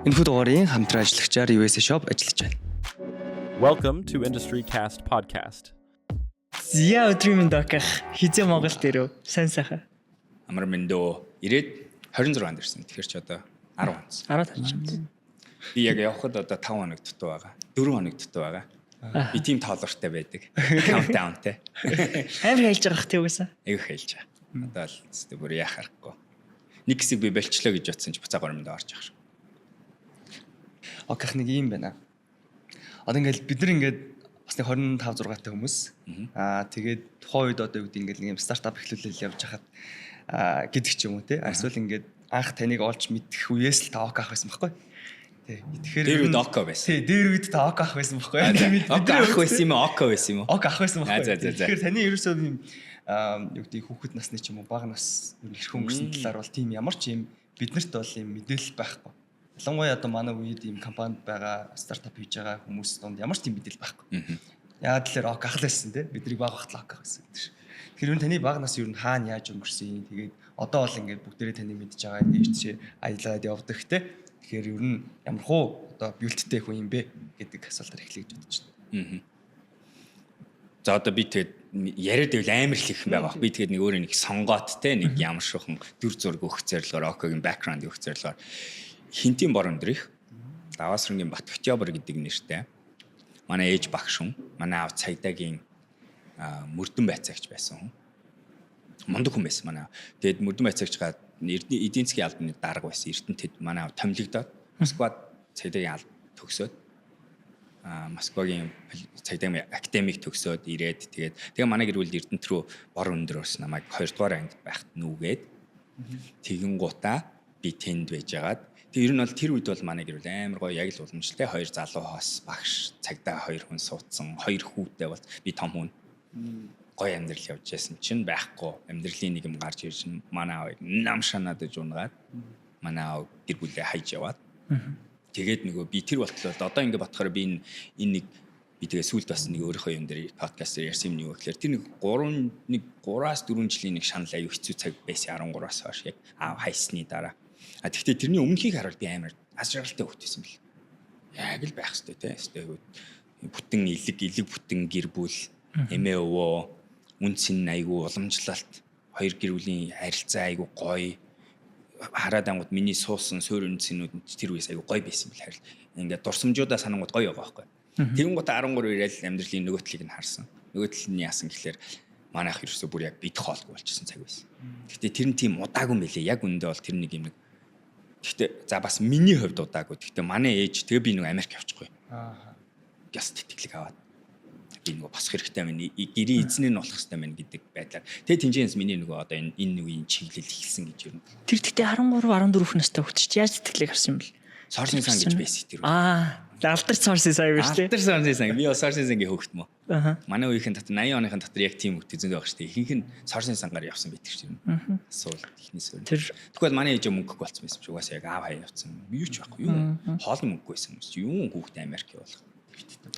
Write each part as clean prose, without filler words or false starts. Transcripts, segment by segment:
Энэ дугаарыг хамтран ажиллагчаар USA Shop ажиллаж байна. Welcome to Industry Cast podcast. Зя өдрийн доках хизээ Монгол дээрөө сайн сайхан. Амар мэндөө ирээд 26-нд ирсэн. Тэгэхээр ч одоо 10 онц. 10 тавчсан. Би яг явхад одоо 5 хоног дутуу байгаа. 4 хоног дутуу байгаа. Би тийм тоолортой байдаг. Countdownтэй. Амар хэлж байгаа хэ үгүйсэн. Аяг хэлж байгаа. Одоо л зү бүр яхахгүй. Нэг хэсэг би болчлоо гэж бодсон чи буцаа горомд орж байгаа шүү. Окей нэг юм байна. Одоо ингээд бид нар ингээд бас нэг 25 6-тай хүмүүс. Тэгээд тухайн үед одоо юу гэдэг ингээд нэг юм стартап эхлүүлэл явж хахад гэдэг ч юм уу те. Эсвэл ингээд анх таныг олж мэдэх үеэс л та ок авах байсан байхгүй. Тэгэхээр дээр үед око байсан. Тий, дээр үед та ок авах байсан байхгүй. Око авах байсан юм уу? Око байсан юм уу? Ок авах байсан байхгүй. За. Тэгэхээр таны ерөөсөө юм юу гэдэг хүүхэд насны ч юм уу бага нас эрх өнгөрсөн талаар бол тийм ямар ч юм биднэрт бол юм мэдээлэл байхгүй. Ялангуяа одоо манай үед ийм компанид байгаа стартап хийж байгаа хүмүүс донд ямар ч тийм мэдээлэл байхгүй. Яагаад тэлэр ок авах байсан те бидний бага багтлаа ок авах байсан гэдэг шиг. Тэгэхээр юу таны бага нас юу хаана яаж өнгөрсөн. Тэгээд одоо бол ингээд бүгдээрээ таны мэдж байгаа дээш чи аялаад явдаг те. Тэгэхээр юу н ямар хуу одоо бэлттэй хүн юм бэ гэдэг асуултаар эхлэе гэж бодож байна. За одоо би тэгээд яриад байвал амар их их байгаа. Би тэгээд нэг өөрөө нэг сонгоод те нэг ямар шухан дүр зураг өгөх зорилгоор окогийн бэкграунд өгөх зорилгоор Хинтийн борон дэрх Даваасрангийн Бат Октябрь гэдэг нэртэй манай ээж багш хүн манай аав цайдагийн мөрдөн байцаагч байсан хүн мундаг хүн байсан манай. Тэгээд мөрдөн байцаагчгаа эдийн засгийн албаны дарга байсан Эрдэнэтэд манай аав томилогдоод Москвад цайдагийн албан төгсөөд Москвагийн цайдагийн академик төгсөөд ирээд тэгээ манай гэр бүл Эрдэнэт рүү бор өндөр орсон намайг 2 дугаар ангид байхад нүүгээд тэгэн гутаа би тэнд байжгаад тэр нь бол тэр үед бол манай гэр бүл амар гоё яг л уламжлалтай 2 залуу хоос багш цагдаа 2 хүн суудсан 2 хүүтэй бол би том хүн гоё амьдрал явж байсан чинь байхгүй амьдралын нэг юм гарч ирж манай аавыг нам шанадаж унгаад манай аав гэр бүлээ хайж яваад тэгээд нөгөө би тэр болтлоо одоо ингэ батхаар би энэ нэг би тэгээ сүүлд бас нэг өөрийнхөө юм дээр подкастер ярьсан юм юу гэхээр тэр нэг 3-аас 4 жилийн нэг шанал аюу хэцүү цаг байсан 13-аас хойш яг аав хайсны дараа тэгтээ тэрний өмнөхийг харуул би амар асралтай хөвтөйсэн бэл. Яг л байх хэрэгтэй те. Бүтэн илэг бүтэн гэр бүл эмээ өвөө үнцэн айгу уламжлалт хоёр гэр бүлийн харилцаа айгу гоё хараад ангууд миний суусан суурь үнцэнүүд тэр үеэс айгу гоё байсан бэл харил. Ингээд дурсамжуудаа санангууд гоё байгаа байхгүй. Тэгэн гот 13 ирээл амьдралын нөгөө талыг нь харсан. Нөгөө тал нь яасан гэхэлэр манайх ерөөсөө бүр яг бит хоолгүй болчихсон цаг байсан. Гэхдээ тэр нь тийм удаагүй мэлээ. Яг үндэ бол тэр нэг юм нэг гэхдээ за бас миний хувьд удаагүй. Гэхдээ манай ээж тэгээ би нэг Америк явчихгүй. Гяс тэтгэлэг аваад би нөгөө босох хэрэгтэй байна. Гэрийн эзнээ нь болох хэрэгтэй байна гэдэг байдлаар. Тэгээ тэнцэнс миний нөгөө одоо энэ үеийн чиглэл эхэлсэн гэж юм. Тэр тэгтээ 13 14 настай хөвчч яаж тэтгэлэг авсан юм бэл? Сорсын сан гэж байсан тэр. Алдар сорсын сан биш үү? Алдар сорсын сан. Би сорсын сангийн хөвгт мө. Манай үеийнхэн дотор 80 оныхын дотор яг тийм хөвгт зөндөө байх шүү дээ. Ихэнх нь сорсын сангаар явсан байдаг шүү дээ. Асуул ихнээс өөр. Тэгвэл манай ээж мөнгөгүй болсон байсан ч угаасаа яг аав хаяа явсан. Юу ч байхгүй юу? Хоол мөнгөгүй байсан юм чи юу хүүхд Америк явуулах.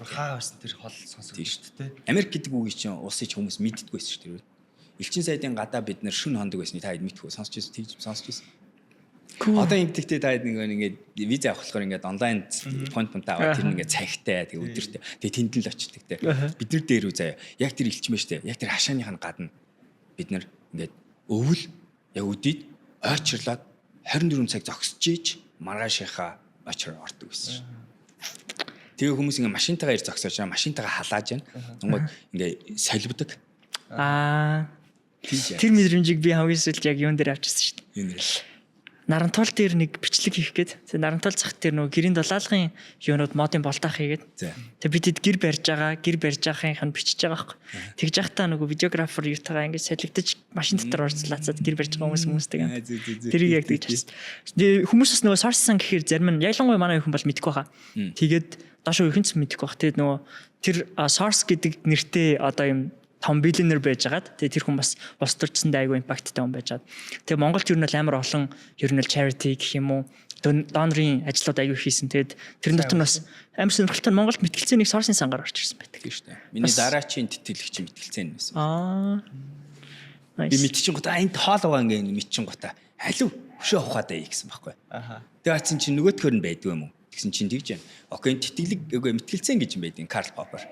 Хаа байсан тэр хол сонсож шүү дээ. Америк гэдэг үгийг чинь улсыг хүмүүс мэддэггүй байсан шүү дээ. Элчин сайдын гадаа бид нар шүн хондог байсныг та хэд мэдгүй сонсч байсан. Одоо ингэхдээ та ингээд виз авах болохоор ингээд онлайн аппоинтмент аваад тэр ингээд цагтай тэг өдөртөө тэг тэнд л очдөг те бид нар дээр үү заяа яг тэр илчмээ штэ яг тэр хашааных нь гадна бид нар ингээд өвөл яг үдийд ойчрлаад 24 цаг зогсож ийж маргаашийнхаа очроо ордог байсан шүү. Тэгээ хүмүүс ингээд машинтайгаа ир зогсоож байгаа машинтайгаа халааж байна. Тэнгууд ингээд соливдог. Тэр мэдрэмжийг би хамгийн сүүлд яг юун дээр авчихсан шүү дээ. Юу нэр Нарантуул дээр нэг бичлэг хийх гээд. Тэгээ нарантуул цах дээр нөгөө гэрийн дулаалгын юунууд модын болтоох хийгээд. Тэгээ бид хэд гэр барьж байгаахын хэн бичиж байгаа байхгүй. Тэгж яхтаа нөгөө видеографер юутайгаа ингээд солигдож машин дотор орцлаацаад гэр барьж байгаа хүмүүстэйгээ. Тэрийг яг тэгж хэлсэн. Хүмүүс бас нөгөө сорсон гэхээр зарим нь ялангуяа манай хүн бол мэдгүй хаа. Тэгээд доошоо ихэнх мэдгүй бах. Тэгээд нөгөө тэр source гэдэг нэртэй одоо юм том биллионер байжгаад тэгээ тэр хүн бас улс төрчсөндөө айгүй импакттай хүн байжгаад тэгээ Монголд ер нь амар олон ер нь charity гэх юм уу донорын ажлууд айгүй хийсэн. Тэгээд тэрэн дотор нь бас амар сонирхолтой Монголд мэтгэлцээ нэг сорсын сангаар орж ирсэн байдаг тийм шүү дээ. Миний дараачийн тэтгэлэгч мэтгэлцээ нэсэн. Nice. Би мэдчихэн гутаа энд хоол байгаа ингээ мэдчихэн гутаа халив хөшөө ухаатай гэсэн байхгүй. Аха. Тэгээ атсан чинь нөгөөтгөр нь байдгүй юм уу? Тэгсэн чинь тэгж байна. Окей, тэтгэлэг үгүй мэтгэлцэн гэж юм байдیں۔ Карл Поппер.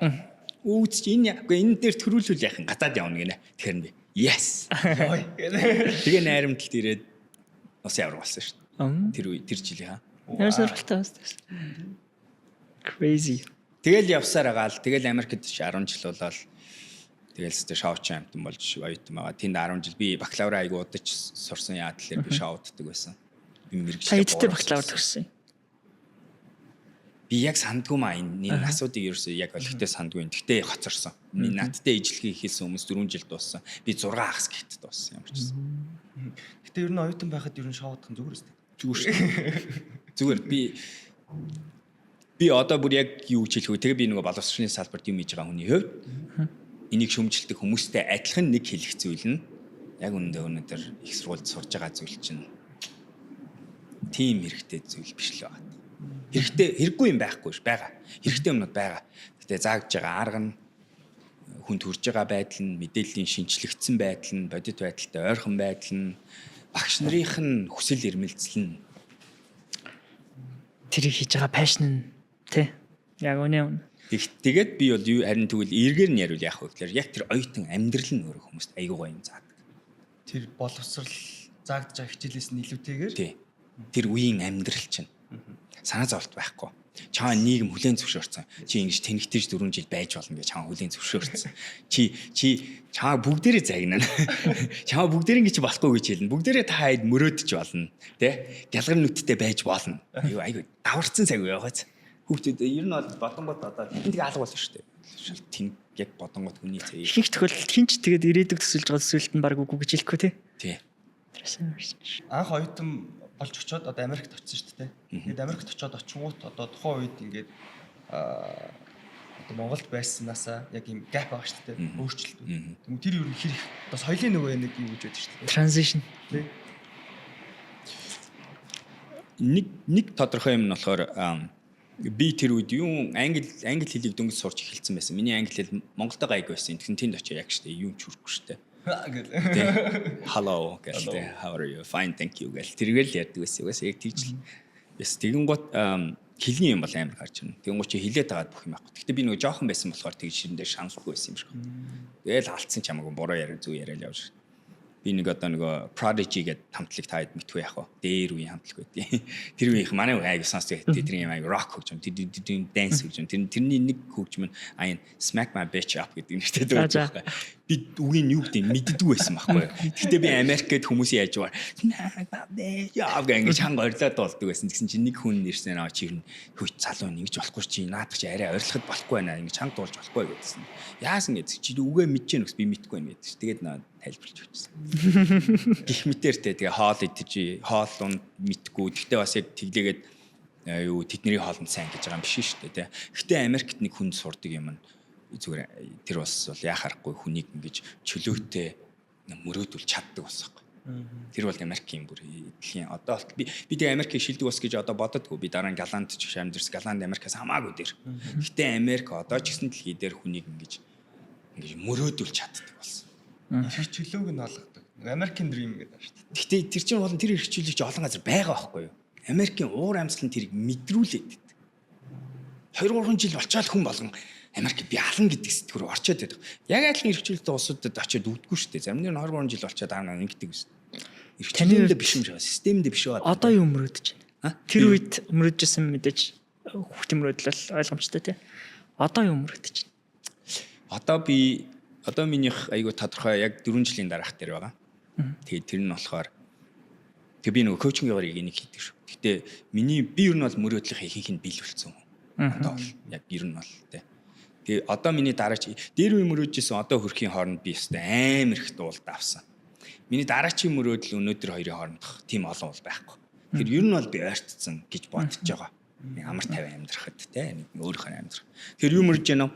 Үүс чи энэ энэ дээр төрүүлүүл яах юм гадаад явна гинэ. Тэгэхээр би yes. Тэгээ найрамдалт ирээд бас явар болсон шүү дээ. Тэр үе тэр жилийн хаа. Ямар сонирхолтой байна. Crazy. Тэгэл явсаар агаал. Тэгэл Америкт 10 жил болоод тэгэл зөв шоуч амтан болж оюутан байгаа. Тэнд 10 жил би бакалавра айгу удаж сурсан яа тэлэр би шоуддаг байсан. Би мэрэгчлээ. Хайдтай бакалавр төгссөн. Би яг сандгүй маа энэ асуудыг ерөөсөө яг олигтой сандгүй. Гэхдээ хоцорсон. Надтай ижлэхийг хийсэн хүмүүс 4 жил дууссан. Би 6 ахс гэхэд дууссан ямар ч гэсэн. Гэтэ ер нь оюутан байхад ер нь шоудах нь зүгээр үстэй. Зүгээр шүү. Зүгээр би одоо бүр яг юу хэлэх вэ? Тэгээ би нөгөө боловсролын салбарт юм хийж байгаа хүний хувьд энийг шөмжилдэг хүмүүстэй адилхан нэг хэлэх зүйл нь яг өнөөдөр их сургуульд сурж байгаа зүйл чинь тийм хэрэгтэй зүйл биш л байна. Хэрэггүй юм байхгүй ш байгаа. Хэрэгтэй юмнууд байгаа. Гэтэ заагдж байгаа арга нь хүн төрж байгаа байдал нь мэдээллийн шинжлэгдсэн байдал нь бодит байдалтай ойрхон байдал нь багш нарын хүсэл эрмэлзэл нь тэрийг хийж байгаа пашн нь тий. Яг үнэ. Тэгээд би бол юу харин тэгвэл эргээр нь яривал яах вэ гэхээр яг тэр оюутан амьдрал нь өөрөө хүмүүст айгүй гоё юм заадаг. Тэр боловсрал заагдж байгаа хичээлээс нь илүүтэйгээр тий. Тэр үеийн амьдрал чинь санаа зовлт байхгүй. Чаа нийгэм хүлээн зөвшөөрсөн. Чи ингэж тэнэгтэж 4 жил байж болно гэж чаа хүлээн зөвшөөрсөн. Чи чаа бүгдээрээ загнана. Чаа бүгдээрээ ингэж болохгүй гэж хэлнэ. Бүгдээрээ та хайд мөрөөдөж болно. Тэ? Гялгар нүдтэй байж болно. Айгу айгу даварцсан цаг байгааз. Хүүхдүүд ер нь бол бодонгод одоо тэгээ алга болно шүү дээ. Тэн яг бодонгод хүний цай. Ихэнх тохиолдолд хинч тэгээд ирээдүг төсөлж байгаа зүйлд нь баг үгүй гэж хэлэхгүй тий. Тий. Анх оюутан болж очиод одоо Америкт очсон шүү дээ. Тэгээд Америкт очиод очингууд одоо тухайн үед ингээд одоо Монголд байснаасаа яг юм гэп байгаа шүү дээ. Өөрчлөлт. Тэгмээ тэр юу хэр их одоо соёлын нөгөө нэг юу гэж байдаг шүү дээ. Transition. Тий. Нэг тодорхой юм нь болохоор би тэр үед юу англи хэлийг дөнгөж сурч эхэлсэн байсан. Миний англи хэл Монголд гайг байсан. Тэгэхээр тэнд очиж яг штэ юу ч хүрхгүй штэ. Hello гэлтэй. How are you? Fine, thank you гэл. Тэргээл ярьдаг байсан. Угаасаа яг тийж л. Яс тэгэн гот хэлний юм бол амар гарч ирнэ. Тэгэн гот чи хилээд байгаа бүх юм аахгүй. Гэтэ би нөгөө жоохон байсан болохоор тэгж ширэндээ шансгүй байсан юм шиг. Тэгэл алдсан ч хамаагүй буруу яриа зүг яриа л явж. Би нэг одоо нөгөө Prodigy гэдэг хамтлаг таад мэдгүй яах вэ? Дээр үеийн хамтлаг байдیں۔ Тэр үеийнх манай айгу сонсдог. Тэдний юм айгу rock хөгжим, тэдний dance хөгжим. Тэрний нэг хөгжим нь аян Smack My Bitch Up гэдэг нэртэй дуулдаг. Би үгийн юу гэдэг мэддэггүй байсан байхгүй. Гэхдээ би Америкт хүмүүсийн яжгаар яав гэж ханга орилоод дуулдаг байсан. Тэгсэн чинь нэг хүн нэрсэн аа чи хөөч залуу нэгж болохгүй чи наадах чи арай орилоход болохгүй байна. Ингэж ханга дуулж болохгүй гэдсэн. Яасан гэж чи үгээ мэдэж гэнэ гэсэн би мэдгүй юм гэдэг. Тэгээд тайлбарлаж өгсөн. Гэх мэтэртэй тэгээ хоол идэж хоол унд мэдгүй. Тэгтээ бас яг тэглээгээд юу тэдний хоолнд сайн гэж байгаа юм биш шүү дээ. Гэхдээ Америкт нэг хүн сурдаг юм нь зүгээр тэр бас бол яхахгүй хүнийг ингэж чөлөөтэй мөрөөдүүл чаддаг болсон юм. Тэр бол Америкийн бүр дэлхийн одоо би тэгээ Америкийг шилдэг бас гэж одоо бододгүй. Би дараа нь Голланд ч амьдэрс Голланд Америкаас хамаагүй дээр. Гэхдээ Америк одоо ч гэсэн дэлхий дээр хүнийг ингэж мөрөөдүүл чаддаг болсон. Их чөлөөг нь олгодог. American Dream гэдэг байна шүү дээ. Гэхдээ тэр чинь болон тэр их чөлөөч олон газар байгаа байхгүй юу? Америкийн уур амьсгал нь тэрийг мэдрүүлээд байдаг. 2-3 жил болчоод хүн болгон Америк би алан гэдэг сэтгүүр орчоод байдаг. Яг адилхан их чөлөөтэй улсуудад очиод үүдгүй шүү дээ. Зарим нь 2-3 жил болчоод аавна ингэдэг байсан. Их чөлөөтэй биш юм шиг системдээ биш байгаа. Одоо юу мөрөөдөж байна? Тэр үед мөрөөдөжсэн мэдээж хүүхдийн мөрөөдөл ойлгомжтой тий. Одоо юу мөрөөдөж байна? Одоо минийх айгу тодорхой яг 4 жилийн дараах дээр байгаа. Тэгээд тэр нь болохоор би нөгөө коучингийн гарыг энийг хийдэг шүү. Гэтэ би ер нь бол мөрөөдлийнхээ ихэнх нь биелүүлсэн. Одоо бол яг ер нь бол тий. Тэгээд одоо миний дараач дээр үе мөрөөжсэн одоо хөрхийн хооронд би өстэй амар их дуулд авсан. Миний дараачийн мөрөөдөл өнөөдөр хоёрын хоорондох тийм олон бол байхгүй. Тэр ер нь бол би ойртцсан гэж бодож байгаа. Амар тавиа амьдрахад тий өөрийнхөө амьдрах. Тэр юу мөрөж яана?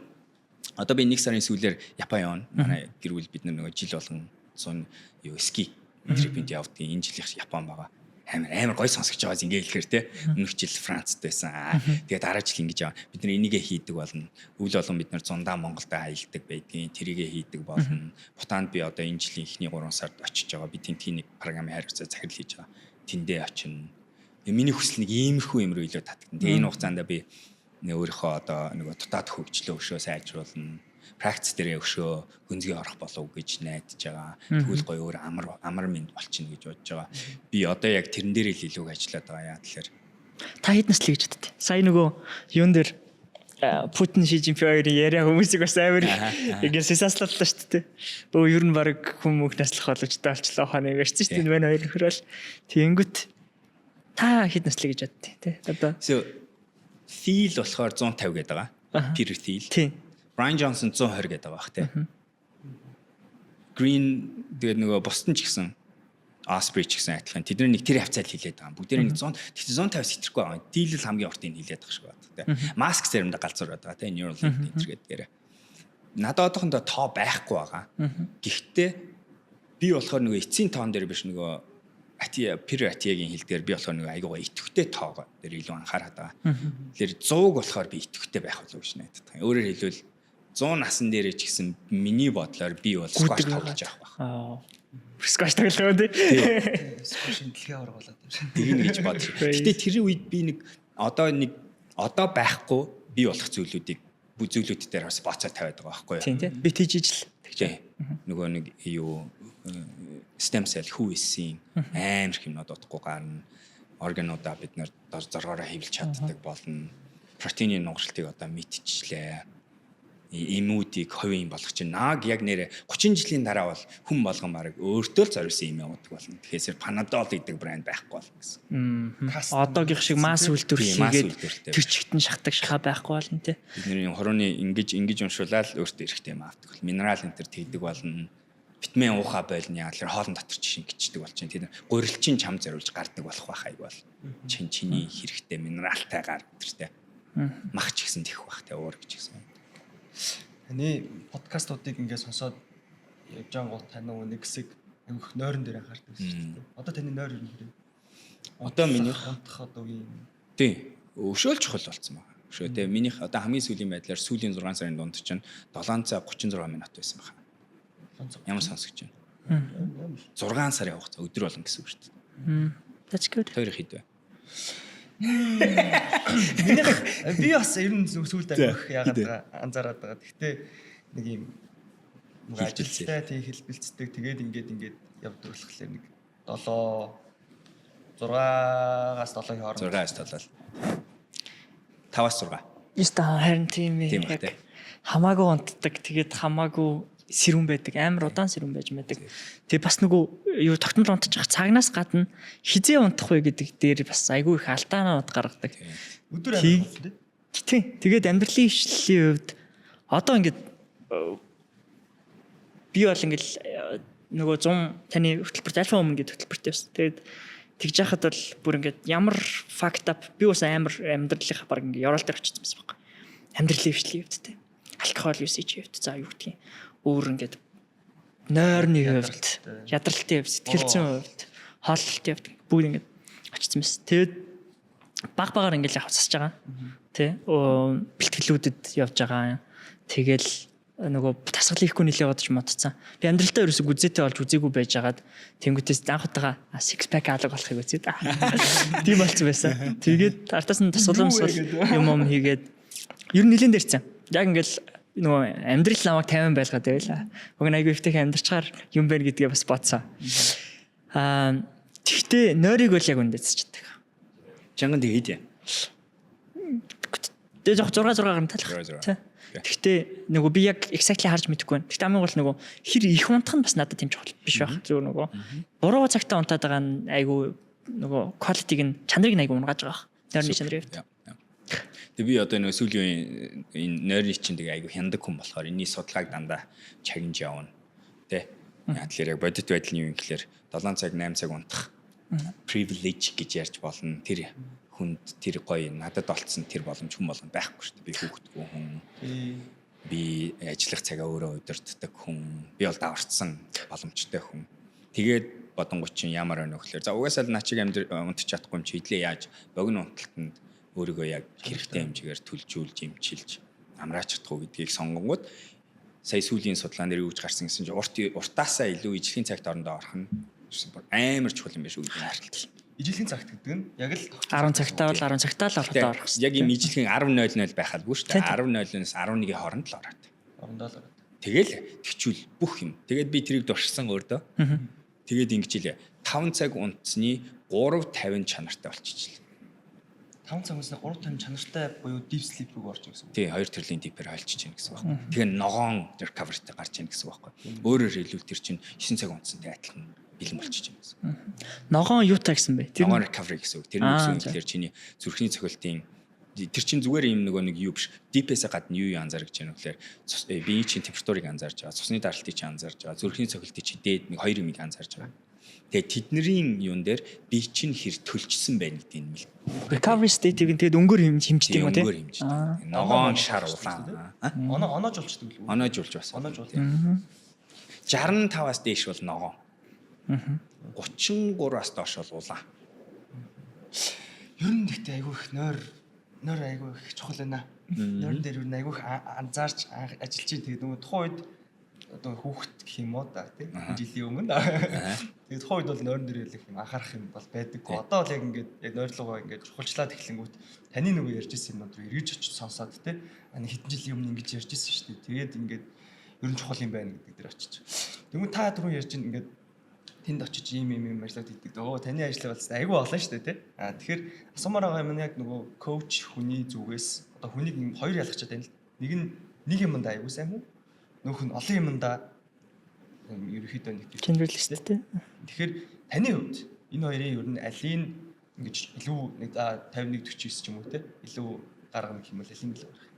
Одоо би 1 сарын сүүлээр Япон явна. Манай гэр бүл бид нөгөө жил болгон сун юу ски трипэнд явдгийн энэ жилийнх Япон байгаа. Амар гой сонсгож байгаас ингээ хэлэхээр те өмнөх жил Францд байсан. Тэгээд дараа жил ингэж яваа. Бид нар энийгээ хийдэг болно. Үйл болгон бид нар зундаа Монголд аялдаг байдгийн тэрийгээ хийдэг болно. Бутанд би одоо энэ жилийн эхний 3 сард очиж байгаа. Би тентхийн нэг програмын харилцаа захирал хийж байгаа. тэндээ очино. Миний хүсэл нэг иймэрхүү юм руу илүү татдаг. Тэгээ энэ хугацаанд би өөрийнхөө одоо нэг дотоод хөгжлөө өшөө сайжруулна. Практис дээрээ өшөө гүнзгий орох болов гэж найдаж байгаа. Тэгвэл гоё өөр амар минь болчихно гэж бодож байгаа. Би одоо яг тэрэн дээр л илүү ажиллаад байгаа. Яа тэгэхээр та хэд наслаа гэж боддог. Сая нөгөө юун дээр Путин Ши Жинпин хоёрын яриа хүмүүсийг бас амар ингэ сасаслаллаа шүү дээ. Ер нь баг хүмүүх наслах боломжтой болчлоо хаа нэг ярьсан шүү дээ. Энэ хоёр нөхрөл. Тэнгүүт та хэд наслаа гэж боддیں۔ Тэ одоо Thiel болохоор 150 гэдэг байгаа. Peter Thiel. Тийм. Brian Johnson 120 гэдэг байгаа бах тий. Green тэгээд нөгөө Boston ч гэсэн Osprey ч гэсэн адилхан. Тэдний нэг тэр хавцаал хилээд байгаа. Бүгдээр нэг 100 тэгтээ 150 сэтрэхгүй байгаа. Thiel л хамгийн уртын хилээд байгаа шиг байна тий. Mask заримдаа галзуураад байгаа тий. Neuralink гэдэг дээр. Надад одоохондоо тоо байхгүй байгаа. Гэхдээ би болохоор нөгөө эцсийн тоон дээр биш нөгөө Peter Attiaгийн хэлдгээр би болохоор нөгөө айгуугаа итгэвтэй тоогоо дээр илүү анхаарат байгаа. Тэгэхээр 100-г болохоор би итгэвтэй байх болов гэж найдаад байгаа. Өөрөөр хэлбэл 100 насан дээрээ ч гэсэн миний бодлоор би бол squash тоглож явах байх. Squash тоглох үү? Squash дэлхий авраг болоод байна. Тэгнэ гэж бодож. Гэтэ тэр үед би нэг одоо байхгүй би болох зүйлүүд дээр бас бацаа тавиад байгаа байхгүй юу? Тийм тийм. Би тийжижл. Тэгжээ. Нөгөө нэг юу stem cell хүйсийн амар хэмнүүд удахгүй гарна. Органуудаа бид нэр зоргоороо хэвлж чаддаг болно. Протеинийн нугшилтыг одоо мэдчихлээ. Иммуудыг хувийн болгох чинь яг нэрэ 30 жилийн дараа бол хүн болгон баг өөртөө л зориулсан юм явуулдаг болно. Тэгэхээр Panadol гэдэг брэнд байхгүй болно гэсэн. Одоогийн шиг масс үйлдвэр хийгээд тэр чигтэн шахдаг шахаа байхгүй болно тий. Бидний хорооны ингэж уншуулаад өөртөө эрэхтэй юм авдаг бол минерал энэ төр тэгдэг болно. Витамин ууха байлны яг л хоолн дотор жишин гिचдэг болж байна. Тэр гурилчин чам зориулж гардаг болох байх айг бол. Чиний хэрэгтэй минералтай гар өдөртэй. Мах ч гэсэн тэх бах те уур гэж гэсэн. Таны подкастуудыг ингээд сонсоод явж байгаа гол тань нэг хэсэг айгүйх нойрон дээр анхаардаг шүү дээ. Одоо таны нойр юу нэр? Одоо миний унтах одоо үеийн тий өшөөл чухал болцсон байна. Өшөө те минийх одоо хамгийн сүүлийн байдлаар сүүлийн 6 сарын дунд чинь 7 цаг 36 минут байсан байна. Ямар сонсогч байна? 6 сарын хугацаа өдөр болгон гэсэн үг шүү дээ. That's good. Тэр хэд вэ? би бас ер нь сүүлд авах яагаад анзаараад байгаа. Гэхдээ нэг юм ажилттай тий хэлбэлцдэг тэгээд ингээд явдаг болохоор нэг 6-аас 7-ийн хооронд 6-аас 7. 5-аас 6. Яста харин тийм ээ. Хамаагүй унтдаг тэгээд хамаагүй сэрүүн байдаг. Амар удаан сэрүүн байж мэддэг. Тэгээ бас нөгөө юу тогтмол унтчих цагнаас гадна хизээ унтах вэ гэдэг дээр бас айгүй их алдаанууд гаргадаг. өдөр амьд тийм. Тэгээд амьдралын хвшлийн хувьд одоо ингээд би бол ингээд нөгөө 100 таны хөтөлбөрт альфа өмнө гэдэг хөтөлбөртэй бас. Тэгээд тэгж яхад бол бүр ингээд ямар факт ап би бас амар амьдралынхаа баг ингээд яваал дээр очсон байсан баг. Амьдралын хвшлийн хувьд тийм. Алкогол usage хувьд за юу гэдгийг өөр ингээд нойрны хувьд, ядралтын хувьд, сэтгэл зүйн хувьд, хооллолтын хувьд бүгд ингээд очсон мэс. Тэгээд багаар ингээд яг засаж байгаа. Тэ бэлтгэлүүдэд явж байгаа. Тэгэл нөгөө тасгалын ихгүй нэлээ бодож модцсан. Би амьдралтаа ерөөсө гүзээтэй болж үзээгүй байж хагаад тэнгуүтээс анхудаага six pack алга болохыг үзээд. Тийм болцсон байсан. Тэгээд артаас нь тасгалуумс юм хийгээд ер нь нэлээд дэрсэн. Яг ингээд нөгөө амьдрал намайг 50 байлгаад байла. Уг нь айгүй ихтэй амьдрчаар юм байна гэдгээ бас бодсон. Тэгтээ нойрыг бол яг үндэсч чаддаг. Чанган тэгээд. Тэгээ жоох 6 гарсан талах. Тэгтээ нөгөө би яг exactly харж мэдэхгүй байна. Тэгтээ амин бол нөгөө хэр их унтах нь бас надад тийм чухал биш байх. Зөв нөгөө буруу цагтаа унтаад байгаа нь айгүй нөгөө quality-г нь чанарыг нь айгүй унгааж байгаа. Нойрны чанарын хувьд. Тэг би одоо нэг сүүлийн энэ нойрны чинь тэгээ айгүй хяндаг хүн болохоор энэний судалгааг дандаа чагнаж явна. Тэ. Тэгэхээр яг бодит байдал нь юу юм гэхээр 7 цаг 8 цаг унтах privilege гэж ярьж болно. Тэр хүнд тэр гоё надад олцсон тэр боломж хүн болгонд байхгүй шүү дээ. Би хүүхдгүй хүн. Би ажиллах цагаа өөрөө удирддаг хүн. Би бол даварцсан боломжтой хүн. Тэгээд бодонгууд чинь ямар байна вэ гэхээр за угаасаа л начиг унтчих чадахгүй юм чи хэдлээ яаж богино унталтанд өөрийгөө яг хэрэгтэй хэмжээгээр төлжүүлж имчилж амраач чадах уу гэдгийг сонгонгууд сая сүүлийн судалгаан дээр юу гэж гарсан гэсэн чинь уртаасаа илүү ижлийн цагт орондоо орох нь амар чухал юм байна шүү гэж харилт. Ижилхэн цагт гэдэг нь яг л 10 цагтаа бол 10 цагтаа л орох хэрэгтэй. Яг юм ижилхэн 10:00 байхалгүй шүү дээ. 10:00-аас 11-ийн хооронд л ороод. орондоо л ороод. Тэгэл тэгчүүл бүх юм. Тэгээд би тэрийг дуршсан өөртөө. Тэгээд ингэж илээ. 5 цаг унтсны 3:50 чанартай болчихжээ. 5 цаг унтсны 3:50 чанартай буюу deep sleep рүү орж гэсэн үг. Тий, 2 төрлийн дипер ойлчиж байна гэсэн байна. Тэгэхээр ногоон recovery-тэй гарч ийн гэсэн байна. Өөрөөр хэлбэл тэр чинь 9 цаг унтсантай адилхан бэлэн болчихж байна гэсэн. Ногоон юутай гэсэн бэ? Тэр Ногоон recovery гэсэн үг. Тэрний үсэн хэлээр чиний зүрхний цохилтын тэр чинь зүгээр юм нэг юу биш. Deep-ээс гадна юу анзаарч байна вэ гэхээр биеийн чинь температурыг анзаарч байгаа, цусны даралтыг чинь анзаарч байгаа, зүрхний цохилтыг чинь дээд нэг 2 юмыг анзаарч байгаа. Тэгээд тэднэрийн юун дээр бие чинь хэр төлжсөн байна гэдэг юм л. recovery state-ийг тэгээд өнгөөр хэмждэг юм уу те? Өнгөөр хэмждэг. Ногоон шар улаан. Оноож болчдөг л үү? Оноож болж бас. Оноож бол. 65-аас дээш бол ногоон. 33-аас доош бол улаан. Ер нь гэхдээ айгүй их нойр айгүй их чухал байна. Нойрон дээр ер нь айгүй их анзаарч ажиллаж чинь тэгээд нөгөө тухайн үед одоо хүүхэд гэх юм уу да тийм жилийн өмнө. Тэгээд тухайн үед бол нойрон дээр их юм анхаарах юм бол байдаг. Одоо бол яг ингээд яг нойрлогоо ингээд чухалчлаад эхлэнгүүт таны нөгөө ярьж ирсэн юм уу эргэж очиж сонсоод тийм хэдэн жилийн өмнө ингэж ярьж ирсэн шүү дээ. Тэгээд ингээд ер нь чухал юм байна гэдэг дээр очиж. Тэгвэл та түрүү ярьж ингээд тэнд очиж ийм ажиллаад идэг. Өө таны ажил бол айгүй олон шүү дээ тий. Тэгэхээр асуумаар байгаа юм нь яг нөгөө коуч хүний зүгээс одоо хүнийг юм хоёр ялгачаад байна л. Нэг юмд айгүй сайн хүн. Нөх нь олон юмда ерөөхдөө нэг generalist тий. Тэгэхээр таны хувьд энэ хоёрын ер нь алийг ингэж илүү нэг 51 49 ч юм уу тий. Илүү гаргах юм бол алийг л гаргах.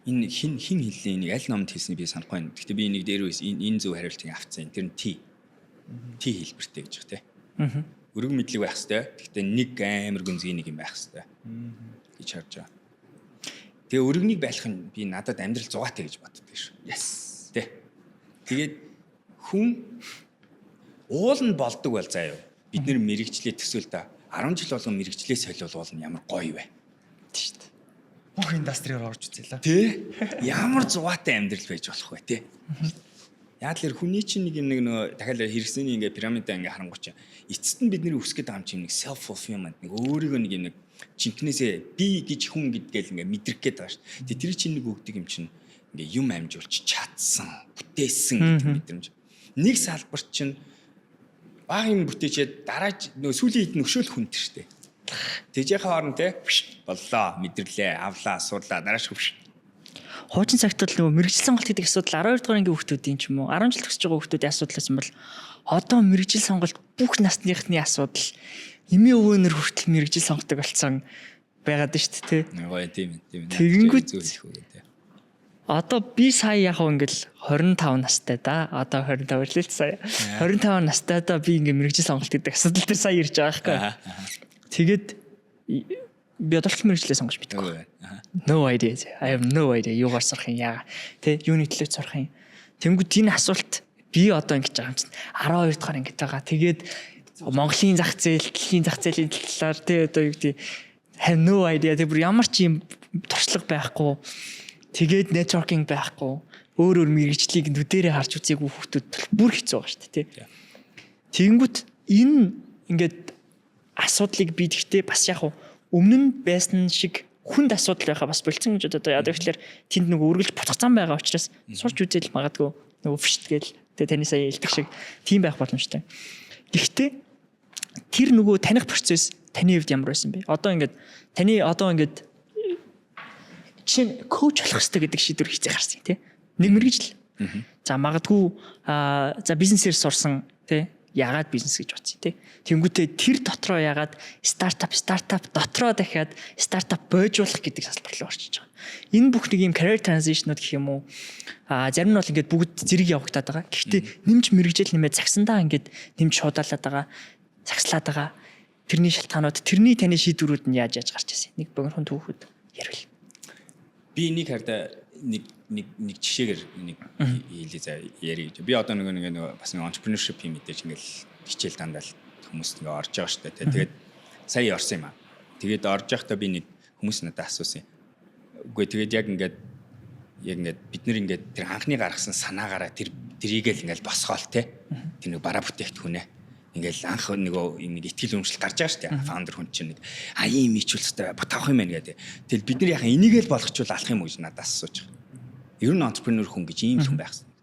Энэ хин хэллээ нэг аль номд хэлснийг би санахгүй байна. Гэхдээ би нэг дээрээс энэ зөв хариултыг авцсан. Тэр нь T хэлбэртэй гэж байна те. Өрөг мэдлэг байх хэвээр. Гэхдээ нэг амар гүнзгий нэг юм байх хэвээр. гэж харж байгаа. Тэгээ өргөнийг байлах нь би надад амьдрал зугаатай гэж боддог шүү. Yes. Тэ. Тэгээд хүн уул нь болдог бол заяа. Бид нэр мэрэгчлээ төсөөл та 10 жил болгон мэрэгчлээ солиулвал нь ямар гоё вэ. Тэ шүү дээ. Бүх индастриор орж үзээлээ. Тэ. Ямар зугаатай амьдрал байж болох вэ те. Яг л хүний чинь нэг юм нэг дахиад хэрэгсэний ингээ пирамидаа ингээ харангуйч эцэст нь бидний өсгөх гэдэг юм чинь нэг self fulfillment нэг өөрийгөө нэг юм нэг жинкнээсээ би гэж хүн гэдгээл ингээ мэдрэх гээд байгаа шүү. Тэгээ тэр чинь нэг өгдөг юм чинь ингээ юм амжуулч чадсан, бүтээсэн гэдэг мэдрэмж. Нэг салбар чинь баг юм бүтээчээд дараа нөө сүүлийн хэд нөшөөл хүнтэй шүү дээ. Тэжээхээ хооронд те боллоо, мэдэрлээ, авлаа, сурлаа, дарааш хөвш. Хуучин цагт бол нөгөө мэрэгжил сонголт гэдэг асуудал 12 дугаар ангийн хүүхдүүдийн ч юм уу 10 жил төгсөж байгаа хүүхдүүдийн асуудал гэсэн бол одоо мэрэгжил сонголт бүх насныхны асуудал эмээ өвөөнөр хүртэл мэрэгжил сонгодог болсон байгаад нь шүү дээ тий. Гоё тийм. Тэгэнгүүт зүйлэх үү гэдэг. Одоо би сая яг ингээд 25 настай да. Одоо 25 ирлээ сая. 25 настай да би ингээд мэрэгжил сонголт гэдэг асуудал дээр сая ирж байгаа байхгүй. Тэгээд би одоолт мэрэгчлээ сонгож мэдгүй. No idea. I have no idea. Юугаар сурах юм яа. Тэ юуны төлөө сурах юм. Тэнгүүд энэ асуулт би одоо ингэж байгаа юм чинь 12 дахь ингэж байгаа. Тэгээд Монголын зах зээл, дэлхийн зах зээлийн талаар тэ одоо юу гэдэг have no idea. Тэ бүр ямар ч юм туршлага байхгүй. Тэгээд networking байхгүй. Өөр мэрэгжлийг нүдэрээ харж үзээгүй хүмүүс бүр хэцүү байгаа шүү дээ, тэ. Тэнгүүд энэ ингээд асуудлыг би гэхдээ бас яг өмнө нь байсан шиг хүнд асуудал байхаа бас болцсон гэж одоо яадаг гэхээр тэнд нөгөө үргэлж буцагцсан байгаа учраас сурч үзэл магадгүй нөгөө фшт гээл тэгээ таны сая хэлдэг шиг тийм байх боломжтой. Гэхдээ тэр нөгөө таних процесс таны хувьд ямар байсан бэ? Одоо ингээд чинь коуч болох хэрэгтэй гэдэг шийдвэр хийцээ гарсан тий. Нэг мэрэгжил. За магадгүй за бизнесээр сурсан тий. Яагаад бизнес гэж бодсон тий. Тэнгүүтээ тэр дотроо яагаад стартап дотроо дахиад стартап бойжуулах гэдэг салбар руу орчиж байгаа. Энэ бүх нэг юм career transition-ууд гэх юм уу? Зарим нь бол ингээд бүгд зэрэг явагдаад байгаа. Гэхдээ нэмж мэрэгжил нэмээд загсандаа ингээд нэмж шуудаалаад байгаа. Загслаад байгаа. Тэрний шалтгаанууд, тэрний таны шийдвэрүүд нь яаж гарч ирсэн. Нэг богинохон түүхүүд ярил. Би нэг хараа нэг жишээгээр нэг хэлээ за яри гэж. Би одоо нэг бас нэг entrepreneurship юм мэдээж ингээл хичээл дандаа хүмүүс ингээ орж байгаа шүү дээ. Тэгээд сая орсон юм аа. Тэгээд орж байхдаа би нэг хүмүүс надад асуусан. Үгүй тэгээд яг ингээд бид нэр ингээд тэр анхны гаргасан санаагаараа тэрийгэл ингээл босгоол те. Тэр нэг бараа бүтээгдэхүүнээ. Ингээл анх нэг ихтгэл өмчлөл гарч байгаа шүү дээ. Фаундер хүн чинь нэг ийм ичүүлстэй батавах юм байна гэдэг. Тэгэл бид нар яхаа энийг л болгочвол алах юм уу гэж надаас асууж байгаа. Ер нь entrepreneur хүн гэж ийм хүн байх хэрэгтэй.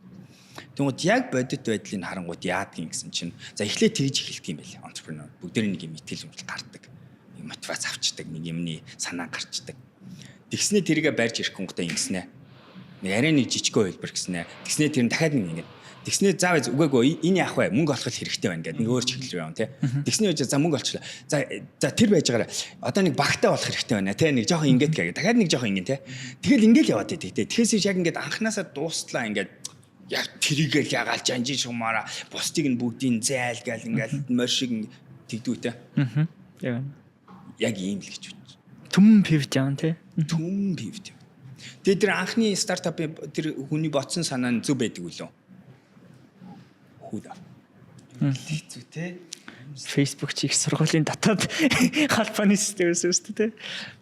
Тэгвэл яг бодит байдлыг харангууд яадгийн гэсэн чинь за эхлээд тэгж эхэлдэг юм байли entrepreneur. Бүгдээр нэг юм ихтгэл өмчлөл гардаг. Нэг мотивац авчдаг, нэг юмны санаа гарчдаг. Тэгснээ тэрийгэ барьж ирэх гонхтой ингэснэ. Нэг арай нэг жижигхэн хөлбөр гэснэ. Тэгснээ тэр нь дахиад нэг ингэ. Тэгснээ заавал үгүй энэ яах вэ? Мөнгө олох хэрэгтэй байна гэдэг. Нэг өөр чиглэл явна тий. Тэгснээ үгүй за мөнгө олчлаа. За тэр байж байгаараа одоо нэг багтаа болох хэрэгтэй байна тий. Нэг жоохон ингээд гээ. Дахиад нэг жоохон ингэ тий. Тэгэл ингээл яваад байдаг тий. Тэгэхээс яг ингээд анханасаа дуустлаа ингээд яг тэрийгээ ягаал жанжин шумаараа бусдыг нь бүгдийг зайлгаал ингээл морь шиг тэгдүү тий. Яг ийм л гэж бодчих. Түмэн пивт яан тий. Түмэн пивт. Тэгээд тэр анхны стартапын тэр хүний ботсон санаа нь зөв байдаг үлээ. Худа. Хэцүү те. Facebook чи их сургуулийн дотоод холбооны системээс үүсдэг те.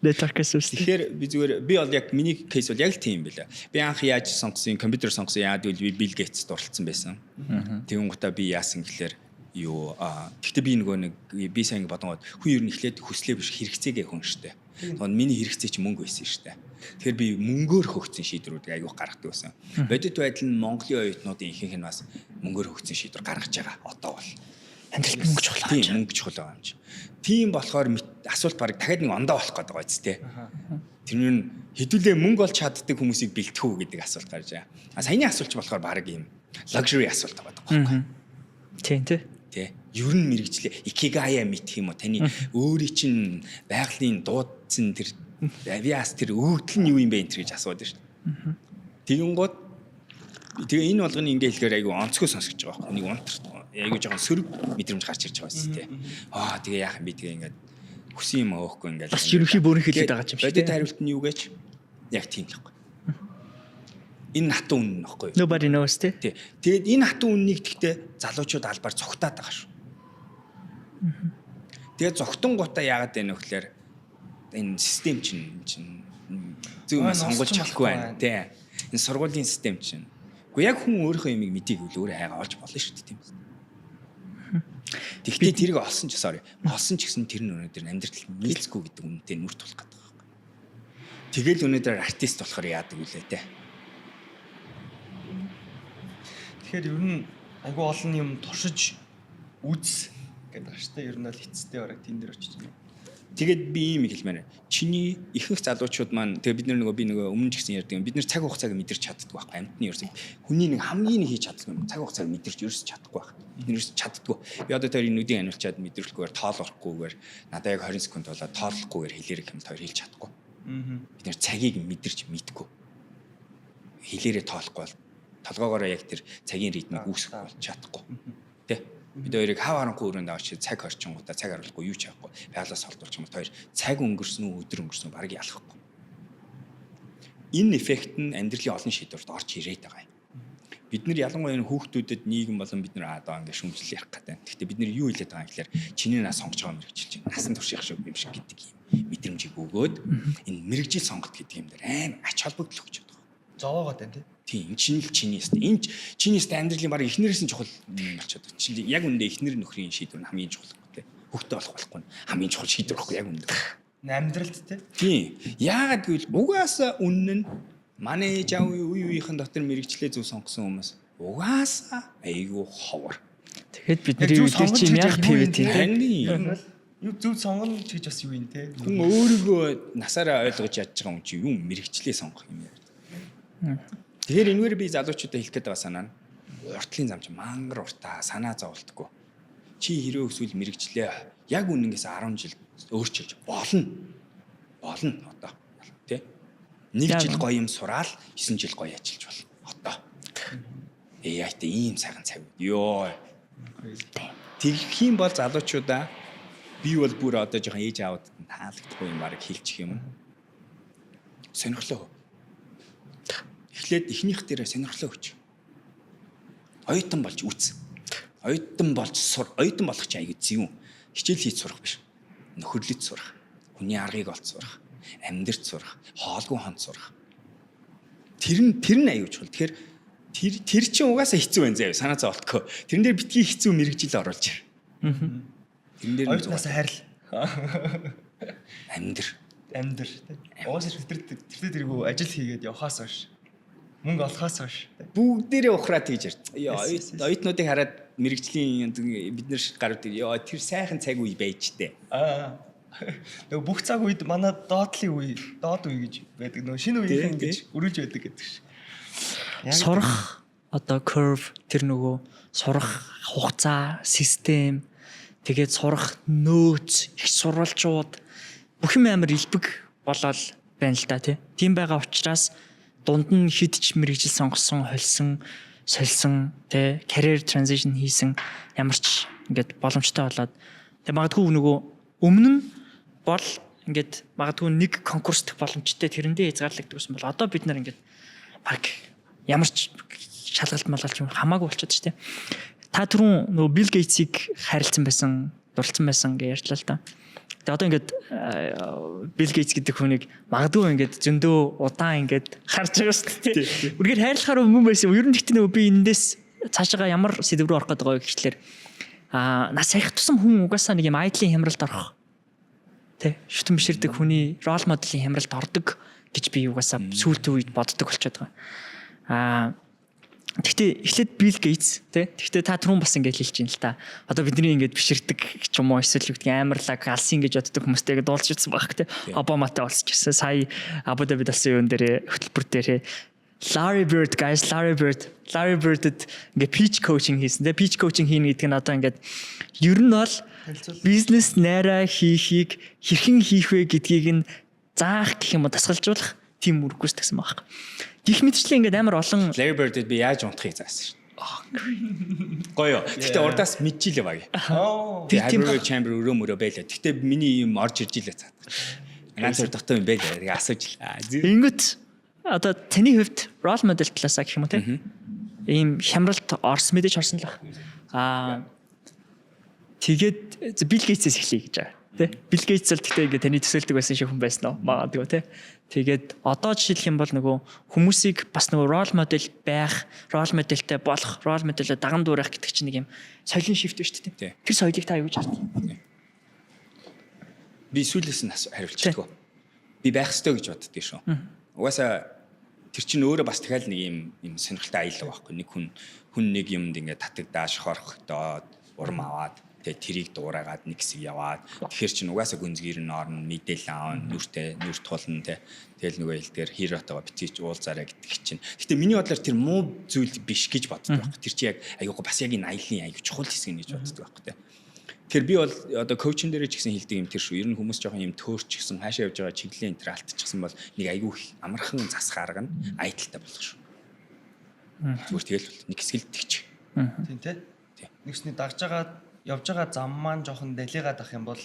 Network-ээс үүсдэг. Тэгэхээр би бол яг миний кейс бол яг л тийм байлаа. Би анх яаж сонгосон, компьютер сонгосон яад үл би Bill Gates дурлцсан байсан. Тэгүн гутаа би яасан гэхэлэр гэхдээ би би сайн бодгоод хүн ер нь эхлээд хүслээ биш хэрэгцээгээ хүн штэ. Тэгвэл миний хэрэгцээ чи мөнгө байсан штэ. Тэгэхээр би мөнгөөр хөгцсөн шийдвэрүүдийг аягүй гаргадаг байсан. Бодит байдал нь Монголын оюутнуудын ихэнх нь бас мөнгөөр хөгцсөн шийдвэр гаргаж байгаа. Одоо бол амьдралд мөнгө чухал байгаа. Тийм мөнгө чухал байгаа юм чи. Тийм болохоор асуулт бараг дахиад нэг ондоо болох гэдэг байгаа зү. Тэр нь хэдүүлээ мөнгө олж чаддаг хүмүүсийг бэлтгэх үү гэдэг асуулт гарч байгаа. Саяны асуулт болохоор бараг ийм luxury асуулт байгаа байхгүй. Тийм тий. Тэ. Ер нь мэрэгчлээ икигая мэдэх юм уу? Таны өөрийн чинь байгалийн дуудсан тэр авиас тэр өгдөл нь юу юм бэ энэ гэж асуудаг шүү дээ. Тэгэнгუთ тэгээ энэ болгоны ингээ хэлэхээр айгу онцгой сонсгож байгаа байхгүй. Нэг унтар айгу жоохон сөрөг мэдрэмж гарч ирж байгаа юм тий. Тэгээ яах юм би тэгээ ингээд хүсэн юм өөхгүй ингээд бас ерөнхий бүрэн хэлээд байгаа юм шиг. Бодит хариулт нь юу гэж яг тийм л байхгүй. Энэ хатан үнэн нөхгүй. Nobody knows тий. Тэгээд энэ хатан үннийг гэхдээ залуучууд албаар цогтаад байгаа шүү. Тэгээд зогтон гутаа яагаад байна вэ гэхээр энэ систем чинь зөв сонгуулж чадахгүй байна тий. Энэ сургуулийн систем чинь. Гэхдээ яг хүн өөрийнхөө юмыг мэдийг үл өөрөө хайгаа олж болно шүү дээ тийм. Тэгвэл тэрийг олсон ч олсон ч гэсэн тэр нь өнөөдөр амьдрал нийцэхгүй гэдэг үнэтэй нүрт тулах гэдэг байна. Тэгэл өнөөдөр артист болохоор яадаг үлээ тий. Тэгэхээр ер нь айгүй олон юм туршиж үз гэдэг байна шүү дээ. Ер нь бол эцэстээ бараг тэн дээр очиж байна. Тэгээд би ийм хэлмээр. Чиний ихэнх залуучууд маань тэгээ би нөгөө өмнө ч гэсэн ярьдаг юм. Бид нэр цаг хугацааг мэдэрч чаддаг байхгүй. Амьтны ерөөсөө хүний нэг хамгийн нэг хийж чаддаг юм. Цаг хугацааг мэдэрч ерөөсөө чадахгүй байх. Бид нэр ерөөсөө чаддаггүй. Би одоо тэр нүдийн аниулчаад мэдрэлгүйгээр тоолохгүйгээр надад яг 20 секунд болоод тоолохгүйгээр хэлээрэг юм хоёр хэлж чадахгүй. Бид нэр цагийг мэдэрч мэдгүй. Хэлээрээ тоолохгүй бол толгоогоороо яг тэр цагийн ритмийг үүсгэх бол чадахгүй. Тэ? Бид хоёрыг хав харанхуй өрөөнд авч цаг орчингуудаа цаг харуулахгүй юу ч яахгүй. Байгалаас холдуулчих юм бол хоёр цаг өнгөрсөн үү өдөр өнгөрсөн үү бараг ялахгүй. Энэ эффект нь амьдралын олон шийдвэрт орж ирээд байгаа юм. Бид нар ялангуяа энэ хүүхдүүдэд нийгэм болон бид нар одоо ингэ шүмжлэл ярих гэдэг. Гэхдээ бид нар юу хэлээд байгаа юм гэхээр чиний нас сонгож байгаа мэрэгжил чинь насан турших шиг юм шиг гэдэг юм. Мэдрэмжийг өгөөд энэ мэрэгжил сонголт гэдэг юм дээр аим ач холбогдол өгч байгаа. Зовоогоод байна тий. Тийм чинь л чиний өстө. Энэ чиний өстө амьдралын баг эхнэрээс нь чухал болчиход байна. Чи яг үндэ эхнэр нөхрийн шийдвэр нь хамгийн чухал тий. Хөвгтэй болох болохгүй хамгийн чухал шийдвэр байхгүй яг үндэ. Амьдралд тий. Тийм. Яагаад гэвэл угаасаа үнэн нь манай ээж аав үеийнхэн дотор мэрэгчлээ зөв сонгосон хүмүүс угаасаа айгүй ховор. Тэгэхэд бидний үдээр чи яг пивэт тийм. Юу зөв сонгоно гэж бас юу юм те. Хүн өөрийгөө насаараа ойлгож ядж байгаа юм чи юу мэрэгчлээ сонгох юм яа. Тэгэхээр энэгээр би залуучуудад хэлэх гээд байгаа санаа нь уртлын зам чи мангар уртаа санаа зовлтгүй. Чи хэрэг өсвөл мэрэгчлээ яг үнэнгээс 10 жил өөрчилж болно. Болно одоо тий. 1 жил гоё юм сураал 9 жил гоё ажиллаж болно. Одоо. Яатай ийм сайхан цаг. Йоо. Тэгэх юм бол залуучуудаа би бол бүр одоо жоохон ээж аавд таалагдахгүй юм баг хэлчих юм. Сонирхлоо. Эхлээд эхнийх дээрээ сонирхлоо өгч. Оюутан болж үз. Оюутан болж сур. Оюутан болох чинь аягүй зөв. Хичээл хийж сурах биш. Нөхөрлөж сурах. Хүний аргыг олж сурах. Амьдрч сурах. Хоолгүй хонд сурах. Тэр нь аягүй чухал. Тэгэхээр тэр чинь угаасаа хэцүү байна заяа. Санаа зовлтгоо. Тэрэн дээр битгий хэцүү мэрэгжил оруулж ир. Тэрэн дээр Оюутнаас хайрл. амьдр. Уусаа тэргүй ажил хийгээд явахаас хойш. Мөнгө олохоос хойш. Бүгдээрээ ухраад тэгж ярьж. Оюутнуудыг хараад мэрэгжлийн бид нар гарууд тэр сайхан цаг үе байж тээ. Нөгөө бүх цаг үед манай доод үе гэж байдаг. Нөгөө шинэ үеийнхэн гэж өрүүлж байдаг гэдэг ш. Сурах одоо curve тэр нөгөө сурах хугацаа, систем тэгээд сурах нөөц, их сурвалжууд бүх юм амар илбэг болоод байна л да тийм байгаа учраас дунд нь хидч мэрэгжил сонгосон, сольсон career transition хийсэн ямар ч ингээд боломжтой болоод магадгүй нөгөө өмнө нь бол ингээд магадгүй нэг конкурст боломжтой тэрэндээ хязгаарлагддаг гэсэн бол одоо бид нар ингээд баг ямар ч шалгалт малгалж хамаагүй болчиход шүү дээ. Та түрүүн нөгөө Билл Гейтсийг харилцсан байсан, дурлцсан байсан гэж ярьлаа л да. Тэгээ одоо ингээд Билл Гейтс гэдэг хүнийг магадгүй ингээд зөндөө удаан ингээд харж байгаа шүү дээ. Үргээр хайрлахаар өмнө байсан. Ер нь гэхдээ нөгөө би эндээс цаашаа ямар сэдв рүү орох гэдэг вэ гэхлээр нас саях тусам хүн угаасаа нэг юм айдлын хямралд орох. Шүтэн биширдэг хүний рол моделийн хямралд ордог гэж би угаасаа сүүлтийн үед боддог болчиход байгаа. Гэхдээ эхлээд Билл Гейтс гэхдээ та түрүүн бас ингэж хэлж байна л та. Одоо бидний ингэж биширдэг ч юм уу эсвэл үгдгийн амарлаг алсын гэж боддог хүмүүстэйгээ дуулж ирсэн баг те. Обаматай уулзч ирсэн. Сая Абу Дабид алсын юун дээр хөтөлбөр дээр Larry Bird-д ингээ pitch coaching хийсэн. Pitch coaching хийнэ гэдэг нь одоо ингээд ер нь бол бизнес найраа хийхийг хэрхэн хийх вэ гэдгийг нь заах гэх юм уу дасгалжуулах тийм үргүүс гэсэн баг. Гэх мэтчлэн ингээд амар олон Larry Bird-д би яаж унтахыг заасан шин. Гоё. Гэтэ урдаас мэдчихлээ баг. Тэгээ chamber өрөө байлаа. Гэтэ миний юм орж ирж илээ цаад. Ганц дотоо юм байлаа. Тэгээ асууж л. Ингээд одоо таны хувьд role model талаасаа гэх юм уу те. Ийм хямралт мэдээж орсон л баг. Тэгээд Билл Гейтсээс эхлэе гэж байгаа. Тэ? Билл Гейтс л гэхдээ ингээ таны төсөөлдөг байсан шиг хүн байсан уу? Магадгүй те. Тэгээд одоо жишээлх юм бол нөгөө хүмүүсийг бас нөгөө role model байх, role modelтэй болох, role model-ө даган дуурайх гэдэг чинь нэг юм соёлын shift шүү дээ. Тэр соёлыг та юу гэж хардаг? Би сүүлээс нь хариулчихдаг. Би байх ёстой гэж боддөг шүү. Угаасаа тэр чинь өөрөө бас дахиад нэг юм сонирхолтой аялал байхгүй. Нэг хүн нэг юмд ингээ татагдаа шохорхдоод урам аваад тэгээ тэрийг дуурайгаад нэг хэсэг яваад тэгэхээр чинь угаасаа гүнзгийр нь орно мэдээлэл аавн нүр тулна тэгэл нөгөө хэл дээр хиротойгоо битгийч уулзаарай гэдэг чинь. Гэтэ миний бодлоор тэр муу зүйл биш гэж боддог байхгүй. Тэр чинь яг аюугаа бас яг энэ аяллаа аюу чухал хэсэг гэж боддог байхгүй те. Тэгэхээр би бол одоо коучинг дээр ч гэсэн хэлдэг юм тэр шүү. Ер нь хүмүүс жоохон юм төөрч гисэн хаашаа явж байгаа чиглэлийн энэ алдчихсан бол нэг аюу амархан зас гарга нь аялалтай болох шүү. Зүгээр тэгэл нэг хэсэг л тэгч. Тийм те. Нэгсний дагж байгаа явж байгаа зам маань жоохон далигаад ах юм бол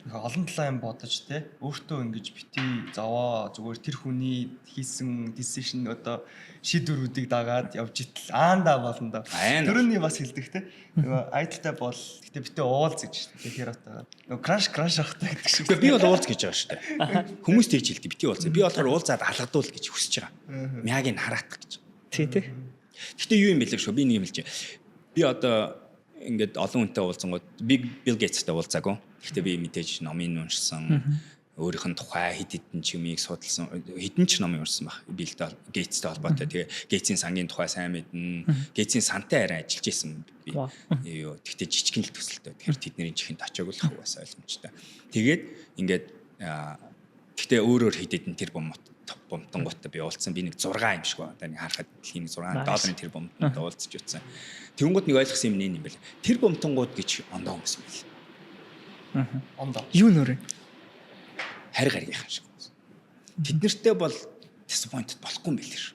олон талаа юм бодож те өөртөө ингэж бити зовоо зүгээр тэр хүний хийсэн decision одоо шийдвэрүүдийг дагаад явж итл аанда болно да. Төрөний бас хэлдэг те нөгөө айдалтай бол гэтээ бити уулз гэж тэгэхээр отоо нөгөө crash ахтай гэдэг шиг. Би бол уулз гэж байгаа шүү дээ. Хүмүүс тэгж хэлдэг бити уулз. Би болохоор уулзаад алгадуул гэж хүсэж байгаа. Мяг нь хараатах гэж. Тийм те. Гэтээ юу юм бэлээ шүү. Би нэг юм хэлж. Би одоо ингээд олон хүнтэй уулзсангууд Билл Гейтстэй уулзаагүй. Гэхдээ би мэдээж номын уншсан, өөрийнх нь тухай хэдэн ч юмыг судалсан, хэдэн ч ном уншсан баг. Билл Гейтстэй холбоотой. Тэгээ Гейтсийн сангийн тухай сайн мэднэ. Гейтсийн сантай арай ажиллаж исэн би. Юу тэгтээ жижигэн л төсөлтөө. Тэгэхээр тэдний чихэнд очиагүй л хаваас ойлгомжтой. Тэгээд ингээд тэгтээ өөрөөр хэдэдэн тэр бомтонгуудтай би уулзсан. Би нэг 6 юм шиг байна. Нэг харахад дэлхийн $6 тэр бомтонд уулзж утсан. Тэнгууд нэг ойлгосон юм юм байл. Тэр бомтонгууд гэж ондоо хүмүүс юм байл. Ондоо. Юу нөрөө? Харь гаргийнхан шиг. Тэд нартэй бол disappointed болохгүй юм байл шүү.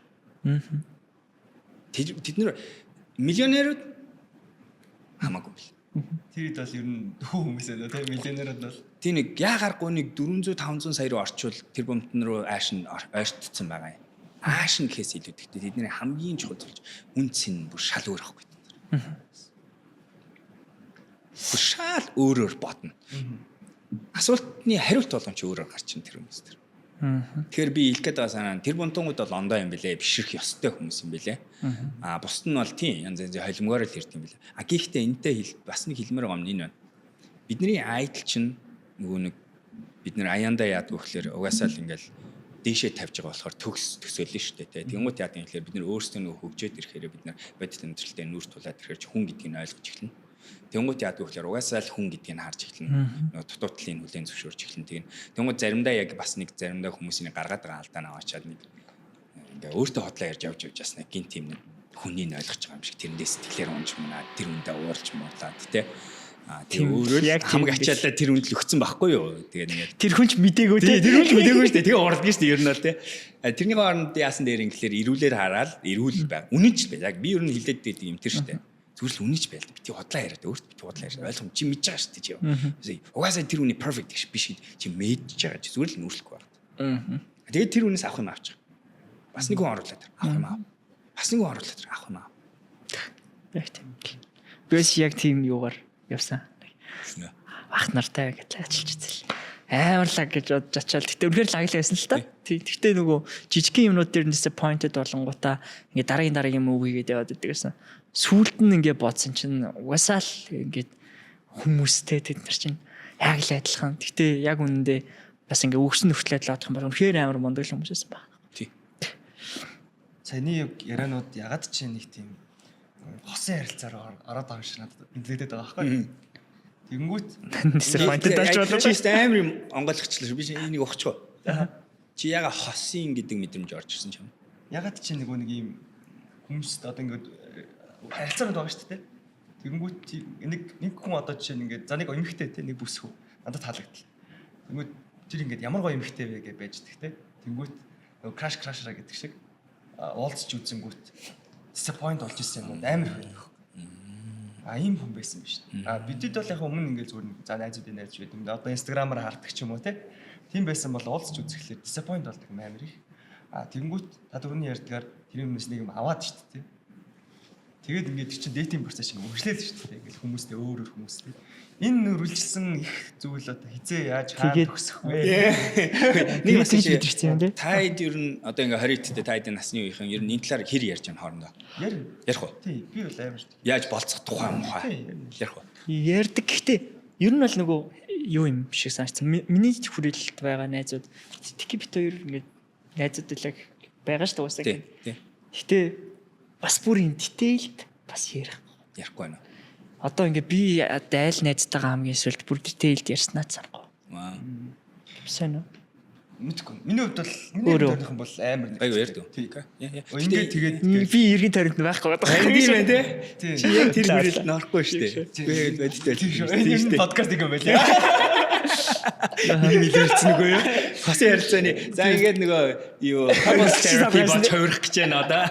Тэд нар миллионерууд хамаагүй байл. Тэд бол ер нь дүү хүмүүс ээ тийм миллионерууд бол тийм нэг яагаргүй нэг 400-500 сая руу орчвол тэр бомтон руу ойртцсан байгаа юм. Ааш нь гэхээс илүү гэхдээ тэдний хамгийн чухал зүйл үнцэн бүр шал өөр ахгүй. Шал өөрөөр бодно. Асуултны хариулт болгоом чи өөрөөр гарч ин тэр хүмүүс тэр. Тэгэхээр би хэлэх гээд байгаа санаа тэр бунтангууд бол ондоо юм бэлээ, бишрэх ёстой хүмүүс юм бэлээ. Бусд нь бол тийм янз янзын холимгоор л ирд юм бэлээ. Гэхдээ энэтэй бас нэг хэлмээр байгаа юм энэ байна. Бидний айдл чинь нөгөө нэг бид нэр аяанда яадаг гэхээр угаасаа л ингээл дээшээ тавьж байгаа болохоор төсөөлнө шүү дээ. Тэнгуут яадаг юм гэхээр бид нэр өөрсдөө нөгөө хөгжөөд ирэхээр бид нар бодит амьдралтай нүүр тулаад ирэхээр хүн гэдгийг нь ойлгож эхэлнэ. Тэнгуут яадаг гэхээр угаасаа л хүн гэдгийг нь харж эхэлнэ. Нөгөө дутуудлын хүлээн зөвшөөрч эхэлнэ. Тэнгуут заримдаа яг бас нэг заримдаа хүмүүсийн гаргаад байгаа алдаа наваачаад нэг ингээ өөртөө хотлоо ярьж явж бас нэг гин тийм нэг хүнийг ойлгож байгаа юм шиг тэрэндээ сэтгэлээр унж мунаад тэр үндэ уурж муулаад тий. Тэгээ өөрөө хамаг ачаалаа тэр үнд л өгцөн байхгүй юу. Тэгээ нэг тэр хүн ч мдээгүй тий. Тэр хүн ч мдээгүй шүү дээ. Тэгээ урдгийн шүү дээ ер нь бол тий. Тэрний хооронд яасан дээр ингээр ирүүлэр хараад ирүүл байг. Үнэнч бай. Яг би ер нь хилээд байдаг юм тэр шүү дээ. Зүгээр л үнэнч байл. Бити худлаа яриад өөрт бити худлаа яриад ойлгом чи мэдж байгаа шүү дээ чи. Угаасаа тэр үний perfect гэж биш чи мэдж байгаа чи зүгээр л нүүрлэхгүй байна. Тэгээ тэр үнээс авах юм авчих. Бас нэг хүн оруулаад авах юм аа. Бас нэг хүн оруулаад авах юм аа. Яг тийм. Бис яг тийм юугаар явсан. Ах нартай гэж ажиллаж үзэл. Амар лаг гэж бодож очивол. Гэтэ үнэхээр лаглаа байсан л та. Тэгтээ нөгөө жижигхэн юмнууд дээр disappointed болонгуудаа ингээ дараагийн юм үгүйгээд яваад байдаг гэсэн. Сүүлд нь ингээ бодсон чинь угаасаа л ингээ хүмүүстэй тэд нар чинь яг л адилхан. Гэтэ яг үнэндээ бас ингээ өгсөн нөхцөлөд л бодох юм бол үнэхээр амар мундаг хүмүүс байсан байна. Тий. Саяны ярианууд ягаад ч нэг тийм хосын харилцаар ороод байгаа юм шиг надад мэдлэгдээд байгаа байхгүй. Тэнгүүт disappointed тач болов. Чи амар юм онгойлгочлаа. Би энийг ухчих. Чи яга хосын гэдэг мэдрэмж орж ирсэн ч юм. Ягаад чи нэг ийм хүмүүст одоо ингээд харилцаанд байгаа шүү дээ. Тэнгүүт нэг хүн одоо жишээ нь ингээд за нэг эмэгтэй те нэг бүсгүй надад таалагдтал. Тэнгүүт тэр ингээд ямар гоё эмэгтэй вэ гэж байж дэх те. Тэнгүүт нөгөө крашраа гэдэг шиг уулзч үзэнгүүт disappoint болж ирсэн юм амар байх. Ийм хүн байсан биш. Бидэд бол яг өмнө ингээд зүгээр за найзуудын найз байдаг юм да. Одоо инстаграмаар хардаг ч юм уу те. Тийм байсан бол уулзч үзэхлээр disappoint болдог юм амар их. Тэнгүүт та түрүүний ярьдгаар тэр юмнаас нэг юм аваад шүү дээ. Тэгээд ингээд чинь dating процесс шиг үргэлжлээл шүү дээ. Ингээд хүмүүстэй өөр хүмүүстэй. Энэ үргэлжилсэн их зүйл одоо хизээ яаж хаана төгсөх вэ? Нэг бас ингэж мэдэрсэн юм тий. Таад ер нь одоо ингээ 20-д таад насны үеийнхэн ер нь энэ талаар хэр ярьж байгаа хоорондоо. Ярих уу? Тий, би бол амар шүү. Яаж болцох тухай юм хаа? Ярих уу? Ярддаг гэхдээ ер нь бол нөгөө юу юм шиг санагдсан. Миний хүрээлэлд байгаа найзууд тики бит хоёр ингээд найзууд л байгаа шүү дээ уусаа. Тий. Гэтэ бас бүр юм detailed бас ярихгүй байна. Одоо ингээ би айл найзтайгаа хамгийн сүлд бүр detailed ярьснаа санахгүй. Сайн уу? Мэдгүй. Миний хувьд бол миний төрийнхэн бол амар нэг. Айгу ярьдаг. Ингээд тэгээд би эргэн тойронд байхгүй байгаа. Тийм ээ тий. Чи яг тэр хүрээлд норохгүй шүү дээ. Би хэл бодтой тийм шүү дээ. Энэ подкаст юм байлаа. Нэг нэлэрсэн үгүй юу? Хосын харилцааны. За ингээд нөгөө юу couples therapy болж хувирах гэж байна одоо.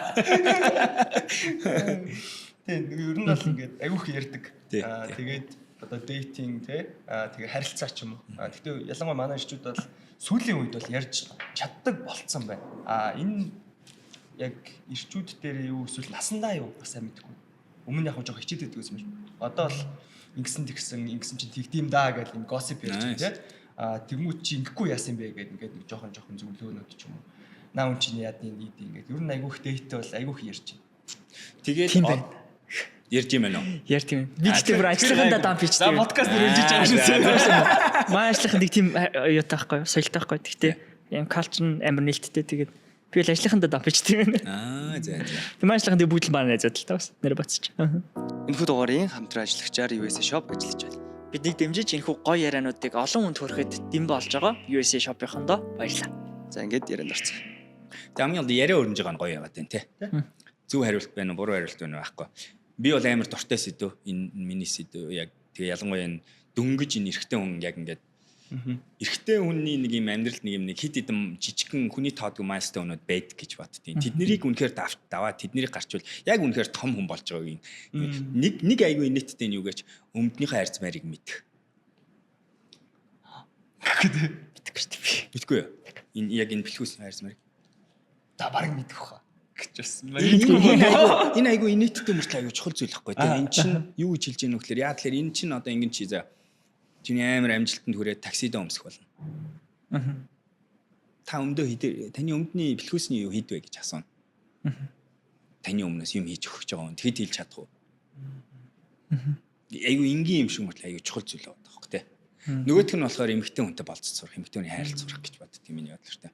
Тийм ер нь бол ингээд айгүйх ярьдаг. Тэгээд одоо dating тэгээ харилцаа ч юм уу. Гэхдээ ялангуяа манай ирчүүд бол сүүлийн үед бол ярьж чаддаг болцсон байна. Энэ яг ирчүүд дээр юу эсвэл насандаа юу бас мэдгүй. Өмнө яг жоох хичээд байдаг юм шиг. Одоо бол ингэсэн чинь тэгдэм даа гэл юм gossip ярьж байна тий. Тэгмүүд чи ингэхгүй яасан бэ гэдэг ингээд нэг жоохон зөвлөөнүүд ч юм уу. Наа үн чинь яадны нийт ингээд ер нь айгүйх date бол айгүйх ярьж байна. Тэгээд ярьж юм байна уу? Ярьж юм. Би ч тийм ажлынхаа дамп хийчихсэн. За подкаст нэрэлж байгаа шүү. Манай ажлынхаа нэг тийм юутай байхгүй, соёлтой байхгүй. Гэхдээ юм culture нь амар нээлттэй. Тэгээд би л ажлынхаа дамп хийчихсэн юм. За. Манай ажлынхаа бүгд л манай найзууд л таа бас нэр бацчих. Энэхүү дугаарыг хамтран ажиллагчаар USA Shop ажиллаж байна. Биднийг дэмжиж энэхүү гоё яриануудыг олон хүнд хүрэхэд дэм болж байгаа USA Shop-ийнхондоо баярлалаа. За ингээд ярианд орцгоо. Тэг хамгийн гол яриа өрнөж байгаа нь гоё яваад байна те. Зөв хариулт байна уу, буруу хариулт байна уу байхгүй. Би бол амар дуртай сэдв. Энэ миний сэдв яг тэгээ ялангуяа энэ дөнгөж энэ эрэгтэй хүн яг ингээд эрэгтэй хүний нэг юм амьдралд нэг юм нэг хит хитэн жижигхэн хүний тоодгүй майлстоунууд байдаг гэж боддیں۔ Тэднийг үнэхээр даваа тэднийг гарчвал яг үнэхээр том хүн болж байгааг нэг айгүй инээдтэй нь юу гэж өмднийхээ хайрц байрыг мэдэх. Мэдгүй юу? Энэ яг энэ бэлхүүс хайрц байрыг та барыг мэдэх хаа гэж болсон. Энэ айгүй инээдтэй мөртлөө айгүй чухал зүйл байхгүй тийм. Энэ чинь юу гэж хэлж яах вэ гэхээр яа тэгэхээр энэ чинь одоо ингэн чи за чиний амар амжилтанд хүрээд таксидаа өмсөх болно. та өмдөө таны өмдний бэлхүүсний юу хийдвэ гэж асууна. Таны өмнөөс юм хийж өгч байгаа юм. Тэгэд хэлж чадах уу? Айгу энгийн юм шиг мөртлөө айгу чухал зүйл байгаа байхгүй тий. Нөгөөх нь болохоор эмэгтэй хүнтэй болцож сурах, эмэгтэй хүний хайрлах сурах гэж боддог миний бодлоор тий.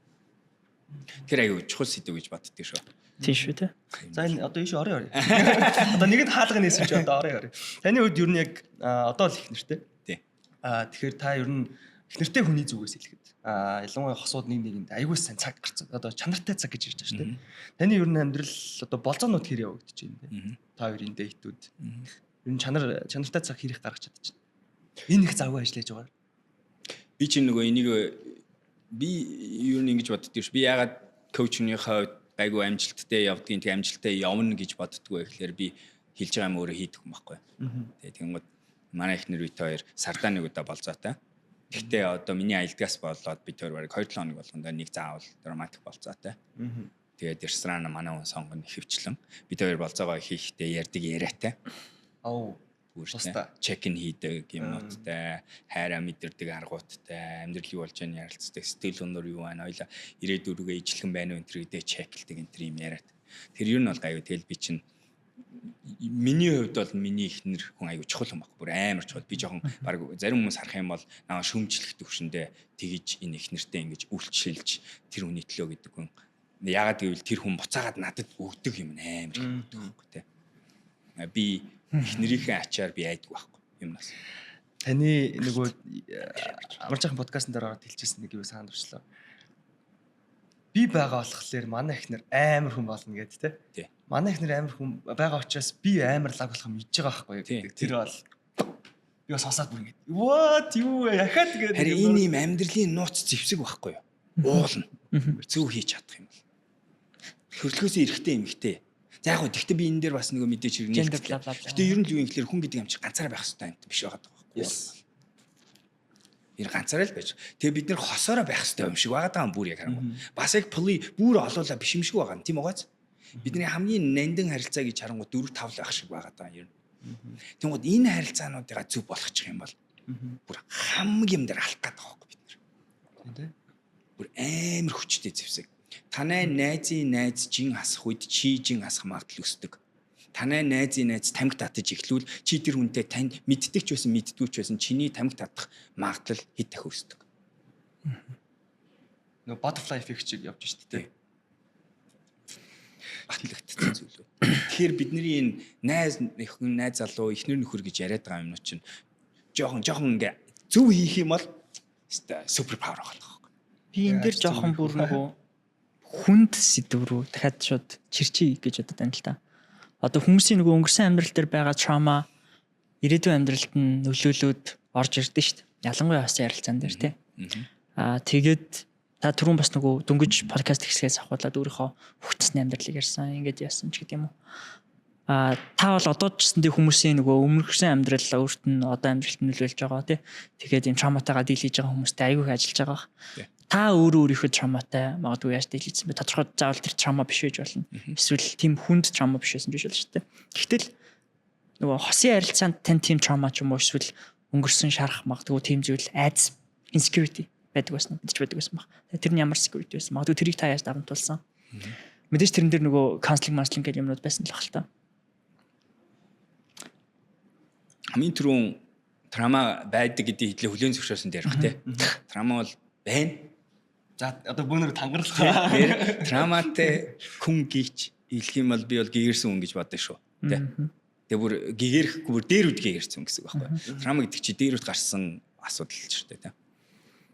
Тэр айгу чухал сэдв гэж боддог шүү. Тийм шүү тий. За энэ одоо ийш орё. Одоо нэгэнд хаалга нээсэн чи одоо орё. Таны хувьд ер нь яг одоо л их нэртэй. Тий. Тэгэхээр та ер нь их нэртэй хүний зүгээс хэлэхэд ялангуяа хосууд нэгэнд айгуу сайн цаг гарцсан. Одоо чанартай цаг гэж ярьж байгаа шүү дээ. Таны ер нь амьдрал одоо болзоонууд хэр явагдаж байна те. Та хоёрын дэйтүүд. Ер нь чанартай цаг хэрэг гаргаж чадчих. Энэ их завгүй ажиллаж байгаа. Би чинь нөгөө энийг би юу нэг ингэж боддгоо ш. Би ягаад коучнийхаа айгу амжилттай явдгийн тэг амжилттай явна гэж боддгоо гэхлээр би хэлж байгаа юм өөрөө хийдэг юм байхгүй. Тэгээ тэгмэд манай ихнэр үйтэй хоёр сардаа нэг удаа болзоотой. Гэхдээ одоо миний аялдгаас болоод бид хоёр бараг 2-7 хоног болгондоо нэг заавал драматик болцоотой. Тэгээд ресторан манай хүн сонгоно хөвчлэн бид хоёр болцоогоо хийхдээ ярддаг яриатай. Тустай чек-ин хийдэг юмнуудтай, хайраа мэдэрдэг аргуудтай, амьдрал юу болж байгааг ярилцдаг, сэтгэл өнөр юу байна, ойлаа ирээдүргээ ижлэгэн байна уу энэ төр гэдэг чеклдэг энэ төр юм яриад. Тэр юу нь бол гайгүй тэгэл би чинь миний хувьд бол миний ихнэр хүн аягүй чухал юм баг. Бүр амар чухал. Би жоохон баг зарим хүмүүс харах юм бол наваа шүмжлэх төвшөндөө тэгж энэ ихнэртэй ингэж үйлчилж тэр хүний төлөө гэдэг хүн. Яагаад гэвэл тэр хүн буцаагаад надад өгдөг юм амар өгдөг байхгүй тий. Би ихнэрийнхээ ачаар би айдаг байхгүй юмнаас. Таны нөгөө амар жаахан подкастн дээр ороод хэлчихсэн нэг юу санаад орчлоо. Би байгаа болохоор манай ихнэр амар хүн болно гэдэг тий. Манай ихнэр амар хүн байгаа учраас би амар лаг болох юм иж байгаа байхгүй. Тэр бол би бас хасаад бүр ингэ. What юу яхаад гэдэг. Харин энэ юм амьдралын нууц зэвсэг байхгүй юу? Уулна. Зөв хийж чадах юм бол. Хөрлөхөөс эрэхтэй эмхтэй. За яг гоо тэгтээ би энэ дээр бас нөгөө мэдээч хэрнээ. Гэтэ ер нь юу юм гэхэлэр хүн гэдэг юм чи ганцаараа байх хэрэгтэй юм биш байгаа байхгүй. Энэ ганцаараа л байж. Тэгээ бид нэр хосоороо байх хэрэгтэй юм шиг байгаа юм бүр яг харангуй. Бас яг бүр олоола биш юм шиг байгаа юм тийм угааз. Бидний хамгийн нандин харилцаа гэж харангуй 4-5 байх шиг байгаа даа ер нь. Тэнгууд энэ харилцаануудыгаа зөв болгочих юм бол бүр хамгийн юм дээр алах гэдэг байгаа бид нар. Тийм. Бүр амар хүчтэй зэвсэг. Танай найзын найз жин асах үед чи жин асах магадлал өсдөг. Танай найзын найз тамхи татаж эхлүүл чи тэр хүнтэй тань мэддэг ч байсан мэддгүй ч байсан чиний тамхи татах магадлал хэд дахин өсдөг. Нөгөө butterfly effect шиг явж штэ тий. Батлагдсан зүйл үү. Тэгэхээр бидний энэ найз залуу ихнэр нөхөр гэж яриад байгаа юм чинь жоохон ингээ зөв хийх юм бол супер павер байгаа. Би энэ дээр жоохон бүр нөгөө хүнд сэдв рүү дахиад шууд чирчий гэж бодод байна л та. Одоо хүмүүсийн нөгөө өнгөрсөн амьдрал дээр байгаа трама ирээдүйн амьдралд нь нөлөөлөд орж ирдэ шүү дээ. Ялангуяа бас ярилцаан дээр тий. Тэгээд та түрүүн бас нөгөө дөнгөж подкаст ихсгээс авахлаад өөрийнхөө хөгжсөн амьдралыг ярьсан. Ингээд яасан ч гэдэг юм уу. Та бол одоо ч гэсэн тий хүмүүсийн нөгөө өнгөрсөн амьдрал өөрт нь одоо амьдралд нөлөөлж байгаа тий. Тэгээд энэ траматайгаа дийл хийж байгаа хүмүүстэй айгүй их ажиллаж байгаа. Та өөрийнхөө траматай магадгүй яаж дийлсэн бэ? Тодорхой заавал тэр трама биш байж болно. Эсвэл тийм хүнд трама биш байсан биш л шүү дээ. Гэхдээ нөгөө хосын харилцаанд тань тийм трама ч юм уу эсвэл өнгөрсөн шарах магадгүй тийм зүйл айдас insecurity байдаг байсан. Бид ч байдаг байсан баг. Тэр нь ямар security байсан? Магадгүй тэрийг та яаж давамтуулсан? Мэдээж тэрэн дээр нөгөө counseling гэдэг юмнууд байсан л баг л та. Хамгийн түрүүн трама байдаг гэдэг хэдлээ хүлээн зөвшөөрсөн дээрх тий. Трама бол байна. За одоо бөөнөр тангарах. Траматай хүн гीच хэлэх юм бол би бол гэгэрсэн хүн гэж бодсон шүү. Тэ. Тэгээ бүр гэгэрхгүй бүр дээр үд гэгэрсэн гэсэн үг байхгүй. Трама гэдэг чи дээр үд гарсан асуудал л шүү дээ.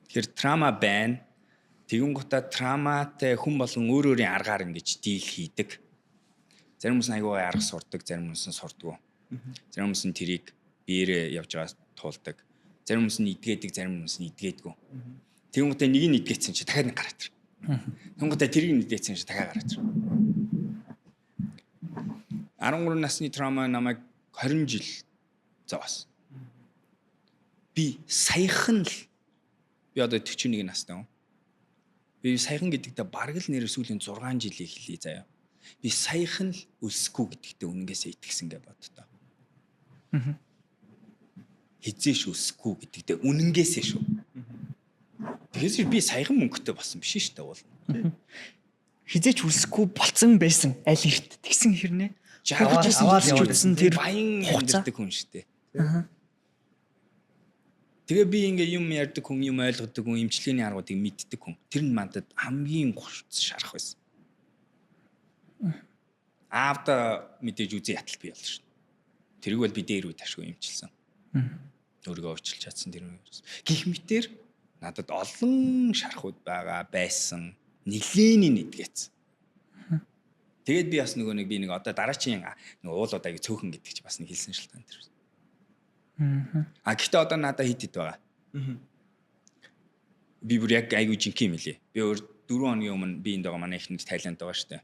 Тэгэхээр трама байна. Тэгүн гутаа траматай хүн болон өөр өөрийн аргаар ингэж дийл хийдэг. Зарим хүмүүс аягүй арга сурдаг, зарим хүмүүс сурдаггүй. Зарим хүмүүс тэрийг биеэрээ явж байгаа туулдаг. Зарим хүмүүс нь идгээдэг, зарим хүмүүс нь идгээдэггүй. Тэнгуүтэ нэг нь идгээсэн чи дахиад нэг гараад ир. Тэнгуүтэ тэрийг нь идгээсэн чи дахиад гараад ир. 13 насны трама намайг 20 жил зовоос. Би саяхан л би одоо 41 настай юм. Би саяхан гэдэгтээ бараг л нэр сүүлийн 6 жилийн хэлий заяа. Би саяхан л өлсөхгүй гэдэгтээ үнэнгээсээ итгэсэн гэж боддоо. Хизээш өлсөхгүй гэдэгтээ үнэнгээсээ шүү. Тэгээс би саяхан мөнгөтэй болсон биш шүү дээ уул. Хизээч хүсэхгүй болцсон байсан аль эрт тэгсэн хэрнээ. аваад үзсэн тэр баян хугацаа. амьддаг хүн шүү дээ. Тэгээ би ингээ юм ярьдаг хүн, юм ойлгодог хүн, эмчилгээний аргуудыг мэддэг хүн. Тэр нь мандад хамгийн гурц шарах байсан. Аавда мэдээж үзэн ятал би болно шүү. Тэрийг бол би дээр үе ташгүй эмчилсэн. Өөрийгөө уучлж чадсан тэр юм. Гэх мэтэр надад олон шарахуд байгаа байсан. Нилийн нэдгээц. Тэгээд би бас нэг би одоо дараачийн уулууд аяг цөөхөн гэдэг чи бас нэг хэлсэн шилтгаан тэр. Гэхдээ одоо надад хит байгаа. Би бүр яг айгүй жинхэнэ юм лээ. Би өөр 4 хоногийн өмнө би энд байгаа манай ихнэр Тайланд байгаа штэ.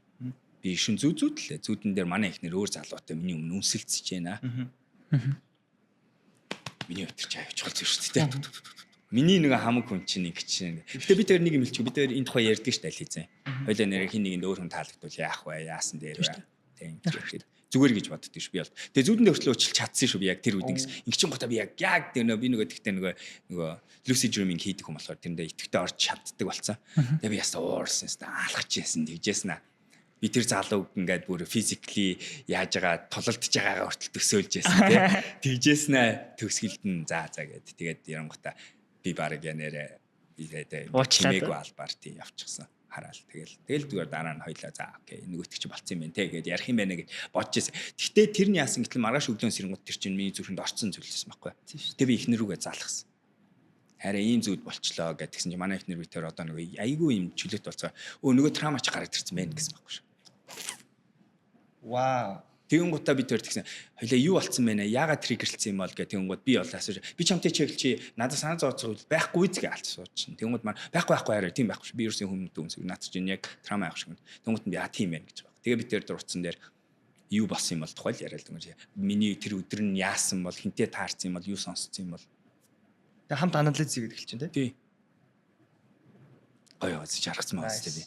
Би шин зүүдлээ. Зүүдэн дээр манай ихнэр өөр залуутай миний өмнө үнсэлцэж байна. Миний өтер чи аяж чухал зүйл штэ. Миний нэг хамаг хүн чинь нэг чинь. Гэтэ би тэр нэг юм хэлчих. Би тэр энэ тухай ярьдаг штэ аль хэзээ. Хойлоо нэр хин нэгэнд өөр хүн таалагдвал яах вэ? Яасан дээр вэ? Тийм. Зүгээр гэж боддог ш би бол. Тэгээ зүүдэндээ хүртэл уучлах чадсан шүү би яг тэр үед ингэ чин гота би яг тэр би нөгөө тэгтээ нөгөө lucid dreaming хийдэг юм болохоор тэрэндээ итгэвтэй орж чаддаг болсон. Тэгээ би ястаа уурсан ястаа аалгаж яасан тэгжсэн аа. Би тэр залууг ингээд бүр physically яаж байгаа тулалдж байгаагаа хүртэл төсөөлж яасан тий. Тэгжсэн аа төгсгөлд нь за гэд тэгээд ярангута би баг янаарэ тэгээд чимээгүй албаар тий явчихсан. Хараал тэгэл зүгээр дараа нь хоёлаа за окей нөгөөтг чи болцсон юм байна те гэдээ ярих юм байна гэж бодож байсан. Гэхдээ тэр нь яасан гэтэл маргааш өглөө сэрэнгууд тэр чинь миний зүрхэнд орцсон зүйлсэн байхгүй. Тэгээ би ихнэр рүүгээ залгасан. Хараа ийм зүйл болчлоо гэдгсэн чи манай ихнэр би тэр одоо нэг айгүй юм чөлөөт болцоо. Нөгөө трама ч гараад ирсэн байна гэсэн байхгүй шүү. Вау. Тэгэн гутаа би тэр тэгсэн. Хоёлаа юу болцсон бэ нэ? Яагаад триггерлсэн юм бол гэх тэгэн гут би болоос би чамтай чиглэл чи надад санаа зовцол байхгүй згээ алц суучин. Тэгэн гут маань байхгүй арай тийм байхгүй. Би ерөөсөө хүмүүс дүнсэг над чинь яг трама авах шиг. Тэгэн гут нь яа тийм байх гэж байгаа. Тэгээ би тэр дурдсан дээр юу болсон юм бол тухайл яриад юм чи. Миний тэр өдөр нь яасан бол хинтээ таарсан юм бол юу сонссон юм бол. Тэгээ хамт анализ хийгээд эхэлж чинь тий. Гоё үз жаргацсан байна үстэй би.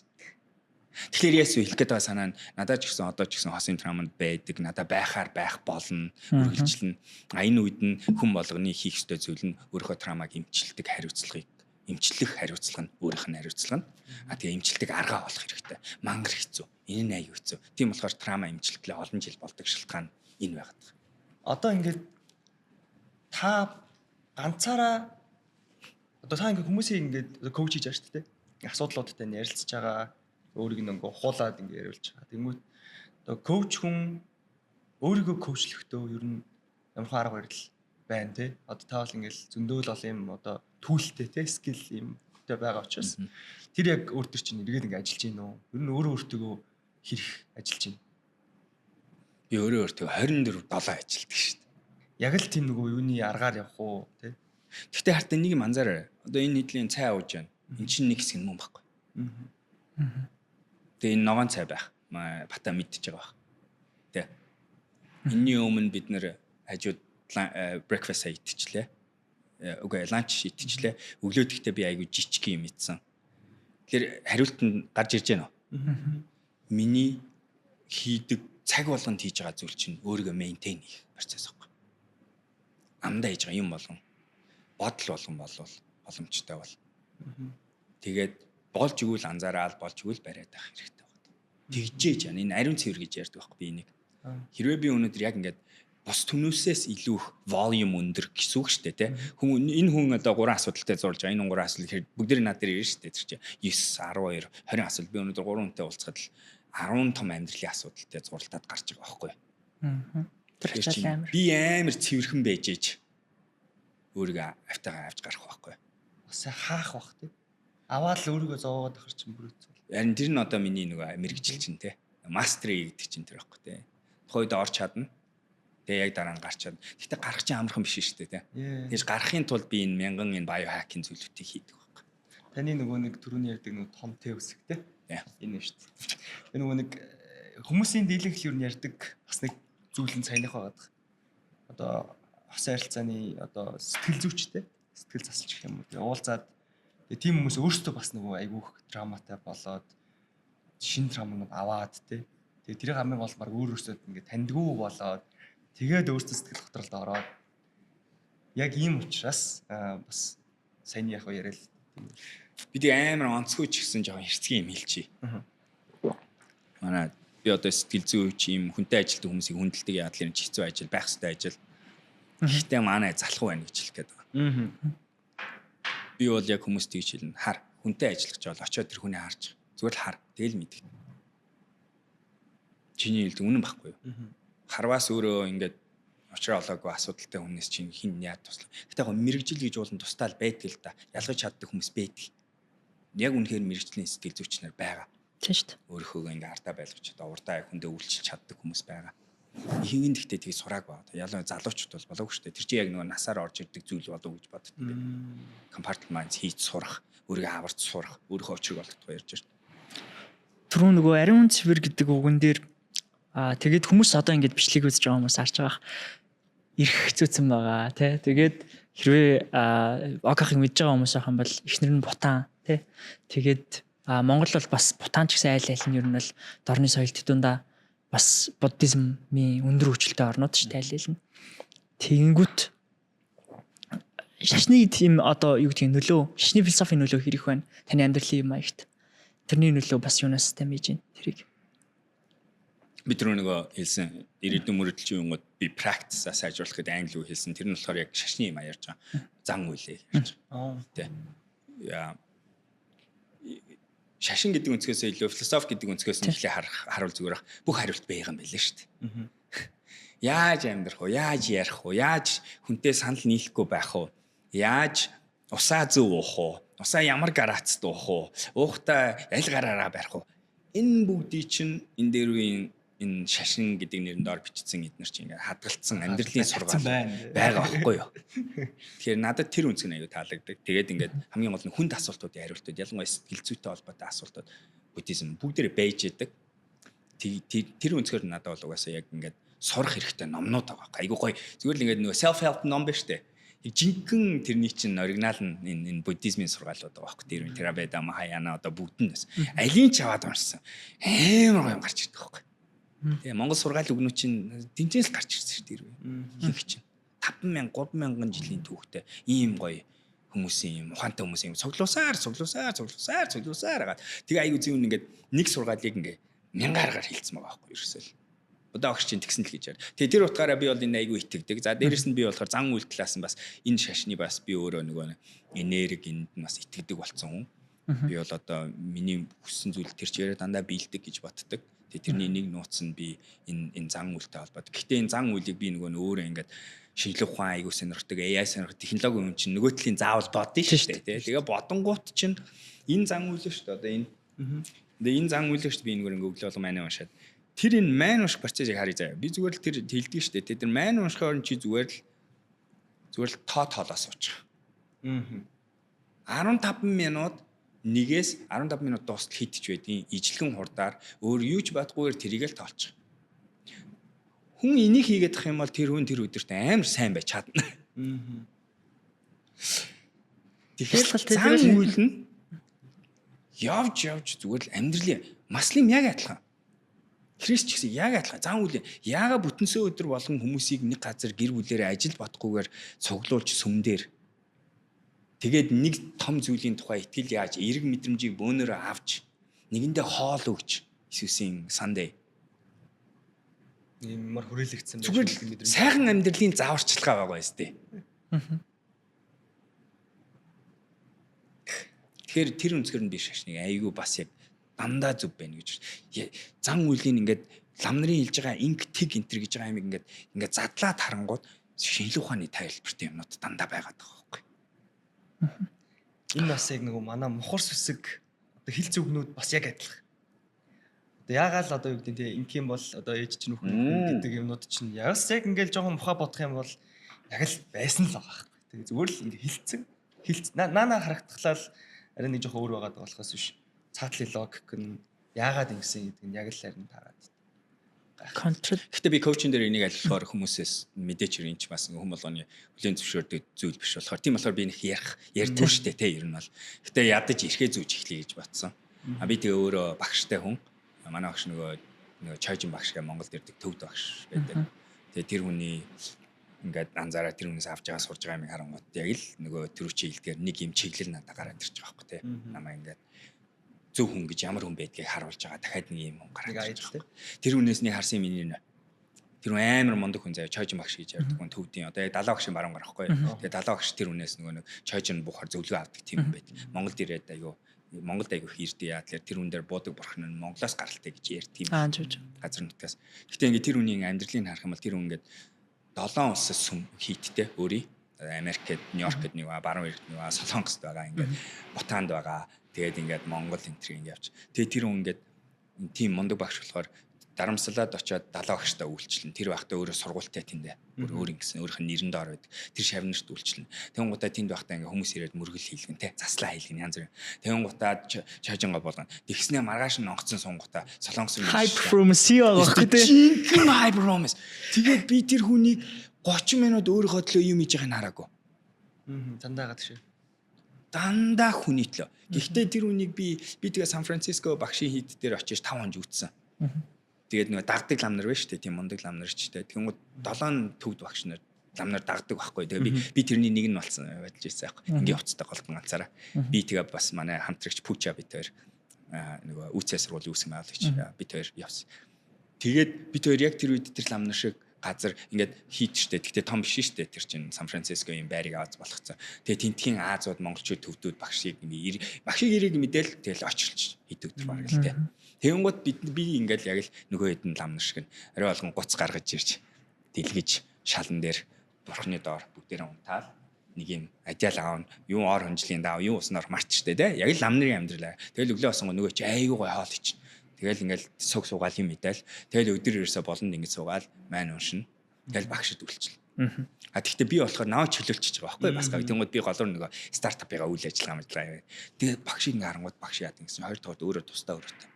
Тэгэхээр яасан хэлэх гээд байгаа санаа нь надад ч гэсэн одоо ч гэсэн хосын травманд байдаг, надад байх болно, үргэлжлэн. Энэ үед нь хүн болгоны хийх ёстой зүйл нь өөрийнхөө травмаг эмчлэх хариуцлага нь өөрийнх нь хариуцлага нь. Тэгээ эмчилдэг аргаа олох хэрэгтэй. Мангар хэцүү. Энэ нь аюу хэцүү. Тийм болохоор травма эмчилгэлээ олон жил болдог шалтгаан энэ байгаад. Одоо ингээд та ганцаараа одоо та ингээд хүмүүсийг ингээд коуч хийж байгаа шүү дээ. Асуудлуудтай ярилцж байгаа өөрийг нөгөө хуулаад ингэ яриулж байгаа. Тэнгүүт одоо коуч хүн өөрийгөө коучлөхдөө ер нь ямар хэн арга барил байна те. Одоо та бол ингээл зөндөөл бол юм одоо түүлтэй те скил юмтай байгаа учраас тэр яг өөр төр чинь эргээд ингэ ажиллаж гин үү? Ер нь өөрөө өөртөө хэрэг ажиллаж гин. Би өөрөө 24/7 ажилладаг шүү дээ. Яг л тийм нөгөө юуны аргаар явах уу те. Гэхдээ хартаа нэг юм анзаараа. Одоо энэ нийтлийн цай ууж байна. Энд чинь нэг хэсэг юм байхгүй. Тэгээ энэ ногоон цай байх. Бата мэдчихэж байгаа байх. Тэ. Энэний өмнө бид нэр хажууд breakfast идчихлээ. Үгүй ланч идчихлээ. Өглөө тэгтээ би айгүй жижиг юм идсэн. Тэгэхээр хариулт нь гарч ирж байна уу? Миний хийдэг цаг болгонд хийж байгаа зүйл чинь өөрийгөө maintain хийх процесс байхгүй. Амдаа хийж байгаа юм болгон бодол болгон болвол боломжтой бол. Тэгээд болж игэл анзаараад болж игэл бариад байх хэрэгтэй байна. Тэгжээж яа энэ ариун цэвэр гэж ярьдаг байхгүй би энийг. Хэрвээ би өнөөдөр яг ингээд бос түнөөсөөс илүү их volume өндөр гэсэн үг шүү дээ тий. Энэ хүн одоо 3 асуудалтай зурж байгаа. Энэ 3 асуудал хэрэг бүгдээр над дээр ирнэ шүү дээ. Тэр чинь 9, 12, 20 асуудал. Би өнөөдөр 3 хүнтэй уулзахад л 10 том амьдралын асуудалтай зурлаад гарч байгаа байхгүй. Би амар цэвэрхэн байж ээж өөрийгөө автайгаа авч гарах байхгүй. Бас хаах бах тий. Аваад л өөрийгөө зовоогоод ахар чинь бүр хэцүү. Харин тэр нь одоо миний нөгөө мэрэгжил чинь тий. Мастерыг гэдэг чинь тэр байхгүй тий. Тухайд орч чадна. Тэгээ яг дараа нь гарч чадна. Гэхдээ гарах чинь амархан биш шүү дээ тий. Тэгэж гарахын тулд би энэ мянган энэ биохакинг зүйлүүдийг хийдэг байхгүй. Таны нөгөө нэг түрүүний ярьдаг нөгөө том Т үсэг тий. Энэ шүү дээ. Энэ нөгөө нэг хүмүүсийн дийлэнхэл юу ярьдаг бас нэг зүйлэн саяных байгаад. Одоо хосын харилцааны одоо сэтгэл зүйчтэй сэтгэл засалч гэх юм уу. Тэгээ уулзаад тийм хүмүүс өөрсдөө бас нөгөө айгүйх драматай болоод шин драмыг аваад тий. Тэгээ тэрийг хамгийн гол баг өөрөөсөө ингээд таньдгүй болоод тэгээд өөрсдөө сэтгэл готролд ороод яг ийм учраас бас саяны яг яриад бид амар онцгой ч гэсэн жоохон хэрцгий юм хэлчихье. Манай би одоо сэтгэл зүйн үеч юм хүнтэй ажилтдаг хүмүүсийг хүндэлдэг яадлын хэцүү ажил байх ёстой ажил. Гэхдээ манай залхуу байна гэж хэлэх гээд байгаа. Би бол яг хүмүүст тэгж хэлнэ. Хар хүнтэй ажиллаж бол очиод тэр хүнийг харж зүгээр л хар тэгэл мэдэх. Чиний хэлдэг үнэн байхгүй юу? Харваас өөрөө ингээд очроо олоогүй асуудалтай хүнээс чинь хин яа туслах. Гэтэ яг мэрэгжил гэж уулын тусдаал байдаг л да. Ялгаж чаддаг хүмүүс байдаг. Яг үнэхээр мэрэгжлийн сэтгэл зүйчнэр байгаа. Тийм шүү дээ. Өөрийнхөө ингээ артаа байлгачаад урдаа хүндээ үйлчилж чаддаг хүмүүс байгаа. Ихэнх нь гэхдээ тийг сурааг байна. Ялангуяа залуучууд бол болоогүй шүү дээ. Тэр чинь яг нөгөө насаар орж ирдэг зүйл болов гэж боддог би. Compartment хийж сурах, өөрийгөө аварч сурах, өөрийнхөө очрыг олдох ярьж байна. Түрүү нөгөө ариун цэвэр гэдэг үгэн дээр тэгээд хүмүүс одоо ингэж бичлэг үзэж байгаа хүмүүс харж байгаа. Ирэх хэцүүцэн байгаа тий. Тэгээд хэрвээ окахыг мэдж байгаа хүмүүс ахын бол эхнэр нь бутаан тий. Тэгээд Монгол бол бас бутаан ч гэсэн айл нь ер нь бол дорны соёлт дундаа бас буддизмын өндөр хүчтэй орнууд ч тайлбарлана. Тэгэнгүүт шашны тийм одоо юу гэдэг нөлөө, шашны философийн нөлөө хэрэг байна. Таны амьдралын юм аягт. Тэрний нөлөө бас юунаас тэмэж байна тэрийг. Би тэр нөгөө хэлсэн ирээдүйн мөрөдөлчин юмуд би практисаа сайжруулахад англи үг хэлсэн. Тэр нь болохоор яг шашны юм ярьж байгаа. Зан үйлээ ярьж байгаа. Тэ. Яа. Шашин гэдэг өнцгөөсөө илүү философи гэдэг өнцгөөс нь ихлэ харуул зүгээр бүх хариулт байгаа юм байлээ шүү дээ. Яаж амьдрах вэ? Яаж ярих вэ? Яаж хүнтэй санал нийлэхгүй байх вэ? Яаж усаа зөв уух вэ? Усаа ямар гарацд уух вэ? Уухтаа аль гараараа барих вэ? Энэ бүгдий чинь энэ дээрийн энэ шашин гэдэг нэрээр доор бичсэн эднэр чинь ингээд хадгалцсан амьдралын сургаал байгаа байхгүй юу. Тэгэхээр надад тэр үнцг нь аюу таалагддаг. Тэгээд ингээд хамгийн гол нь хүнд асуултуудын хариултууд ялангуяа сэтгэл зүйтэй холбоотой асуултууд буддизм бүгдээрээ байж идэг. Тэр үнцгээр надад бол угаасаа яг ингээд сурах хэрэгтэй номнууд байгаа. Айгуу гоё. Зүгээр л ингээд нөгөө self help ном байна штэ. Яг жинхэнэ тэрний чинь оригинал нь энэ буддизмын сургаалууд байгаа байхгүй. Тэр Theravada, Mahayana одоо бүгд нь бас алийн ч аваад уншсан. Амар гоё гарч ирдэг байхгүй. Тэгээ Монгол сургаал өгнөө чинь тэнцээс гарч ирсэн шүү дээ. Их чинь 5,000 3,000 жилийн түүхтэй ийм гоё хүмүүсийн юм ухаантай хүмүүсийн цуглуусаар хагаад тэгээ аюу зүүн ингээд нэг сургаалыг ингээ 1000-аар хилцсэн байгаа байхгүй ерөөсөө л. Одоо огч чинь тэгсэн л гэж байна. Тэгээ тэр утгаараа би бол энэ аюу итгэдэг. За дээрэс нь би болохоор зан үйл талаас нь бас энэ шашны бас би өөрөө нөгөө энерги энд нь бас итгэдэг болсон хүн. Би бол одоо миний хүссэн зүйл тэр чигээр дандаа биелдэг гэж боддог. Тэгээ тэрний нэг нууц нь би энэ зан үйлтэй холбоотой. Гэхдээ энэ зан үйлийг би нөгөө өөрөө ингээд шинжлэх ухаан аягүй сонирхдаг, AI сонирхдаг технологи юм чинь нөгөө талын заавал бодно шүү дээ. Тэгээ бодонгууд чинь энэ зан үйл шүү дээ. Одоо энэ энэ зан үйл шүү дээ. Би нөгөө ингээд өглөө болго манай уншаад тэр энэ мань унших процессыг харъя заяа. Би зүгээр л тэр хэлдэг шүү дээ. Тэр мань уншихаар чи зүгээр л тоолоо суучих. 15 минут нэгээс 15 минут дуустал хийдэж байдیں۔ Ижлэгэн хурдаар өөр юу ч бадгүйгээр тэрийг л тоолчих. Хүн энийг хийгээд ах юм бол тэр хүн тэр өдөрт амар сайн байж чадна. Тэгэхээр зан үйл нь явж зүгээр л амьдралын маслим яг адилхан. Христ ч гэсэн яг адилхан. Зан үйл яага бүтэнсөө өдөр болгон хүмүүсийг нэг газар гэр бүлээрээ ажил бодохгүйгээр цуглуулж сүмдэр тэгээд нэг том зүйлийн тухай итгэл яаж эерэг мэдрэмжийг бөөнөрөө авч нэгэндээ хоол өгч Иесусийн Sunday юмар хүрээлэгдсэн байж сайхан амьдралын зааварчилгаа байгаа юм зү. Тэгэхээр тэр өнцгөр нь би шашныг айгүй бас яг дандаа зүв байна гэж. Зан үйлийн ингээд лам нарын хэлж байгаа инк тэг энтер гэж байгаа юм ингээд задлаад харангууд шинжлэх ухааны тайлбартай юмнууд дандаа байгаад байгаа байхгүй. Энэ бас яг нөгөө манай мухар сүсэг одоо хил зүгнүүд бас яг адилхан. Одоо яагаал одоо юу гэдэг нь инх юм бол одоо ээж чинь нөхөн гэдэг юмнууд чинь ягс яг ингээл жоохон мухаа бодох юм бол яг л байсан л байгаа байхгүй. Тэгээ зүгээр л ингээ хилцэн наана харагдахлаа арай нэг жоохон өөр байгаад байгаа болохоос биш. Цаатлын логик нь яагаад ингэсэн гэдэг нь яг л харин таарад. Контрол. Гэхдээ би коучинг дээр энийг ажиллахаар хүмүүсээс мэдээч ирэн ч бас хүм болгоны хүлэн зөвшөөрдөг зүйл биш болохоор тийм болохоор би нэг ярьдгүй штэ те ер нь бол. Гэтэ ядаж ирэхээ зүүж эхлэе гэж батсан. Би тэгээ өөрөө багштай хүн. Манай багш нөгөө чойжин багш гэ Монголд ирдэг төвд багш байдаг. Тэгээ тэр хүний ингээд анзаараа тэр хүнээс авч байгаа сурж байгаа юм харангуут яг л нөгөө төрүүчийн хилдгээр нэг юм чиглэл надад гараад ирж байгаа байхгүй тий. Намаа ингээд зөв хүн гэж ямар хүн байдгийг харуулж байгаа дахиад нэг юм гараад ирж байгаа. Тэр хүнээс нэг харсан миний нэ. Тэр амар мундаг хүн заяа чойжин багш гэж ярьдаг хүн төвдийн одоо яг 70 багшийн баруун гарахгүй. Тэгээ 70 багш тэр хүнээс нөгөө нэг чойжин буухаар зөвлөгөө авдаг тийм юм байт. Монголд ирээд Монголд аягүй хийрдээ яа тэгэхээр тэр хүн дээр буудаг бурхан нь Монголоос гаралтай гэж ярьд тийм. Газар нутгаас. Гэтэ ингээд тэр хүний амьдралыг харах юм бол тэр хүн ингээд 7 улсаас хийдтэй өөрий Америкт, Нью-Йоркт нэг баруун эргт нэг Солонгост байгаа ингээд Бутанд байгаа. Тэгээд ингээд Монгол энтриг ингээд явж. Тэгээд тэр хүн ингээд тийм мундаг багш болохоор дарамслаад очиод 70 багштай үйлчлэн. Тэр байхдаа өөрөө сургуультай тэндээ. Өөр ингэсэн өөрийнх нь нэрэн доор байдаг. Тэр шавнарт үйлчлэн. Тэгэн гутаа тэнд байхдаа ингээд хүмүүс ирээд мөргөл хийлгэн те. Заслаа хийлгэн янз бүр. Тэгэн гутаа чойжингаа болгоно. Тэгснээ маргааш нь онгоцсон сунгутаа Солонгосын Hype from CEO байгаа гэх те. Жинхэнэ hype from. Тэгээд би тэр хүнийг 30 минут өөрийнхөө төлөө юм хийж байгааг хараагүй. Дандаа гадаг шиг. Дандаа хүнийтлөө. Гэхдээ тэр хүнийг би тэгээ Сан Франциско багшийн хийд дээр очиж 5 хоног үтсэн. Тэгээд нөгөө дагдаг лам нар байна шүү дээ. Тийм мундаг лам нар ч дээ. Тэгэнгүүт 7 төвд багш нар лам нар дагдаг байхгүй. Тэгээ би тэрний нэг нь болсон байдалж ирсэн байхгүй. Ингээ уцтай голдон ганцаараа. Би тэгээ бас манай хамтрагч Пуча бид хоёр нөгөө үүсээ сургуулийн үүсгэн байгуулагч бид хоёр явсан. Тэгээд бид хоёр яг тэр үед тэр лам нар шиг газар ингээд хийдтэй. Гэхдээ том биш шүү дээ. Тэр чинь Сан Францискогийн байрыг аваад болгоцсон. Тэгээ тентхийн Азууд монголчууд төвдүүд багшийг багшийг ирэх мэдээл тэгэл очилж хийдэг тэр баг л дээ. Тэгэнгүүт би ингээд яг л нөгөө хэдэн лам нар шиг арай болгон гуц гаргаж ирж дэлгэж шалан дээр бурхны доор бүгдээрээ унтаал нэг юм адиал аав юу ор хонжлын даав юу уснаар марчтэй те яг л лам нарын амьдралаа. Тэгэл өглөө босонго нөгөө чи айгүй гой хоол ич. Тэгэл ингээл суг суугаал юм мэдээл. Тэгэл өдөр ерөөсө болонд ингэж суугаал маань уншина. Тэгэл багшд үйлчил. Тэгэхдээ би болохоор наваа чөлөөлчихөж байгаа байхгүй бас гав. Тэнгүүд би голоор нөгөө стартапыгаа үйл ажиллагаа мэдлээ. Тэгээ багшийн харангууд багш яадаг гэсэн 2 дахь өөрөө тусдаа өөрөөтэй.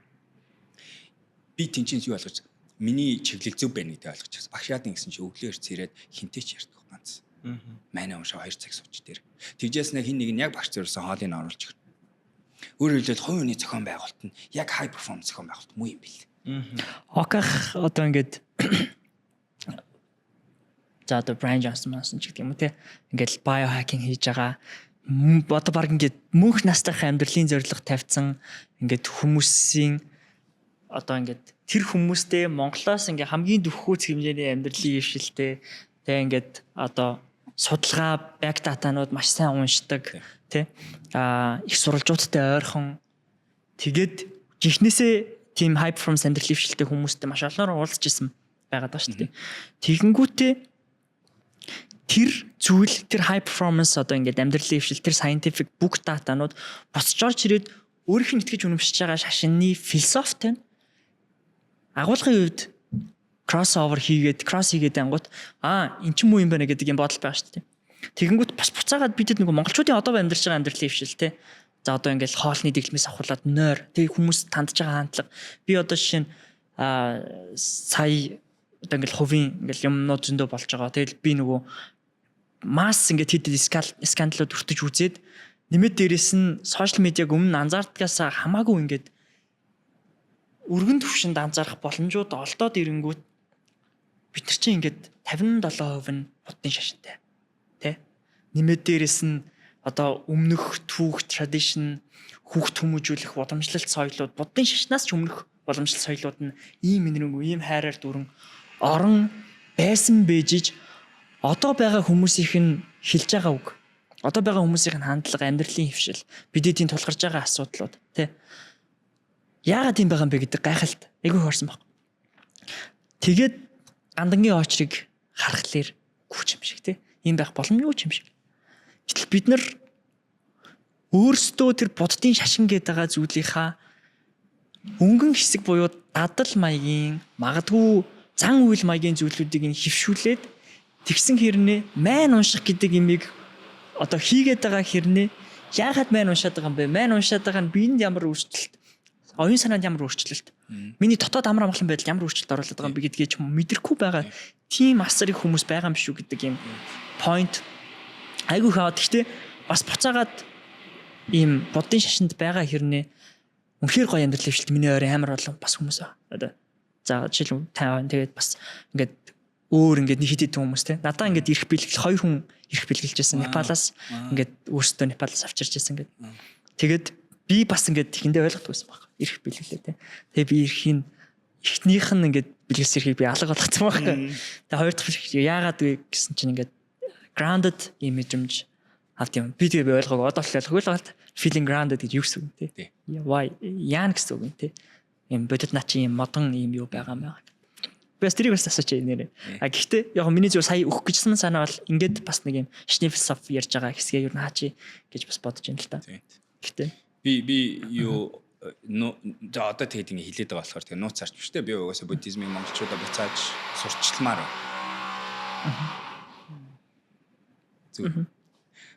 Би тэнцэнс юу болгож миний чиглэл зөв байна гэдгийг ойлгож байгаа. Багш яадаг гэсэн чи өглөөр цэрээд хинтэй ч ярьдаг ганц. Манай уншаа 2 цаг сууч дээр. Тэгжээс нэг хин нэг нь яг багш зөрсөн хоолыг оруулж өгнө. Өөрөөр хэлбэл хувийн хүний зохион байгуулалт нь яг high performance зохион байгуулалт муу юм бэл. Оках одоо ингээд за одоо Brian Johnson ч гэдэг юм уу те. Ингээд biohacking хийж байгаа. Одоо баг ингээд мөнх настайх амьдралын зорилго тавьсан ингээд хүмүүсийн одоо ингээд тэр хүмүүстэй Монголоос ингээд хамгийн дөхөхүүц хэмжээний амьдралын ившилтэй тэгээ ингээд одоо судалгаа back data-нууд маш сайн уншдаг тий их сурвалжуудтай ойрхон тэгээд жихнээсээ team high performance амьдралын ившилтэй хүмүүстэй маш олноор уулзж исэн байгаад байна шүү дээ. Тэгэнгүүтээ тэр зүйл тэр high performance одоо ингээд амьдралын ившил тэр scientific book data-нууд босч орж ирээд өөрийнх нь итгэж үнэмшиж байгаа шашинны философитой агуулгын үед crossover хийгээд ангууд эн чинь муу юм байна гэдэг юм бодол байгаа шүү дээ. Тэгэнгүүт бас буцаагаад бидэд нөгөө монголчуудын одоо амьдарч байгаа амьдралын ившил те. За одоо ингээл хоолны дэглэмээс авахуулаад нойр тэг хүмүүс тандж байгаа хандлага. Би одоо жишээ нь сая одоо ингээл хувийн ингээл юмнууд зөндөө болж байгаа. Тэгэл би нөгөө масс ингээд хэд скандалууд өртөж үзээд нэмээд дээрэс нь сошиал медиаг өмнө анзаардгаас хамаагүй ингээд өргөн төвшөнд анзаарах боломжууд олдоод ирэнгүүт бид нар чинь ингээд 57% нь буддын шашинтай тий нэмээд дээрэс нь одоо өмнөх түүх tradition хүүхд хүмүүжүүлэх боломжлолт соёлууд буддын шашнаас ч өмнөх боломжлолт соёлууд нь ийм энэрэнгүй ийм хайраар дүрэн орон байсан бэжиж одоо байгаа хүмүүсийнх нь хэлж байгаа үг одоо байгаа хүмүүсийнх нь хандлага амьдралын хөвшил бидэд тийм тулгарч байгаа асуудлууд тий яагаад тийм байгаа юм бэ гэдэг гайхалт айгүй хорсон баг. Тэгээд гандангийн очрыг харахлаар гүч юм шиг тий. Ийм байх боломжгүй юм шиг. Гэтэл бид нар өөрсдөө тэр буддын шашин гэдэг байгаа зүйлийнхаа өнгөн хэсэг буюу дадал маягийн магадгүй зан үйл маягийн зүйлүүдийг нь хөвшүүлээд тэгсэн хэрнээ майн унших гэдэг имийг одоо хийгээд байгаа хэрнээ яагаад майн уншаад байгаа юм бэ? Майн уншаад байгаа нь биенд ямар өөрчлөлт оюун санаанд ямар өөрчлөлт миний дотоод амар амгалан байдал ямар өөрчлөлт оруулаад байгаа юм бэ гэдгийг ч мэдрэхгүй байгаа тийм асар их хүмүүс байгаа юм шүү гэдэг юм point айгүй хаад гэхдээ бас буцаагаад ийм буддын шашинд байгаа хэрнээ үнэхээр гоё амьдрал хвшилт миний ойр амар болон бас хүмүүс одоо за жишээл тайван тэгээд бас ингээд өөр ингээд нэг хэд хэдэн хүмүүс те. Надаа ингээд ирэх бэлгэл 2 хүн ирэх бэлгэлжсэн Непалаас ингээд өөрсдөө Непалаас авчирч ирсэн ингээд. Тэгээд би бас ингээд ихэндээ ойлгохгүй байсан баг. Ирэх бэлгэлээ те. Тэгээ би ирэхийн эхнийх нь ингээд бэлгэлс ирэхийг би алга болгоцсон баг. Тэгээ хоёр дахь яагаад вэ гэсэн чинь ингээд grounded юм мэдрэмж авт юм. Би тэгээ би ойлгоогүй одоо л ойлгохгүй л байна. Feeling grounded гэж юу гэсэн үг те. Why яан гэсэн үг те. Юм бодит наа чи юм модон юм юу байгаа маа. Бас тэрийг бас асууж нэрээ. А гэхдээ яг миний зөв сая өгөх гэжсэн санаа бол ингээд бас нэг юм шний философи ярьж байгаа хэсгээ юу хаачи гэж бас бодож байна л та. Гэхдээ би юу одоо тэгээд ингэ хилээд байгаа болохоор тэгээ нууц зарч биштэй би угаасаа буддизмын монголчуудаа буцааж сурчилмаар байна. Зүг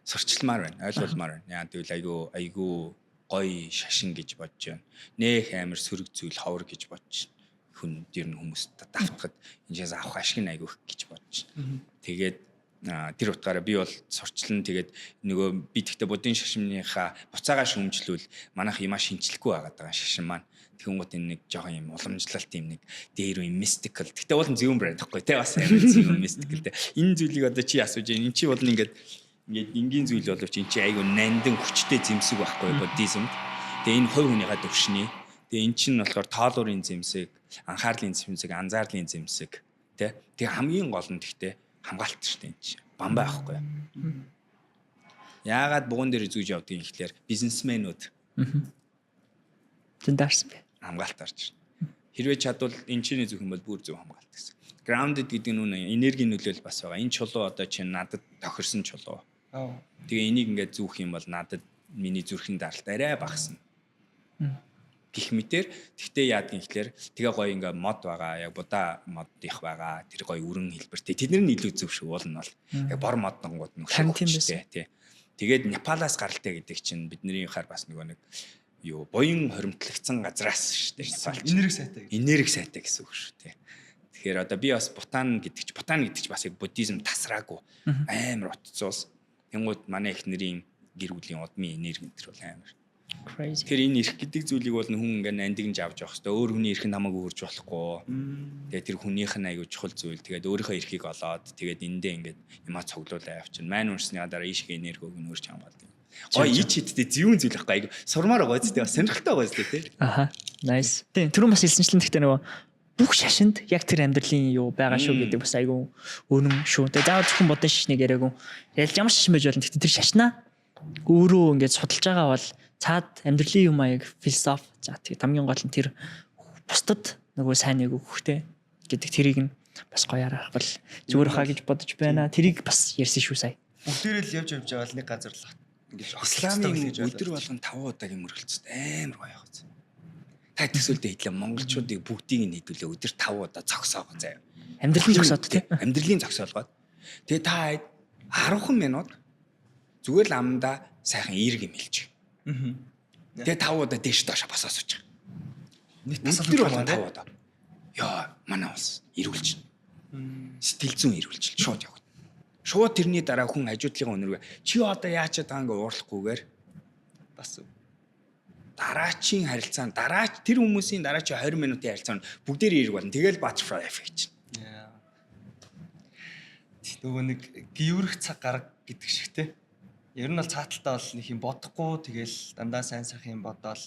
сурчилмаар байна, ойлгуулмаар байна. Яа тэгвэл айгу гоё шашин гэж бодож байна. Нэх амар сөрөг зүйл ховор гэж бодож байна. Хүн дэр нь хүмүүст давтахад энэс авах ашиг нь айгүйх гэж бодож байна. Тэгээд тэр утгаараа би бол сурчлан тэгээд нөгөө би тэгтээ буддын шашинныхаа буцаагаа шөмжлүүл манайх юмаа шинчлэхгүй байгаа шашин маань тэгүнгүүт энэ нэг жоохон юм уламжлалт юм нэг дээр юм mystical. Тэгтээ бол зөвөн брэнд тахгүй те бас амар зөвөн mystical те. Энэ зүйлийг одоо чи асууж байна. Энд чи бол ингээд энгийн зүйл боловч эн чи айгүй нандин хүчтэй зэмсэг байхгүй буддизмд. Тэгээ энэ хувь хүнийхээ төвшний. Тэгээ эн чинь болохоор тоолуурын зэмсэг, анхаарлын зэмсэг, анзаарлын зэмсэг тий. Тэгээ хамгийн гол нь тэгтээ хамгаалт шүү дээ энэ чинь. Бамбай байхгүй. Яагаад бугуун дээр зүүж явдгийг ихлээр бизнесмэнүүд зөндөрсөн бэ. Хамгаалт орж байна. Хэрвээ чадвал энэ чиний зөвхөн бол бүр зөв хамгаалт гэсэн. Grounded гэдэг нь энергийн нөлөөлөл бас байгаа. Энэ чулуу одоо чинь надад тохирсон чулуу. Тэгээ энийг ингээд зүүх юм бол надад миний зүрхэн даралт арай багасна. Гэх мэтэр тэгтээ яадгийн ихлээр тэгээ гоё ингээ мод байгаа яг будаа мод их байгаа тэр гоё өрн хэлбэртэй тэднэр нь илүү зөв шүү уул нь бол яг бор моднонгууд нь хөштэй тий. Тэгээд Непалаас гаралтай гэдэг чинь бидний хаар бас нэг юу буян хоримтлагдсан газраас шүү дээ. Энерги сайтай гэсэн үг шүү тий. Тэгэхээр одоо би бас Бутан гэдэг чинь бас яг буддизм тасраагүй амар утцуус. Тэнгууд манай эхнэрийн гэр бүлийн удмын энерги энэ бол амар crazy. Тэгэхээр энэ эрх гэдэг зүйлийг бол хүн ингээ нандинж авч явах хэрэгтэй. Өөр хүний эрхэнд хамаагүй үрж болохгүй. Тэгээд тэр хүнийх нь аягүй чухал зүйл. Тэгээд өөрийнхөө эрхийг олоод тэгээд эндээ ингээд юмаа цуглуулаа явчихна. Мань уншсны дараа ийшээ энерги өгнө өөрч хамгаалдаг. Гой ич хиттэй зүүн зүйл байхгүй аягүй сурмаар байгаа зү. Бас сонирхолтой байгаа зү тий. Аха. Nice. Тийм түрүүн бас хэлсэнчлэн гэхдээ нөгөө бүх шашинд яг тэр амьдралын юу байгаа шүү гэдэг бас аягүй өнөн шүү. Тэгээд заавал зөвхөн бодсон шашныг яриаггүй. Ялж ямар шашин байж болно. Гэхдээ тэр шашнаа өөрөө ингээд судалж байгаа бол цаад амьдралын юм аяг философи за тийм хамгийн гол нь тэр бусдад нөгөө сайныг өгөхтэй гэдэг тэрийг нь бас гоёарах бол зүгээр хаа гэж бодож байна. Тэрийг бас ярьсан шүү сая. Бүгдээрээ л явж байгаа л нэг газар л ингэж исламын өдөр болгон 5 удаагийн мөргөлцөд амар гоё явах. Та төсөөлдөө хэлээ монголчуудыг бүгдийг нь хэдүүлээ өдөр 5 удаа зогсоогоо заяа. Амьдралын зогсоод тийм. Амьдралын зогсоолгоод. Тэгээ та 10 минут зүгээр л амдаа сайхан эерэг юм хэлчих. Тэгээ 5 удаа дээш доошо босоо суучих. Нийт өдөр болгон 5 удаа. Яа, манай ус ирүүлж. Сэтгэл зүйн ирүүлж шууд явах. Шууд тэрний дараа хүн хажуудлын өнөргөө чи одоо яачаад байгаа ингээ уурлахгүйгээр бас дараачийн харилцаанд тэр хүмүүсийн дараачийн 20 минутын харилцаанд бүгдээр эерэг болно. Тэгэл butterfly effect. Нөгөө нэг гіврэх цаг гарга гэдэг шиг те. Ер нь бол цааталтаа бол нэг юм бодохгүй тэгэл дандаа сайн сайхан юм бодоол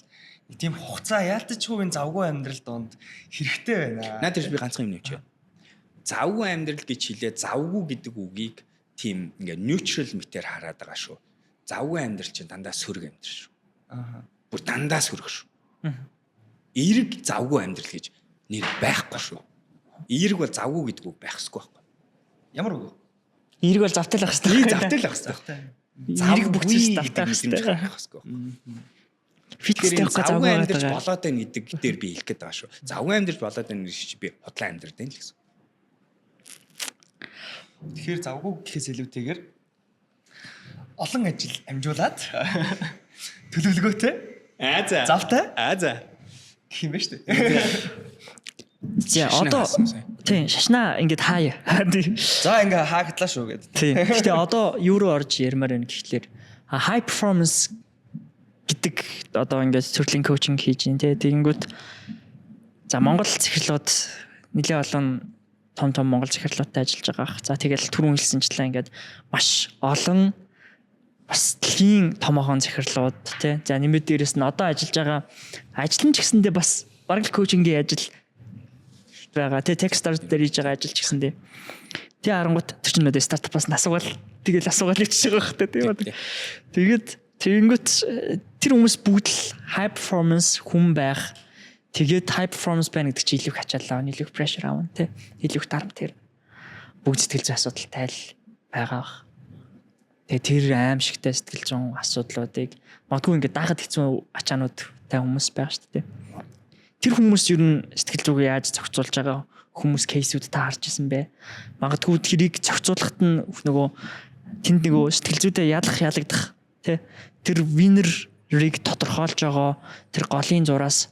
нэг тийм хугацаа яалтчгүй завгүй амьдрал донд хэрэгтэй байна. Наад би ганцхан юм нэмчээ. Завгүй амьдрал гэж хэлээ завгүй гэдэг үгийг тийм ингээ neutral мэтээр хараад байгаа шүү. Завгүй амьдрал чинь дандаа сөрөг амьдрал шүү. Аа. Бүр дандаа сөрөг шүү. Эерэг завгүй амьдрал гэж нэр байхгүй шүү. Эерэг бол завгүй гэдэг үг байх ёсгүй байхгүй. Ямар үг? Эерэг бол завтай л байх хэрэгтэй. Завтай л байх хэрэгтэй. Эерэг бүх зүйл завтай байх ёсгүй. Фитнестэй завгүй амьдарч болоод байна гэдэг дээр би хэлэх гээд байгаа шүү. Завгүй амьдарч болоод байна гэж би худлаа амьдрал дээ л гэсэн. Тэгэхээр завгүй гэхээс илүүтэйгээр олон ажил амжуулаад төлөвлөгөөтэй за завтай за гэх юм ба шүү дээ. За одоо тийм шашнаа ингээд хаяа. За ингээ хаагдлаа шүү гэдэг. Тийм. Гэтэ одоо юу руу орж ярмаар байна гэхлээр high performance гэдэг одоо ингээд төрлийн коучинг хийж байна те. Тэгэнгүүт за Монгол захирлууд нэлээд олон том Монгол захирлуудтай ажиллаж байгаа. За тэгэл түрүүн хэлсэнчлээ ингээд маш олон бас дэлхийн томоохон захирлууд тий. За нэмээд дээрээс нь одоо ажиллаж байгаа ажил нь ч гэсэндээ бас бараг л коучингийн ажил байгаа. Тий Techstars дээр хийж байгаа ажил ч гэсэндээ. Тий харангуут тэр чинь нөгөө стартапаас асуугаал тэгэл асуугаал ичж байгаа хөөхтэй тий. Тэгээд тэгэнгүүт тэр хүмүүс бүгд л high performance хүн байх. Тэгээд high performance байна гэдэг чинь илүү хачаалаа, илүү pressure аавн тий. Илүү дарамт тэр. Бүгд сэтгэл зүйн асуудалтай л байгаа. Тэгээд тэр аимшигтай сэтгэл зүйн асуудлуудыг магадгүй ингээд даахад хэцүү ачаануудтай хүмүүс байгаа шүү дээ. Тэр хүмүүс ер нь сэтгэл зүгээ яаж зохицуулж байгаа хүмүүс кейсүүд та харж исэн бэ? Магадгүй тэрийг зохицуулахад нь нөгөө тэнд нөгөө сэтгэл зүйдээ ялагдах тий тэр винерыг тодорхойлж байгаа тэр голын зураас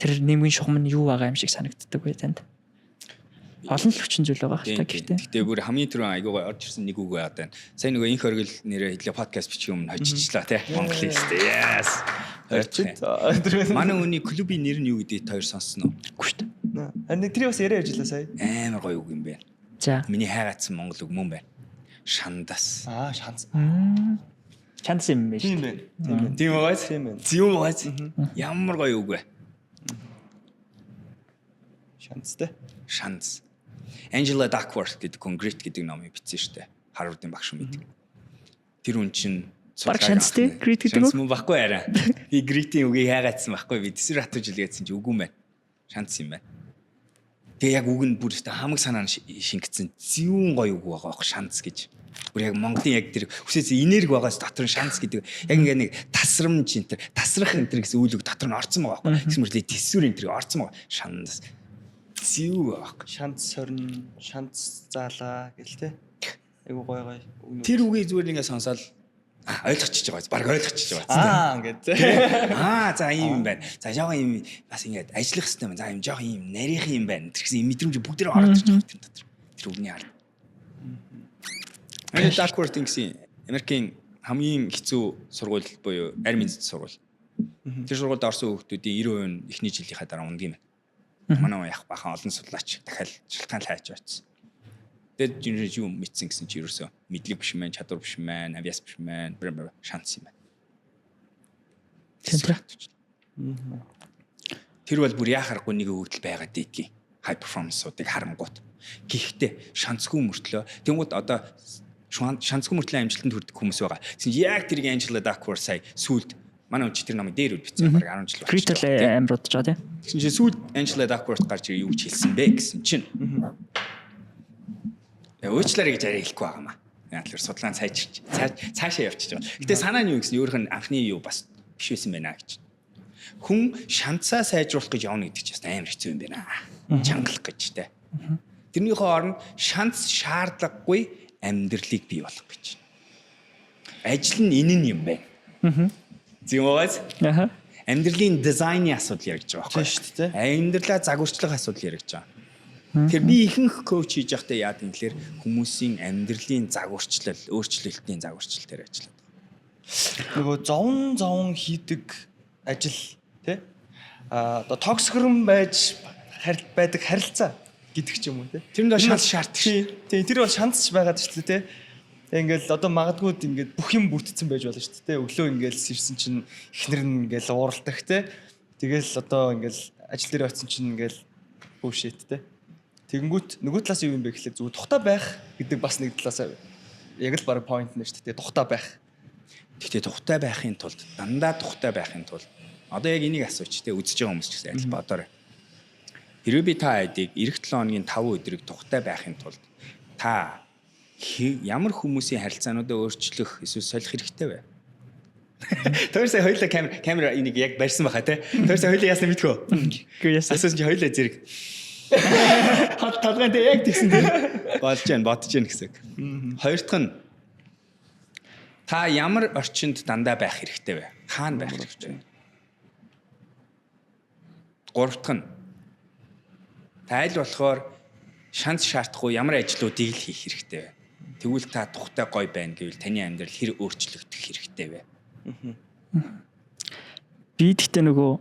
тэр нэмгийн шугам нь юу байгаа юм шиг санагддаг бай танд. Олон л хүчин зүйл байгаа хта гэхдээ. Гэтэ бүр хамгийн түрүүн айгуугаа орж ирсэн нэг үг байгаад байна. Сайн нөгөө инх оргил нэрээ хэлээ подкаст бичих юм хожижчлаа тий. Монголын сте. Yes. Манай үний клубын нэр нь юу гэдэг хоёр сонссон уу? Үгүй шүү дээ. Харин тэр бас яриа ярьжлаа сая. Амар гоё үг юм байна. За. Миний хайгаадсан монгол үг мөн байна. Шандас. Шанс. Шанс юм байна шүү. Тийм байгаа. Тийм байна. Тийм байгаа. Ямар гоё үг вэ? Шанстай. Шанс. Angela Duckworth гэдэг Grit гэдэг номыг бичсэн шүү дээ. Harvard-ын багш мэддэг. Тэр хүн чинь баг шанстай Grit гэдэг үү? Шанс мөн баггүй арай. Би Grit-ийн үгийг хайгаадсан баггүй. Би диссертац жилгээдсэн чи үгүй юм байна. Шанс юм байна. Тэгээ яг үг нь бүр хамаг санаа нь шингэсэн. Зүүн гоё үг байгаа байхгүй шанс гэж. Бүр яг Монголын яг тэр хүсээс энерги байгаас дотор нь шанс гэдэг. Яг ингээ нэг тасрамж энэ тэр тасрах энэ тэр гэсэн үйл үг дотор нь орцсон байгаа байхгүй. Тэгсмэрлээ тэсвэр энэ тэр орцсон байгаа. Шанс. Зүү байхгүй. Шанс сорин, шанс заалаа гэл те. Айгу гоё. Тэр үгийг зүгээр ингээ сонсоод ойлгочихж байгаа. Бараг ойлгочихж байгаа. Ингээд. За ийм юм байна. За жоохон ийм бас ингээд ажиллах хэрэгтэй байна. За ийм жоохон ийм нарийнх юм байна. Тэр гэсэн мэдрэмж бүгд орж ирж байгаа тэр дотор. Тэр үгний ард. Angela Duckworth гэсэн Америкийн хамгийн хэцүү сургууль буюу Армийн сургууль. Тэр сургуульд орсон хүүхдүүдийн 90% нь эхний жилийнхаа дараа ундаг юм байна. Манай яах бахан олон судлаач дахиад шалтгаан хайж байсан. Тэгээд жинрэж юу мэдсэн гэсэн чи ерөөсөө мэдлэг биш мэн, чадвар биш мэн, авиас биш мэн, шанс юм байна. Тэр бол бүр яхахгүй нэг өгдөл байгаад ийдгийг high performance-уудыг харангуут. Гэхдээ шансгүй мөртлөө тэнгууд одоо шансгүй мөртлөө амжилтанд хүрдэг хүмүүс байгаа. Тэгсэн яг тэрийг Angela Duckworth сая сүлд манай үчи тэр номыг дээр үлбицсэн баг 10 жил болчихсон. Критл амар удаж байгаа тийм. Тэгсэн чинь сүлд Angela Duckworth гарч юу гэж хэлсэн бэ гэсэн чинь. Уучлаарай гэж арай хэлэхгүй байгаа маа. Яг л судлаан цаашаа явчихж байгаа. Гэтэ санаа нь юу гэсэн өөрийнх нь анхны юу бас биш байсан байна гэж. Хүн шансаа сайжруулах гэж явна гэдэг чинь амар хэцүү юм байна. Чангалах гэж тэ. Тэрнийхөө оронд шанс шаардлагагүй амьдралыг бий болгох гэж. Ажил нь энэ юм байна. Зэмээс амьдралын дизайны асуудал яригдж байгаа байхгүй шүү дээ. Амьдралаа загварчлах асуудал яригдж байгаа. Тэгэхээр би ихэнх коуч хийж байхдаа яа гэвэл хүмүүсийн амьдралын загварчлал, өөрчлөлтийн загварчлалтаар ажилладаг. Нөгөө зовн хийдэг ажил тий одоо токсикрон байж байдаг харилцаа гэдэг ч юм уу тий. Тэр нь шанс шаарддаг шүү. Тий тэр бол шанс байгаад шүү дээ тий. Ингээл одоо магадгүй ингээд бүх юм бүрдсэн байж болно шүү дээ. Өглөө ингээл ирсэн чинь эхнэр нь ингээл ууралдаг тий. Тэгэл одоо ингээл ажил дээр очисон чинь ингээл бүшэт тий. Тэгэнгүүт нөгөө талаас юу юм бэ гэхэлээ зүгээр тухтай байх гэдэг бас нэг талаас яг л баг point нэ шүү дээ. Тухтай байх. Гэхдээ тухтай байхын тулд дандаа тухтай байхын тулд одоо яг энийг асууч тий үзэж байгаа хүмүүс ч гэсэн адил бодоорой. Хэрвээ би та айдыг эх 7 хоногийн 5 өдрийг тухтай байхын тулд та ямар хүмүүсийн харилцаануудаа өөрчлөх эсвэл солих хэрэгтэй вэ? Тэрсээ хоёулаа камера энийг яг барьсан баха тий. Тэрсээ хоёулаа яасан мэдгүй. Үгүй яасан. Асуусан чи хоёулаа зэрэг. Хат талгаантай яг тэгсэн тий. Болж जैन бодож जैन гэсэн. Хоёр дахь нь та ямар орчинд дандаа байх хэрэгтэй вэ? Хаана байх хэрэгтэй вэ? Гурав дахь нь та аль болохоор шанс шаардахгүй ямар ажлуудыг л хийх хэрэгтэй вэ? Тэгвэл та тухтай гоё байна гэвэл таны амьдрал хэр өөрчлөгдөх хэрэгтэй вэ? Би тэгтээ нөгөө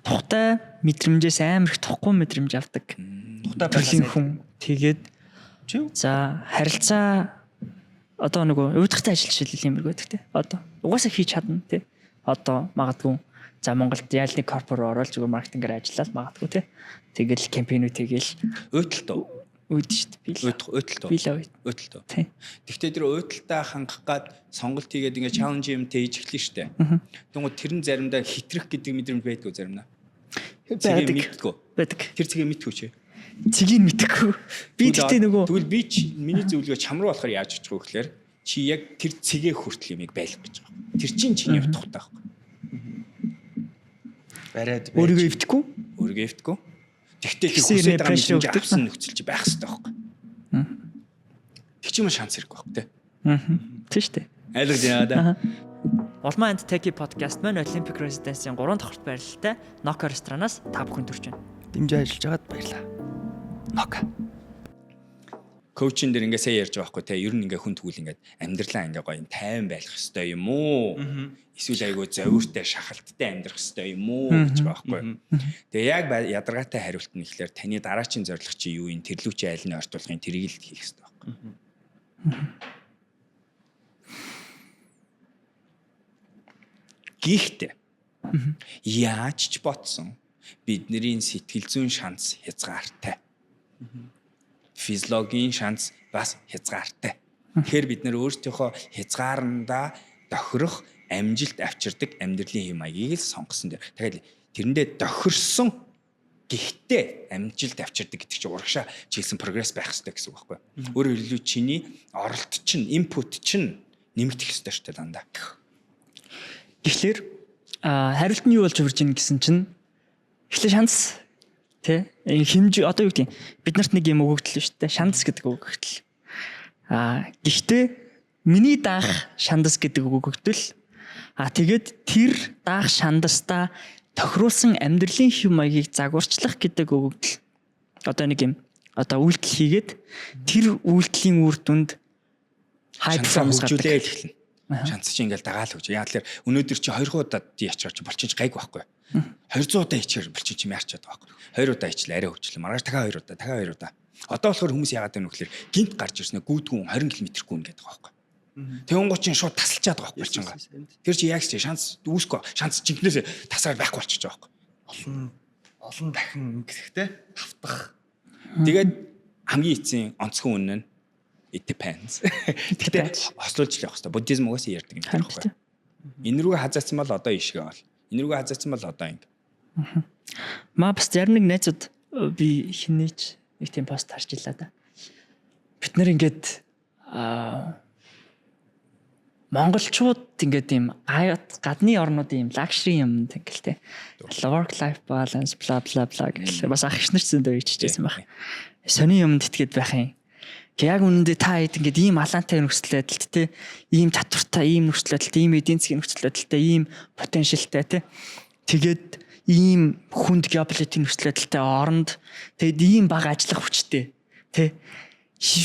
тухтай мэдрэмжээс амар их тухгүй мэдрэмж авдаг. Тухтай Төрлийн байсан хүн тэгээд за харилцаа одоо нөгөө уйдахтай ажил жишээлбэл юмэр байдаг те. Одоо угаасаа хийж чадна те. Одоо магадгүй за Монголд ял нэг корпор ороод зүгээр маркетингээр ажиллаад магадгүй те. Тэгэл кампэйнүүд тэгэл Уйталтаа. үйд шүү дээ. Уйталтаа. Би л үйд. Уйталтаа. Тийм. Гэхдээ тэр уйталтаа хангах гад сонголт хийгээд ингээ чаленж юм тээж эхлэв штэ. Тэгвэл тэр нь заримдаа хитрэх гэдэг мэдрэмж байдгүй заримдаа. Цэгээ мэдтгүү. Байдаг. Тэр цэгээ мэдтгүү чи. Цэгийг мэдхгүй. Би тэгтээ нөгөө тэгвэл би миний зөвлөгөө чам руу болохоор яаж очих вэ гэхээр чи яг тэр цэгээ хүртэл юмыг байлгах гэж байгаа. Тэр чинь чиний утгатай байхгүй. Бариад өөрийгөө эвдэхгүй. Өөрийгөө эвдэхгүй. Тэгтээ тэр хүсэж байгаа мэдрэмж авсан нөхцөл чи байх хэрэгтэй байхгүй. Тэг чи юм шанс хэрэг байхгүй те. Тийм шүү дээ. Айлгаж яа да. Улмаа and Tech podcast маань Olympic Residence-ийн 3 дахь байрлалтай Noka ресторанаас та бүхэнд хүрч байна. дэмжиж ажиллаж байгаад баярлаа. Noka. Коучн дээр ингээ сая ярьж байгаа байхгүй те. Ер нь ингээ хүн тэгвэл ингээ амьдралаа ингээ гоё тайван байх хэрэгтэй юм уу? Эсвэл айгүй зовиртой шахалттай амьдрах хэрэгтэй юм уу гэж байгаа байхгүй. Тэгээ яг ядаргаатай хариулт нь ихлээр таны дараачийн зорилго чи юу юм тэрлүү чи аль нь ортуулахын тэрийг л хийх хэрэгтэй байхгүй. Гэхдээ яаж ч ботсон бидний сэтгэл зүйн шанс хязгаартай. Физиологийн шанс бас хязгаартай. Тэгэхээр бид нэр өөрсдийнхөө хязгаарандаа тохирох амжилт авчирдаг амьдралын хэм маягийг л сонгосон дээр. Тэгэхээр тэрэндээ тохирсон гэхдээ амжилт авчирдаг гэдэг чинь урагшаа чиглэсэн прогресс байх хэрэгтэй гэсэн үг байхгүй. Өөрөөр хэлбэл чиний оролт чинь, инпут чинь нэмэгдэх хэрэгтэй шүү дээ дандаа. Тэгэхээр хариулт нь юу болж хүрч ийн гэсэн чинь эхлээ шанс тий хэмжээ одоо юу гэдэг бид нарт нэг юм өгөгдөл шүү дээ шанс гэдэг өгөгдөл. Гэхдээ миний даах шандас гэдэг өгөгдөл тэгээд тэр даах шандастаа тохируулсан амьдралын хэв маягийг загварчлах гэдэг өгөгдөл. Одоо нэг юм одоо үйлдэл хийгээд тэр үйлдэлийн үр дүнд high performance хөгжүүлээд эхэлнэ. Шанс чи ингээл дагаал хөгж. Яг л өнөөдөр чи 2 удаа ячаар чи болчих гайг байхгүй. 200 удаа ячаар болчих чи мярчаад байхгүй. 2 удаа ичлээ арай хөгжлөө. Маргааш дахиад 2 удаа. Одоо болохоор хүмүүс яагаад вэ нөхлөөр гинт гарч ирснэ гүйдгүн 20 км/гүн гэдэг байгаа байхгүй. Тэгүнгуут чинь шууд тасалчаад байгаа байхгүй чанга. Тэр чи яг чи шанс үүсэхгүй. Шанс жинхнээс тасаар байхгүй болчихж байгаа байхгүй. Олон дахин ингэхтэй тавтах. Тэгээд хамгийн эцсийн онцгой үнэн нь it depends. Тэгтээ ослуулж л явах хэрэгтэй. Буддизм угаасаа ярьдаг юм байна. Энэ рүү хазаацсан бол одоо ишгээ бол. Энэ рүү хазаацсан бол одоо ингэ. Маа бас зарим нэг найзууд би хинээч нэг тийм пост харж илаа да. Бид нэр ингээд монголчууд ингээд ийм гадны орнуудын ийм лакшри юм ингээл те. Work life balance bla bla bla гэх бас ах их нар ч зөндөө иччихсэн байх. Сони юмд итгээд байх юм. Яг үнэндээ та хэд ингээд ийм алаантай нөхцөл байдалд те ийм татвартай ийм нөхцөл байдалд ийм эдийн засгийн нөхцөл байдалтай ийм потенциалтай те тэгээд ийм хүнд геополитикийн нөхцөл байдалтай оронд тэгээд ийм бага ажиллах хүчтэй те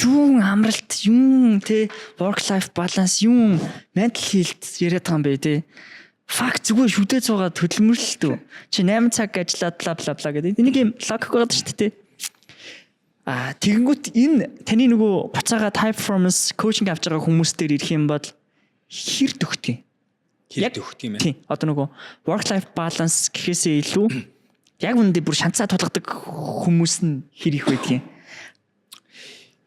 юун амралт юун те work life balance юун mental health яриад байгаа юм бэ те факт зүгээр шүдэж байгаа хөдөлмөрлөлт үү чи 8 цаг ажиллаад бла бла бла гэдэг энийг юм логик байгаа шүү дээ те тэгэнгүүт энэ таны нөгөө буцаагаад high performance coaching авч байгаа хүмүүс дээр ирэх юм бол хэр төгтгий. Хэр төгтгий юм бэ? Тийм. Одоо нөгөө work life balance гэхээсээ илүү яг үнэндээ бүр шанцаа тулгадаг хүмүүс нь хэр их байдгийг.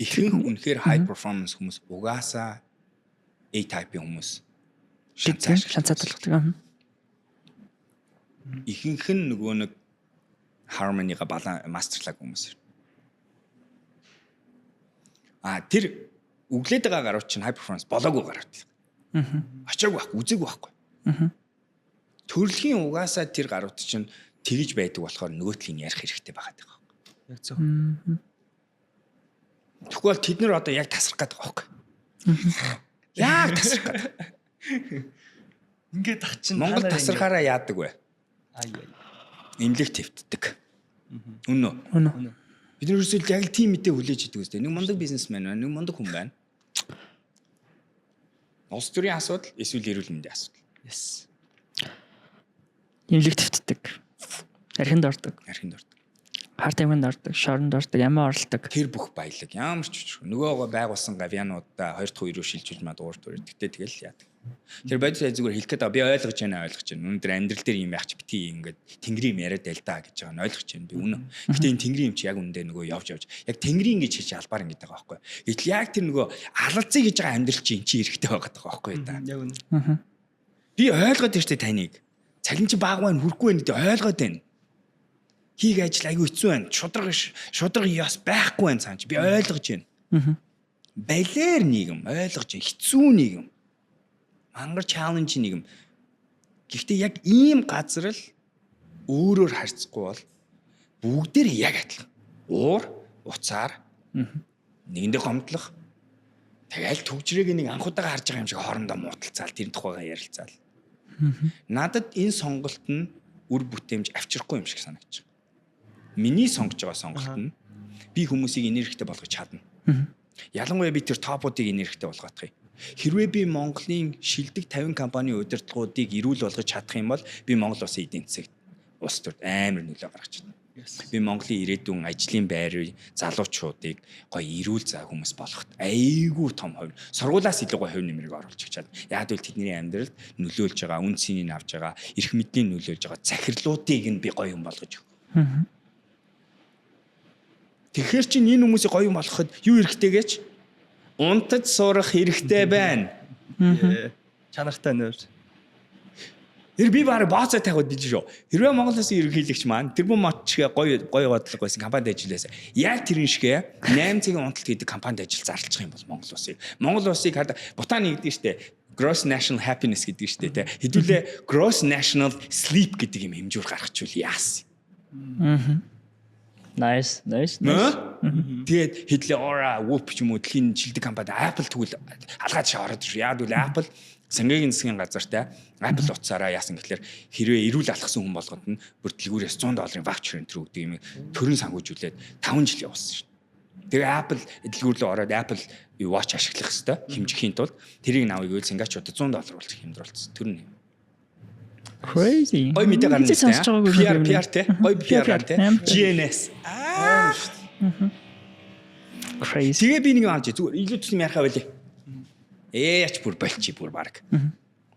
Ихэнх үнэхээр high performance хүмүүс угаасаа A type-ийн хүмүүс. Шанцаа тулгадаг. Ихэнх нь нөгөө нэг harmony-га мастерлаг хүмүүс. Тэр өглөөд байгаа гарууд чинь high performance болоогүй гарууд. Очоогүй байхгүй, үзээгүй байхгүй. Төрөлхийн угаасаа тэр гарууд чинь тэгж байдаг болохоор нөгөөтлийн ярих хэрэгтэй байгаад байгаа байхгүй. Яг зөв. Тэгвэл тэд нэр одоо яг тасрах гэдэг байхгүй. Яг тасрах гэдэг. Ингээд ах чинь Монгол тасрахаараа яадаг вэ? Имлэг твтдэг. Үнэн. Бид нэрсэл яг л тийм мэдээ хүлээж идэг үстэй. Нэг мундаг бизнесмен байна, нэг мундаг хүн байна. Улс төрийн асуудал эсвэл эрүүл мэндийн асуудал. Yes. Имлэг твтдэг. Архинд ордог. Харт аймагт ордог, шоронд ордог, ямаа оролдог. Тэр бүх баялаг ямар ч нөгөөгөө байгуулсан гавьянуудаа 2 дахь үерөө шилжүүлж мадуур төрөд. Тэгтээ тэгэл яадаг. Тэр бодис зүгээр хэлэх гээд би ойлгож байна. Өнөөдөр амьдрал дээр юм яах ч бити ингээд тэнгэрийн юм яриад байл да гэж байгаа нь ойлгож байна. Би үнэ. Гэтэ энэ тэнгэрийн юм чи яг үндэ нөгөө явж яг тэнгэрийн гэж хийж албаар ингээд байгаа байхгүй. Гэтэл яг тэр нөгөө алалцыг гэж байгаа амьдрал чи эн чи эрэхтэй байгаа байхгүй да. Яг үнэ. Би ойлгоод байна штэ таныг. Цалин чи баг байна, хүрхгүй байна гэдэг ойлгоод байна. Хийг ажил аягүй хэцүү байна. Шудраг яс байхгүй байна цаанч. Би ойлгож байна. Балер нийгэм ойлгож байна. Хэцүү нийгэм. Мангар чаленж нийгэм. Гэхдээ яг ийм газар л өөрөөр харьцахгүй бол бүгдээр яг адилхан. Уур, уцаар нэгэндээ гомдлох. Тэгэл төвчрээг нэг анхудаага харж байгаа юм шиг хоорондоо муудалцаал тэр тухайгаа ярилцаал. Надад энэ сонголт нь үр бүтээмж авчрахгүй юм шиг санагдаж байна. Миний сонгож байгаа сонголт нь би хүмүүсийг энергитэй болгож чадна. Ялангуяа би тэр топуудыг энергитэй болгоох юм. Хэрвээ би Монголын шилдэг 50 компани удирдлагуудыг эрүүл болгож чадах юм бол би Монгол улсын эдийн засагт улс төрд амар нөлөө гаргаж чадна. Би Монголын ирээдүйн ажлын байрыг залуучуудыг гоё эрүүл зай хүмүүс болгоход айгүй том хувь сургуулаас илүү гоё хувь нэмрийг оруулж чадна. Яг л тэдний амьдралд нөлөөлж байгаа үн цэнийг авч байгаа эрх мэдлийн нөлөөлж байгаа захирлуудыг нь би гоё юм болгож өгөх. Тэгэхээр чи энэ хүмүүсийг гоё юм болгоход юу хэрэгтэйгээч унтаж сурах хэрэгтэй байна. Чанартай нөр. Би бараг бооцоо тавиад диж шүү. Хэрвээ Монгол улсын ерөнхийлөгч маань тэр бүм мод шиг гоё бодлого байсан компанид ажилласан. Яг тэрэн шигэ 8 цагийн унталт гэдэг компанид ажил зарлчих юм бол Монгол улсыг хад бутааны гэдэг штэ. Gross national happiness гэдэг штэ тэ. Хэдүүлээ gross national sleep гэдэг юм хэмжүүр гаргачихвал яас. Nice. Тэгээд хэдлээ Aura, Whoop ч юм уу дэлхийн шилдэг компани Apple тэгвэл алгаад шаарад шүү. Яг үл Apple сангийн засгийн газартай Apple утсаараа яасан гэхэлэр хэрвээ эрүүл алхсан хүн болгонд нь бүр дэлгүүрээс $100 ваучер энэ төр өгдөг юм төрийн санхүүжүүлээд 5 жил явуулсан шүү. Тэгээ Apple дэлгүүр рүү ороод Apple Watch ашиглах хэвээр хэмжихийн тулд тэрийг навыг үйл сингачуудад $100 болж хэмдруулсан. Тэр нь crazy. Гой мэдээ гарна тийм. PR те. Гой PR гарна те. GNS. Crazy. Тэгээ би нэг юм авч зүгээр илүү төсөм ярихаа байлээ. Яач бүр болчих бүр баг.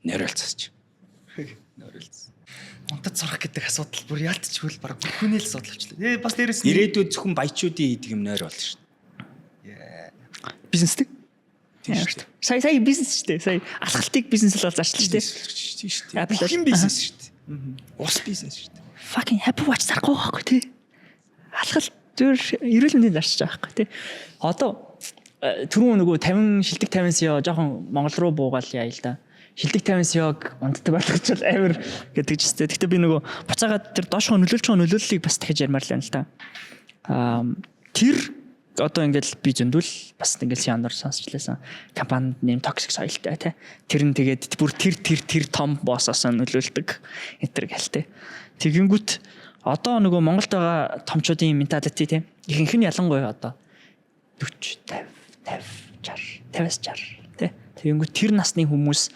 Нөрөлцсоч. Нөрөлц. Унтад сурах гэдэг асуудал бүр яалтчгүй баг бүхний л асуудал болчихлоо. Бас дээрэс нь ирээдүйд зөвхөн баячуудын хийдэг юм нойр болно шүү дээ. Бизнестэй. Сая бизнес шүү дээ. Сая алхалтыг бизнесэл бол зарчлаа шүү дээ. Тийм шүү дээ. Бүхэн бизнес шүү дээ. Ус бизнес шүү дээ. Fucking Happy Watch зарахгүй байхгүй тий. Алхалт зөв эрүүл мэндийн зарчиж байгаа байхгүй тий. Одоо түрүүн нөгөө 50 шилдэг 50 сая жоохон Монгол руу буугаал яа л да. Шилдэг 50 саяг унтдаг болгочвол амар гэдэг ч тест. Гэтэ би нөгөө буцаагаад тэр доошоо нөлөөлж байгаа нөлөөллийг бас дахиж ярмаар л байна л да. Тэр одоо ингээл би зөндөл бас ингээл яндар сонсчлээсэн компанид нэм токсик соёлтой тий. Тэр нь тэгээд бүр тэр том боссоос нөлөөлдөг энтер гэлтэй. Тэгэнгүүт одоо нөгөө Монголд байгаа томчуудын менталити тий. Ихэнх нь ялангуяа одоо 40 50 60 тий. Тэгэнгүүт тэр насны хүмүүс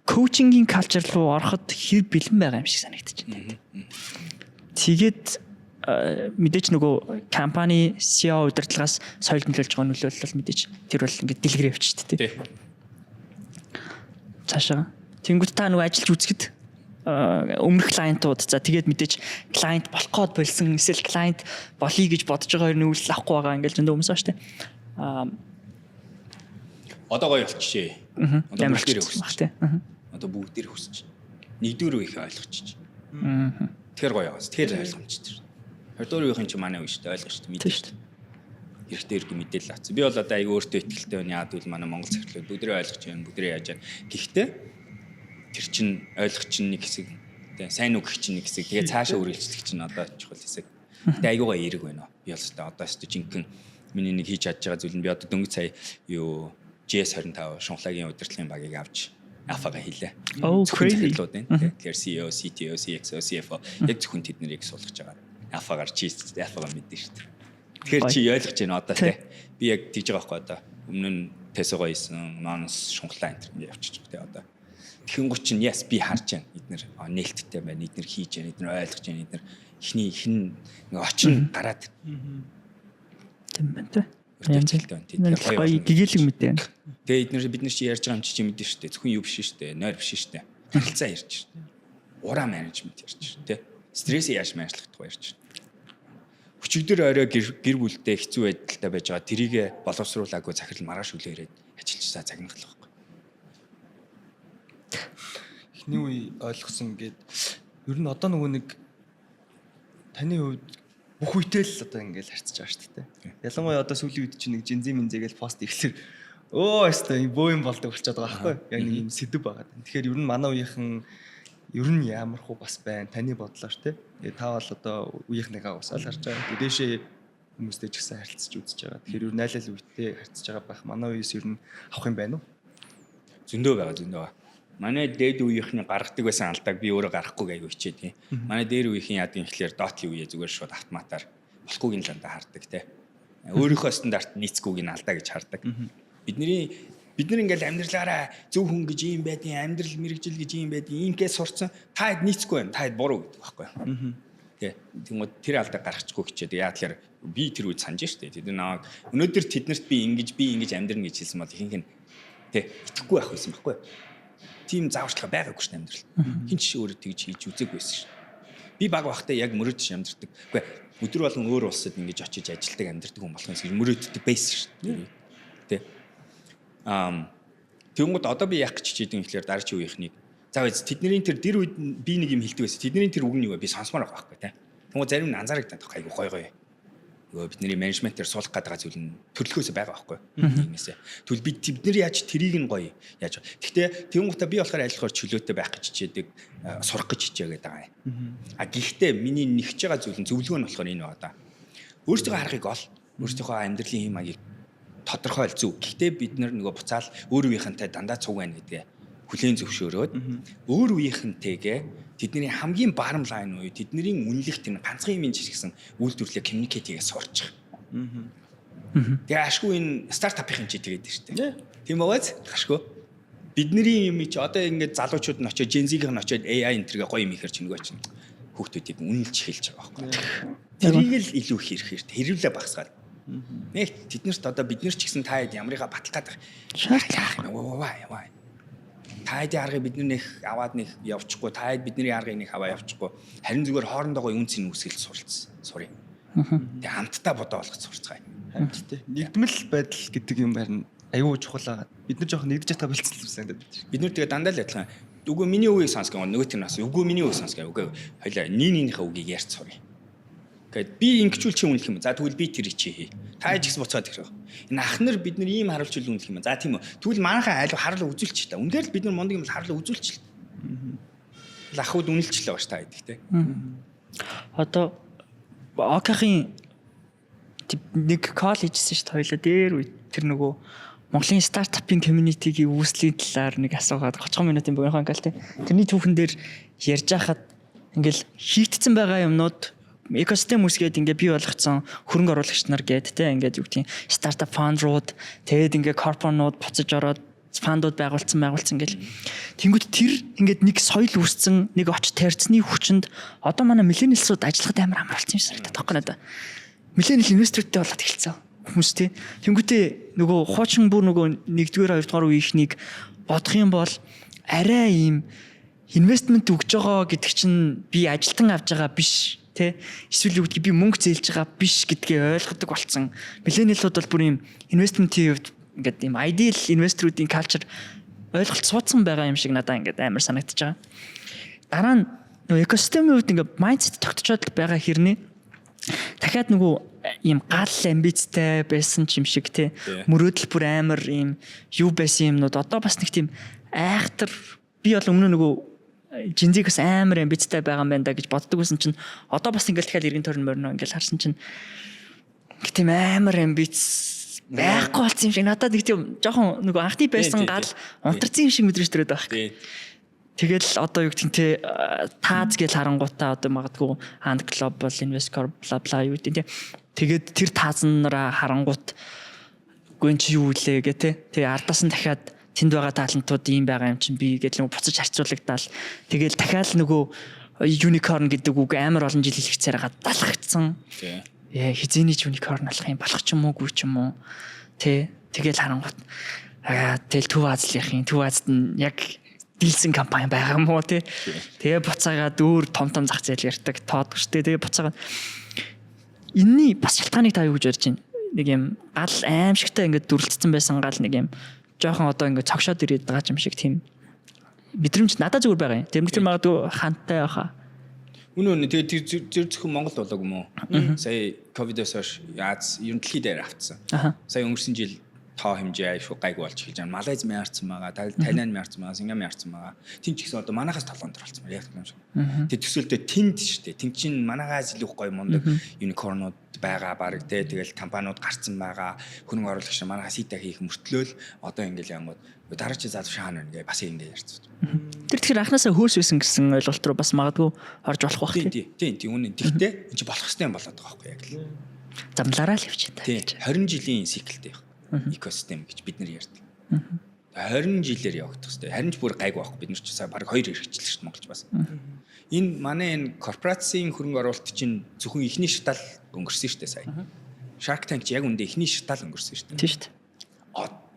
коучингийн калчер руу ороход хэр бэлэн байгаа юм шиг санагдаж байна. Тэгээд мэдээч нөгөө компани CEO удирдлагаас соёлд нөлөөлж байгаа нөлөөлөл мэдээч тэр бол ингээд дэлгэрээ явчих тий. Цаашаа. Тэнгүүд та нөгөө ажиллаж үзэхэд өмнөх клиентууд за тэгээд мэдээч клиент болох гээд болсон эсвэл клиент болъё гэж бодож байгаа хоёр нүүлэл авахгүй байгаа ингээд зөндөө хүмүүс байна шүү дээ. Одоо гоё болчихжээ. Одоо бүгдээрээ өсөж байна. Одоо бүгдээрээ өсөж байна. Нэгдүгээр их ойлгочих. Тэр гоё байгаас. Тэр ойлгомжтой. Хоёрдугаар үеийн чи манай үе шүү дээ ойлгож шүү дээ мэдээ шүү дээ. Хэрэгтэй хэрэг мэдээлэл авсан. Би бол одоо аяг өөртөө ихтэй байна. Яад үл манай Монгол захирлууд бүгдээ ойлгож байна. Бүгдээ яаж байна. Гэхдээ тэр чин ойлгох чинь нэг хэсэг. Тэ сайн үг чинь нэг хэсэг. Тэгээ цаашаа үргэлжлэх чинь одоо чухал хэсэг. Тэгээ аягуугаа эерэг байна. Би бол одоо жинхэнэ миний нэг хийж чадж байгаа зүйл нь би одоо дөнгөж сая юу GS25 шунхлагийн удирдлагын багийг авч Alpha-га хийлээ. Crazy. Тэгэхээр CEO, CTO, CXO, CFO яг зөвхөн тэд нарыг суулгаж байгаа. Alpha-гаар чи Alpha-га мэдэн шүү дээ. Тэгэхээр чи ойлгож байна одоо тий. Би яг тэгж байгаа байхгүй одоо. Өмнө нь Tesla-го хийсэн, Nonce шунхлаа энэ явчихчих тий одоо. Тэгэнгүүт чинь яс би харж байна. Эднэр нээлттэй байна. Эднэр хийж байна. Эднэр ойлгож байна. Эднэр ихний хэн очин гараад тийм байна те. янз бүрийн гоё гэгээлэг мэт байна. Тэгээ бид нар чи ярьж байгаа юм чи мэдэн шүү дээ. Зөвхөн юу биш шүү дээ. Нойр биш шүү дээ. Харилцаа ярьж шүү дээ. Ураа менежмент ярьж шүү дээ. Стрессийг яаж менежлэх тухай ярьж шүү дээ. Өчигдөр орой гэр бүлдээ хэцүү байдалтай байж байгаа. Тэрийгэ боловсруулаагүй захирал маргааш үлээ ирээд ажиллажсаа загнах л байхгүй. Эхний үе ойлгосон ингээд ер нь одоо нөгөө нэг таны хувьд бүх үетэй л одоо ингээд харьцаж байгаа шүү дээ. Ялангуяа одоо сүүлийн үед чинь нэг жинзи минзэгээл пост ихлээр өстой бөө юм болдог болчиход байгаа байхгүй. Яг нэг юм сэдв байгаа. Тэгэхээр ер нь манай үеийнхэн ер нь ямар хуу бас байна таны бодлоор те. Та бол одоо үеийнхнийгаа бас олж харж байгаа. Дээшээ хүмүүстэй ч гэсэн харилцаж үзэж байгаа. Тэгэхээр ер нь айл ал үетэй харьцаж байгаа байх. Манай үеэс ер нь авах юм байна уу? Зөндөө байгаа. Манай дээд үеийнхний гаргадаг байсан алдааг би өөрөө гаргахгүй гайгүй хичээ тийм. Манай дээр үеийнхэн яад юм гэхлээр доотлын үеэ зүгээр шууд автоматар болохгүйгийн ландаа хардаг те. Өөрийнхөө стандарт нийцгүйг нь алдаа гэж хардаг. Бид нар ингээл амьдралаараа зөв хүн гэж юм байдیں۔ Амьдрал мэрэгжил гэж юм байдیں۔ Инкээс сурцсан. Та хэд нийцгүй байна. Та хэд буруу гэдэг байхгүй юу? Тэгмээ тэр алдааг гаргачихгүй хичээд яа тэгэхээр би тэр үед санаж штэ. Тэд наваг өнөөдөр тэднэрт би ингэж амьдрна гэж хэлсэн бол ихэнх нь тэ итгэхгүй байх байсан байхгүй юу? Тийм зааварчлага байгаагүй ш амьдрал. Хин ч өөрөө тэгж хийж үзээгүй байсан ш. Би баг бахтай яг мөрөөдөж амьдэрдэг. Үгүй өдөр болгон өөр улсад ингэж очиж ажилладаг амьдэрдэг хүн болох юм мөрөөддөг байсан ш. Тэ. Тэнгууд одоо би яах гэж чийдэн ихлээр дараагийн үеийнхнийг за тэдний тэр үед би нэг юм хэлдэг байсан. Тэдний тэр үг нь юу вэ? Би сонсомоор байгаа байхгүй тэ. Тэнгууд зарим нь анзаарагдаад байгаа айгу гоё. Бидний менежментээр суулгах гэдэг зүйл нь төрлөхөөс байгаа байхгүй юу? Нийгмээсээ. Тэгвэл бид яаж тэрийг нь гоё яаж. Гэхдээ тэнгуутаа би болохоор айлхаар чөлөөтэй байх гэж хичээдэг, сурах гэж хичээгээд байгаа юм. Гэхдээ миний нэгж байгаа зүйл нь зөвлөгөө нь болохоор энэ байна да. Өөрсдөө харахыг ол, өөрсдийнхөө амьдралын хэм маягийг тодорхойл зөв. Гэхдээ бид нөгөө буцаал өөр үеийнхэнтэй дандаа цуг байна гэдгээ хүлээн зөвшөөрөөд өөр үеийнхэнтэйгээ тэдний хамгийн bottom line уу тэдний үнэлэх тэр ганцхан юм чинь гэсэн үйлдвэрлэлээ communicate хийгээ сурч байгаа. Тэгээ ашгүй энэ стартапын чи тэгээд шүү дээ. Тийм бааз ашгүй. Бидний юм чи одоо ингээд залуучууд нь очиж Gen-Z-ийн очиж AI энтергээ гоё юм ихэр чи нөгөө чинь хүүхдүүдийг үнэлж хэлж байгаа байхгүй. Тэрийг л илүү хийхээр хэрвлээ багсгаад. Нэг тэднэрт одоо бид нар ч гэсэн та хэд ямрыгаа батлах гэдэг. Шаардлага. Таад аргыг бид нэг аваад нэг явчихгүй таад бидний аргыг нэг аваа явчихгүй харин зүгээр хоорондоо үнцний үсгэл сурья. Тэгээ хамтдаа бодоо болгож сурцгаая. Хамтдаа нэгдмэл байдал гэдэг юм байна. Аюу чухал байгаа. Бид нар жоохон нэгдэж чадах бэлцэлсэн гэдэг. Бид нар тэгээ дандаа л адилхан. Үгүй миний үгийг сонсгоо нөгөө тэр нас үгүй миний үгийг сонсгоо үгүй хоёлаа нийгмийнхээ үгийг ярьж сурья. Гэт би ингэчүүл чи үнэлэх юм. За тэгвэл би тэр чи хий. Та ич гэсэн буцаад ирэх. Энэ ах нар бид нар ийм харуулж үнэлэх юм. За тийм үү. Тэгвэл манайхаа айл харуулаа үзүүлчих та. Үнээр л бид нар мондөг юм харуулаа үзүүлчих л. Ахуд үнэлчихлээ бааш та гэдэг те. Одоо Окахын нэг кол хийжсэн шүү дээ хоёлаа дээр үе тэр нөгөө Монголын стартапын community-гийн үүслийн талаар нэг асуугаад 30 минутын богинохон ангал те. Тэрний түүхэн дээр ярьж байхад ингээл хийгдсэн байгаа юмнууд экосистем үүсгээд ингээ бий болгоцсон хөрөнгө оруулагч нар гээд те ингээд юу гэдгийг стартап фандрууд тэгээд ингээ корпоратууд буцаж ороод фандууд байгуулсан гэл. Тэнгүүт тэр ингээд нэг соёл үүссэн нэг оч тарьцны хүчинд одоо манай миллениалсууд ажиллахад амар амралцсан юм санагдаад байгаа надаа. Миллениал инвестортэй болоод эхэлсэн хүмүүс те. Тэнгүүтээ нөгөө хуучин бүр нөгөө 1-р 2-р үеийнхнийг бодох юм бол арай ийм инвестмент өгж байгаа гэдэг чинь би ажилтан авж байгаа биш тэ эсвэл юу гэдгийг би мөнгө зээлж байгаа биш гэдгээ ойлгодог болсон. Миллениалууд бол бүр ийм инвестментийн хувьд ингээд ийм ideal инвесторуудын culture ойлголт суудсан байгаа юм шиг надад ингээд амар санагдаж байгаа. Дараа нь нөгөө экосистемийн хувьд ингээд mindset тогтцоод байгаа хэрнээ дахиад нөгөө ийм гал амбицтай байсан юм шиг те мөрөөдөл бүр амар ийм юу байсан юмнууд одоо бас нэг тийм айхтар би бол өмнө нөгөө Gen-Z-гээс амар амбицтай байгаа юм байна да гэж боддог байсан чинь одоо бас ингээл дахиад эргэн тойрон морно ингээл харсан чинь тийм амар амбиц байхгүй болсон юм шиг надад нэг тийм жоохон нөгөө анхны байсан гал унтарсан юм шиг мэдрэж төрөөд байх. Тэгэл одоо юу гэдэг те тааз гэж харангуудаа одоо магадгүй Ant Global Investor bla bla юу гэдэг те тэгээд тэр таазанараа харангуут гүн чи юу лээ гэ те тэгээ ардаас нь дахиад тэнд байгаа талантууд ийм байгаа юм чинь би гэдэг нэг буцаж харьцуулагдал. Тэгэл дахиад нөгөө unicorn гэдэг үг амар олон жил хэлэгцээр байгаа далгагдсан. Тий. Хизээний unicorn болох юм болох ч юм уугүй ч юм уу. Тэгэл харангуут тэгэл Төв Азад нь яг дийлсэн компани байгаа юм уу тий. Тэгээ буцаагаад өөр том зах зээл ярьдаг тоодгүй шүү дээ. Тэгээ буцаагаад энэний бас шалтгааныг та юу гэж ярьж байна? Нэг юм гал аимшигтай ингээд дүрлцсэн байсан гал нэг юм жоохон одоо ингээд цогшоод ирээд байгаа юм шиг тийм мэдрэмж надад зүгээр байгаа юм. Тэр магадгүй хантай байхаа. Үнэн тэгээ тэр зөвхөн Монгол болоогүй мó. Сая ковидос хойш Аз ер нь дэлхийд дээр автсан. Сая өнгөрсөн жил тоо хэмжээ аюу гайгүй болж эхэлж байгаа. Малайз мярцсан байгаа, Тайланд мярцсан байгаа, Сингапур мярцсан байгаа. Тин ч гэсэн одоо манахаас толгонд оролцсон байна. Яг тийм шиг. Тэгээ төсөөлтөө тэнд шүү дээ. Тин чин манахаас илүү гоё мундаг юникорнууд байгаа баг те. Тэгэл компаниуд гарцсан байгаа. Хөрөнгө оруулагч манахаас хийдэ хийх мөртлөөл одоо ингээл янгууд дараач залуу шаана ингээ бас ингэ ярьцсан. Тэр тэгэхээр анхнаасаа хөөс байсан гэсэн ойлголт руу бас магадгүй орж болох байх тийм үнэн. Тэгтээ энэ чи болох ёстой юм болоод байгаа байхгүй яг л. Замлаараа л явж байна. Тийм 20 жилийн циклтэй байх. Экосистем гэж бид нар ярьдаг. 20 жилээр явагдах хэрэгтэй. Харин ч бүр гайгүй байхгүй. Бид нар ч сая баг 2 хэрэгжилсэн шүү дээ Монголч бас. Энэ манай энэ корпорацийн хөрөнгө оруулалт чинь зөвхөн ихний шатал өнгөрсөн шүү дээ сая. Shark Tank ч яг үндэ ихний шатал өнгөрсөн шүү дээ. Тийм шүү дээ.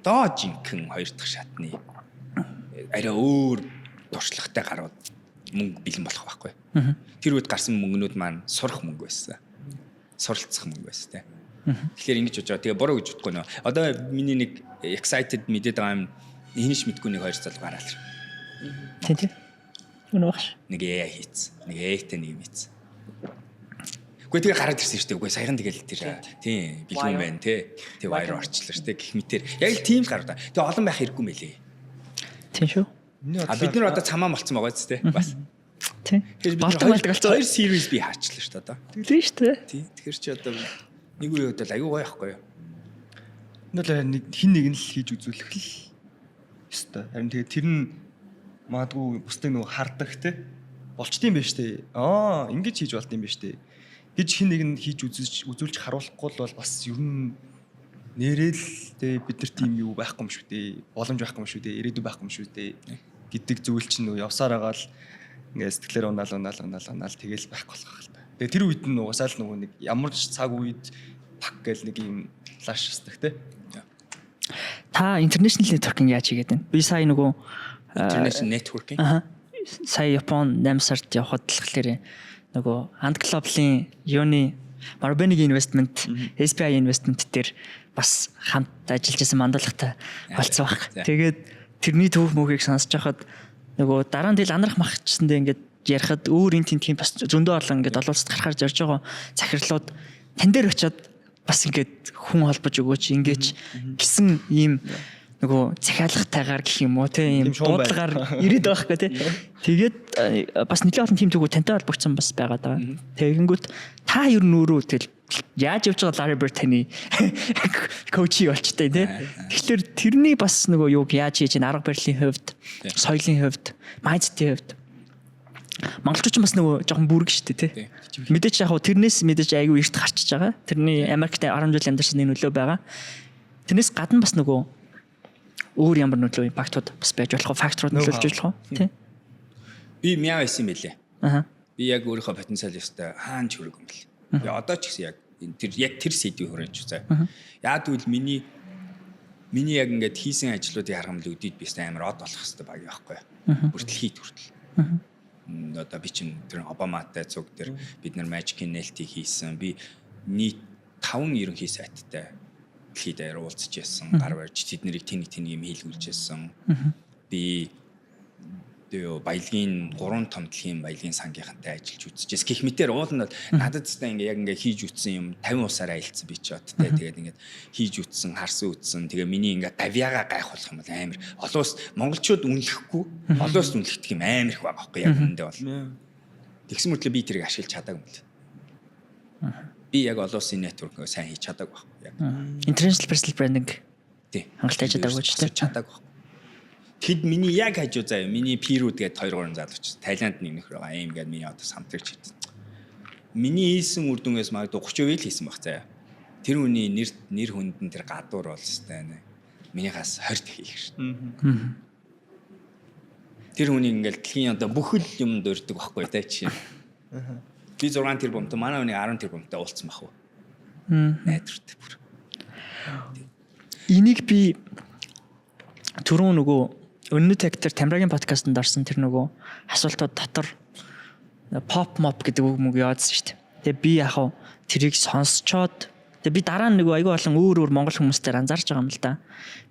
Одоо жинхэнэ 2 дахь шатны арай өөр туршлагатай гарууд мөнгө бэлэн болох байхгүй. Тэр үед гарсан мөнгнүүд маань сурах мөнгө байсан. Суралцах мөнгө байсан те. Тэгэхээр ингэж бодож байгаа. Тэгээ буруу гэж бодохгүй нөө. Одоо миний нэг excited мэдээд байгаа юм хинш мэдгүй нэг 2 залуу гараал. Тийм. Үнэ багш. Нэг AI хийц. Нэг AI-тэй нэг юм хийц. Гэхдээ тэгээ гараад ирсэн шүү дээ. Үгүй саяхан тэгэл тэр тийм бэлгүүн байна те. Тэгээ вайр орчлоо шүү дээ. Гэх мэтэр яг л тийм л гараа. Тэгээ олон байх хэрэггүй мэлээ. Тийм шүү. Бид нар одоо цамаа болцсон байгаа зү те. Бас. Тийм. Тэгэхээр 2 series би хаачлаа шүү дээ одоо. Тийм шүү дээ. Тийм. Тэгэхээр чи одоо нэг үед бол аюу гоё байхгүй юу? Энэ л нэг хин нэг нь л хийж үзүүлэх л ёстой. Харин тэгээ тэр нь магадгүй бусдыг нөгөө хардаг те болчтiin байж тээ. Ингэж хийж болд юм биш тээ. Гэж хин нэг нь хийж үзүүлж харуулахгүй бол бас ер нь нэрэл те бид нар тийм юу байхгүй юм шүү дээ. Боломж байхгүй юм шүү дээ. Ирээдүй байхгүй юм шүү дээ гэдэг зүйл чинь нөгөө явсаар байгаа л ингээд сэтгэлээр унаал тэгэл байхгүй болох юм. Тэгээ тэр үед нь угсаал нөгөө нэг ямар ч цаг үед пак гэл нэг юм флаш хийдэг те. Та international networking яаж хийгээд байна? Би сая нөгөө international networking. Сая Япон 8 сард явхад л гэхлээр нөгөө Ant Global-ийн юуны Marubeni investment, SBI investment дээр бас хамт ажиллаж байсан мандалгатай болцсон баг. Тэгээд тэрний төв мөгийг сонсож байхад нөгөө дараа нь тэгэл анарах махчсандээ ингээд ярихад өөр эн тийм бас зөндөө олон ингээд олуулцад гарахаар зорж байгаа захирлууд тань дээр очиод бас ингээд хүн холбож өгөөч ингэж гисэн ийм нөгөө захиалгатайгаар гэх юм уу тийм дуудлагаар ирээд байгаа хэрэг тий. Тэгээд бас нэлээд олон тийм төгөө тантай холбогдсон бас байгаа даа. Тэгэнгүүт та ер нь өөрөө тэгэл яаж явж байгаа Larry Bird таны коучи болчтой тий. Тэгэхээр тэрний бас нөгөө юуг яаж хийж ин арга барилын хувьд, соёлын хувьд, майндсетийн хувьд монголчууд ч бас нөгөө жоохон бүрэг шүү дээ тий. Мэдээч яг тэрнээс мэдээж айгүй эрт гарчиж байгаа. Тэрний Америкт 10 жил амьдарсны нөлөө байгаа. Тэрнээс гадна бас нөгөө өөр ямар нөлөө импактууд бас байж болох факторууд нөлөөлж болох тий. Би мяа байсан юм билээ. Би яг өөрийнхөө потенциал ёстой хаан ч хүрэг юм бэл. Би одоо ч гэсэн яг тэр сэдвийн хүрээч заа. Яг тэгвэл миний яг ингээд хийсэн ажлуудыг харгамл өдөөд би амар од болох хэвээр баг яахгүй. Хүртэл хийд хүртэл. Одоо би чинь тэр Обаматай цуг дээр бид нар Magic Nail-ийг хийсэн. Би нийт 5 ерөнхий сайттай дэлхийд даяар уулзж яасан. Гар барьж тэднийг тэнийг юм хийлгүүлж яасан. Би баялагын 3 том дэлхийн баялагын сангийнхантай ажиллаж үзчихээс гэх мэтэр уулнаад надад тест ингээ яг ингээ хийж үтсэн юм 50 усаар аялцсан би ч бод те тэгээд ингээ хийж үтсэн харсан үтсэн тэгээ миний ингээ гавьяага гайх болох юм бол амар олон ус монголчууд үнэлэхгүй олон ус үнэлэх юм амар их байгаа байхгүй яг үндэ бол тэгсэн мэтлээ би тэрийг ашиглаж чадаагүй юм л би яг олон усын network сайн хийж чадаагүй байхгүй яг international personal branding тий хангалттай чадаагүй ч те чадаагүй. Тэд миний яг хажуу заяа миний пирүүд гээд 2 3 залууч Тайланд нэг нөхөр байгаа юм гээд миний одоо самтрагч хийсэн. Миний хийсэн үр дүнгээс магадгүй 30% л хийсэн баг заяа. Тэр хүний нэр хүнд нь тэр гадуур бол хэвээр минийхаас 20 дахин их шүү. Тэр хүний ингээл дэлхийн одоо бүхэл юм дурддаг байхгүй та чинь. Би 6 тэрбумтай манай хүний 10 тэрбумтай уулзсан байх уу? Найдвартай бүр. Энийг би түрүүн нөгөө өнөө тактер Тамирагийн подкастт орсон тэр нөгөө асуултууд дотор pop mop гэдэг үг мөг яадсан шүү дээ. Тэгээ би яхав тэрийг сонсчоод тэгээ би дараа нь нөгөө айгүй болон өөр монгол хүмүүстээр анзаарч байгаа юм л да.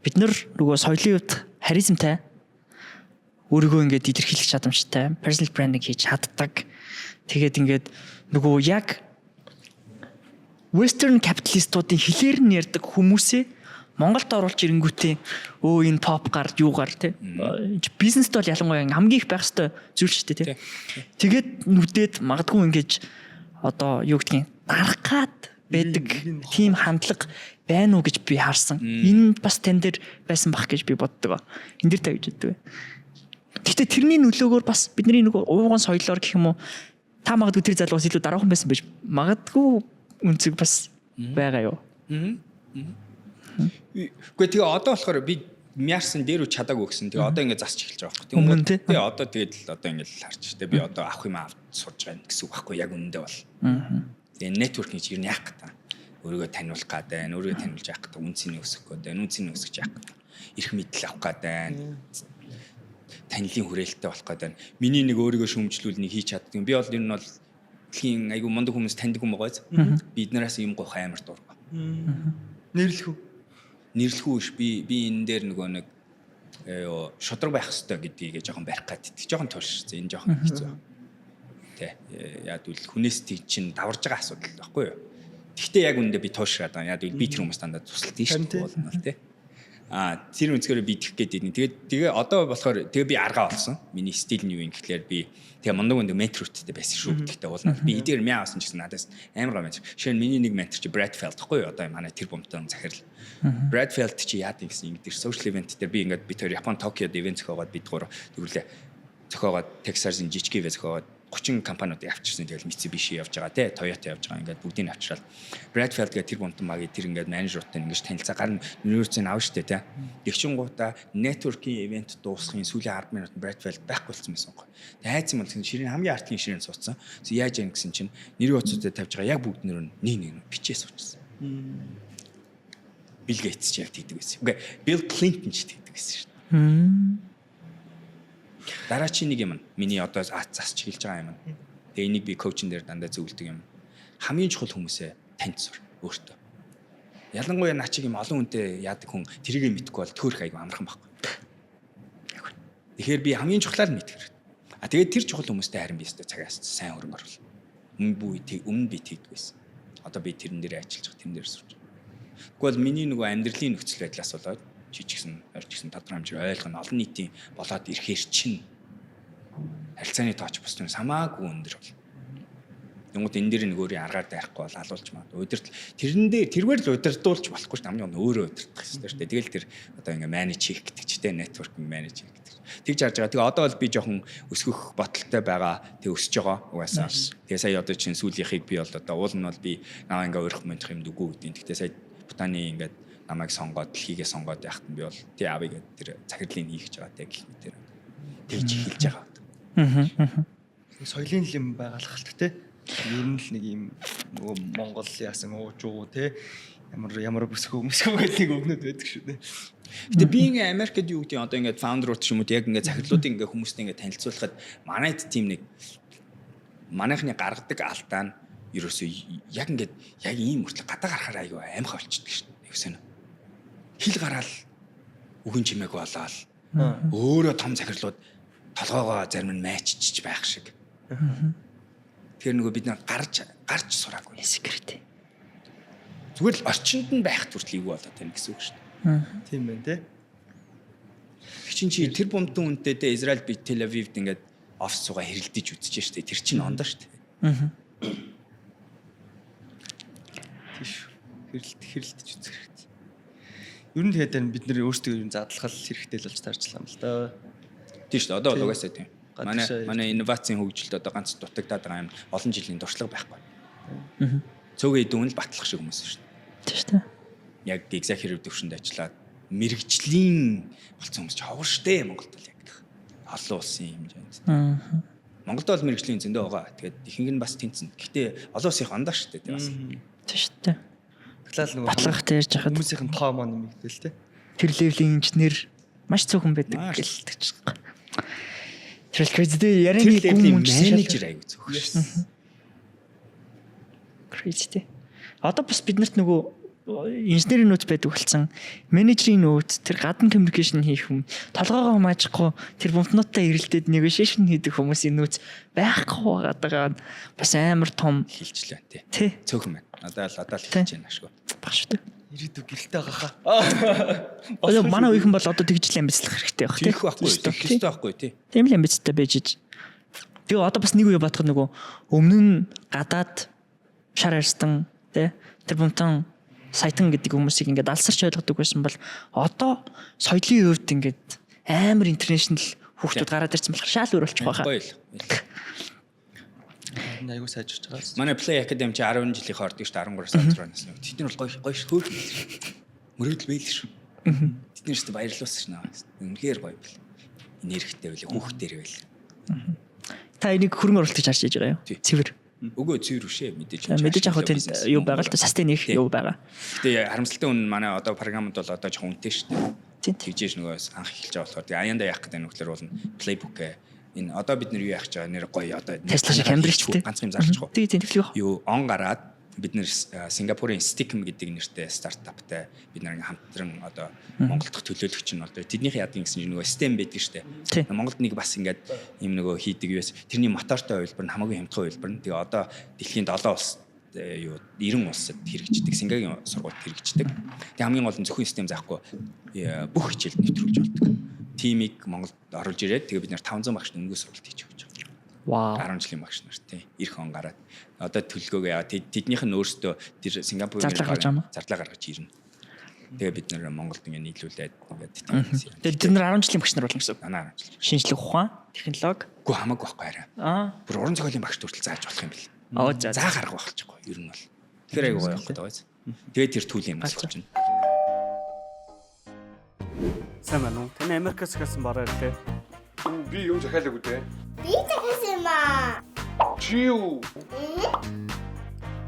Бид нөгөө соёлын хувьд харизмтай өөрийгөө ингээд илэрхийлэх чадамжтай, personal branding хийж чаддаг. Тэгээд ингээд нөгөө яг western capitalistуудын хэлээр нь ярьдаг хүмүүсээ Монголд оруулж ирэнгүүтээ энэ pop гар юугаар те бизнест бол ялангуяа хамгийн их байх ёстой зүйл шүү дээ те. Тэгээд нүдээд магадгүй ингэж одоо юу гэдгийг дарах гад байдаг тийм хандлага байна уу гэж би харсан. Энэ бас тэн дээр байсан бах гэж би боддог. Энд дэр тавьж өгдөг. Гэхдээ тэрний нөлөөгөөр бас бидний нөгөө ууган соёлоор гэх юм уу та магадгүй тэр залуус илүү дараахан байсан байж магадгүй үнцэг бас байгаа юу. Гэхдээ тэгээ одоо болохоор би мяарсан дээр үу чадаагүй гэсэн. Тэгээ одоо ингэ засч эхэлж байгаа байхгүй. Тэгээ одоо тэгээд л одоо ингэ л харж штэ. Би одоо авах юм авч сурж байгаа гэсэн үг байхгүй. Яг үнэндээ бол. Тэгээ networking чинь юу яах гэдэг. Өөрийгөө таниулах гэдэг байна. Өөрийгөө таниулж яах гэдэг. Үнцнийг өсгөх гэдэг. Үнцнийг өсгөж яах гэдэг. Ирэх мэдэл авах гэдэг байна. Танилын хүрээлттэй болох гэдэг байна. Миний нэг өөрийгөө шүүмжлүүлнийг хийж чаддаг. Би бол энэ нь бол дэлхийн айгу мундаг хүмүүс таньдаг юм байгаа. Бид нараас юм гоох амар дург. Нэрлэх үү? Нэрлэх үү ш би энэ дээр нөгөө нэг шудраг байх хэрэгтэй гэдгийг жоохон барих гэдэг. Жоохон туурш. Энэ жоохон хэцүү. Тэ яад үл хүнээс чинь даварж байгаа асуудал байхгүй юу? Гэхдээ яг үндэ би туушраад байгаа. Яад үл би тэр хүмүүс дандаа тусалдаг шүү дээ болно тэ. Тэр үнцгээрээ би тэгэх гээд байна. Тэгээ одоо болохоор тэгээ би аргаа болсон. Миний стил нь юу юм гэхлээр би тэгээ мундаг ментортэй байсан шүү. Гэхдээ уулна. Би эдгээр мяа авсан ч гэсэн надаас амар гоо ментор. Жишээ нь миний нэг ментор чи Brad Feld гэхгүй юу? Одоо манай тэр бомтон захирал. Brad Feld чи яад юм гэсэн ингэдэр social event дээр би ингээд би тэр Япон Токиод ивент зохиогоод бид гур тэгвэрлээ. Зохиогоод Texas-ын жижиг ивент зохиогоод 30 компаниудыг авчирсан. Тэгэл Mitsubishi явж байгаа те, Toyota явж байгаа. Ингээд бүгдийг авчираад Brad Feld гэх тэр бомтон маги тэр ингээд менежертэй ингэж танилцаа гарна нүүрцэн авна штэ те. Тэгчингуудаа networking event дуусахын сүүлийн 10 минут Brad Feld байхгүй болсон байсан гоо. Тэг хайцсан бол ширээ хамгийн артын ширээнд суудсан. Яаж яа гэсэн чинь нэрийн утсуудад тавьж байгаа яг бүгд нэр нь нэг бичээс уучсан. Bill Gates ч яг тэгдэг байсан. Үгүй Bill Clinton ч тэгдэг байсан шүү дээ. Дараа чи нэг юм миний одоо засч хэлж байгаа юм. Тэгээ энийг би коучн дээр дандаа зөвлөдөг юм. Хамгийн чухал хүмүүсээ таньцвар өөртөө. Ялангуяа наа чиг юм олон хүнтэй яадаг хүн тэрийг мэдхгүй бол төөрөх айгүй амархан байхгүй. Тэгэхээр би хамгийн чухлаар нь мэдэх хэрэгтэй. Тэгээд тэр чухал хүмүүстэй харин би өстой цагаас сайн хөрөнгө оруулах. Өмнө би тэгдэг байсан. Одоо би тэрэн дээр ажиллаж байгаа тэрэн дээр сурч. Тэгвэл миний нөгөө амьдралын нөхцөл байдлаас болоод жижигсэн тодорхой хэмжээр ойлгоно олон нийтийн болоод ирэхээр чинь харилцааны тооч бусдын самаагүй өндөр бол. Тэнгууд энэ дээр нэг өөрийн аргаар дайрахгүй бол алуулж маа. Удирдал тэрэн дээр тэргээр л удирдуулж болохгүй шүү дээ. Хамгийн өөрөө удирдах хэрэгтэй шүү дээ. Тэгэл тэр одоо ингээ менеж хийх гэдэг ч тийм networking manage хийх гэдэг. Тэгж харж байгаа. Тэгээ одоо бол би жоохон өсгөх боталтай байгаа. Тэг өсөж байгаа. Угаасаа. Тэгээ сая одоо чинь сүүлийнхийг би бол одоо уул нь бол би наваа ингээ өөрөх мөнх юм дүгүү гэдэг. Тэгтээ сая Бутаны ингээ намайг сонгоод дэлхийгээ сонгоод яхад нь би бол тий авъя гэдэг тэр захирлыг хийж байгаа тэг гэх мэтэр тэгж хэлж байгаа. Соёлын юм байгалахалт те. Ер нь л нэг юм нөгөө Монгол яасан уужуу те. Ямар бүсгүй гэдэг өгнөд байдаг шүү дээ. Гэтэ би ингээ Америкт юу гэдэг одоо ингээ фаундерууд ч юм уу яг ингээ захирлуудыг ингээ хүмүүстэй ингээ танилцуулахад манайд тийм нэг манайхны гаргадаг алдаа нь ерөөсөө яг ингээ яг ийм мөртлө гадаа гарахаар аягүй аимхай болчихдог шүү дээ. Юусэн хил гараал үгэн чимээг болоод өөрөө том захирлууд толгоогоо зарим нь майчиж байх шиг. Тэгэхээр нөгөө бид гарч сураагүй. Секрет. Зүгээр л орчинд нь байх хүртэл юу болоод байна гэсэн үг шүү дээ. Тийм байна те. Чи тэр бомтон үнтэй те Израиль би Тель Авивд ингээд офис цугаа хэрэлдэж үзэж штэ. Тэр чинь ондоо штэ. Тийш хэрэлдэж үзэх хэрэгтэй. Ер нь тэгээд бид нэр өөрсдөө юм задлахал хэрэгтэй л болж таарчлаа юм л да. Тийм шүү дээ. Одоо угаасаа тийм. Манай инновацийн хөгжилд одоо ганц дутагдаад байгаа юм олон жилийн туршлага байхгүй. Цөөхөн дүүн л батлах шиг хүмүүс шүү дээ. Тийм шүү дээ. Яг executive төвшөнд ажиллаад мэрэгжлийн болцсон хүмүүс ч ховор штэ Монголд бол яг олон улсын хэмжээнд. Монголд бол мэрэгжлийн зөндөө байгаа. Тэгээд ихэнх нь бас тэнцэн. Гэхдээ олон улсын ондоо штэ тий бас. Тийм шүү дээ. Тэглэл нөгөө Батлагтай ярьж хахад хүмүүсийн тоо маа нэмэгдэл те. тэр левлийн инженер маш цөөхөн байдаг гэлдэг ч юм. Тэр crazy ярины левлийн менежер аягүй зөв шээ. Crazy. Одоо бас биднэрт нөгөө инженерийн нөөц байдаг болсон. Менежерийн нөөц, тэр гадна communication хийх юм, толгоогоо хумаажихгүй тэр бомтнуудтай ирэлдээд negotiation хийдэг хүмүүсийн нөөц байхгүй байгаа бас амар том Хилчлээ тий. тий. Цөөхөн байна. Одоо л хэлж байна ашгүй. Баг шүү дээ. Ирээдүг гэрэлтэй байгаа хаа. Одоо манай үеийнхэн бол одоо тэгжлээ амьдслах хэрэгтэй байх тий. Тийх байхгүй. Тийх хэрэгтэй байхгүй тий. Тийм л амьдстай байж иж. Тэгээ одоо бас нэг үе бодоход нөгөө өмнө нь гадаад шар арстан тий тэр бомтон сайтан гэдэг хүмүүсийг ингээд алсарч ойлгодог байсан бол одоо соёлын хувьд ингээд амар интернэшнл хүүхдүүд гараад ирсэн болохоор шал өөр болчих واخа. Гоё л. Айгуу сайжирч байгаа. Манай Play Academy чи 10 жилийн ордог шүү дээ 13 сар наснаа. Тэд нар бол гоё хөөх. Мөрөдөл байл шүү. Тэд нар ч баярлуулсан шнаа. Үнэхээр гоё байл. Энергитэй байл, хүүхдээр байл. Та энийг хөрөнгө оруулалт гэж харж иж байгаа юу? Цэвэр. Үгүй цэвэр үшээ мэдээж. Мэдээж яг хөтөнд юу байгаа л да састен их юу байгаа. Гэтэ харамсалтай үн манай одоо програмд бол одоо жоохон үнэтэй шүү дээ. Тийм. Тэгжээж нөгөө анх эхэлж байгаа болохоор тэгээ аяанда яах гэдэг нөхлөр бол playbook энэ одоо бид нэр юу яах гэж байгаа нэр гоё одоо Tesla шиг амьдралчтэй. ганц юм зарчихгүй. Тийм тийм. Юу он гараад бид нэр Сингапурын Stickem гэдэг нэртэй стартаптай бид нар хамтран одоо Монголд төлөөлөгч нь болдог. Тэднийх яадаг гэсэн чинь нөгөө STEM байдаг шүү дээ. Монголд нэг бас ингээд юм нөгөө хийдэг юус тэрний мотортой хувилбар нь хамаагүй хямдхан хувилбар нь. Тэгээ одоо дэлхийн 7 улс юу 90 улсад хэрэгждэг Сингагийн сургуульд хэрэгждэг. Тэгээ хамгийн гол нь зөвхөн систем заахгүй бүх хичээлд нэвтрүүлж болдог. Тимийг Монголд оруулж ирээд тэгээ бид нар 500 багш өнгөө сургалт хийж өгч байгаа. Вау. 10 жилийн багш нар тий. Ирэх он гараад одоо төлгөөгөө яа тэднийх нь өөрсдөө тэр Сингапурын зардлаа гаргаж ирнэ. Тэгээ бид нар Монголд ингэ нийлүүлээд ингээд тийм. Тэгээд тэр нар 10 жилийн багш нар болно гэсэн. Манай 10 жил. Шинжлэх ухаан, технологи. Үгүй хамаагүй байхгүй арай. Бүр уран зохиолын багш хүртэл зааж болох юм бэл. Заа гарах болчихгүй ер нь бол. Тэгэхээр айгуу гоё явах гэдэг. Тэгээд тэр түүлийн юм болж байна. Сайн байна уу? Таны Америкаас ирсэн бараа ирлээ. Би юм захиалаагүй дээ. Би захиасан юм аа. Чи юу?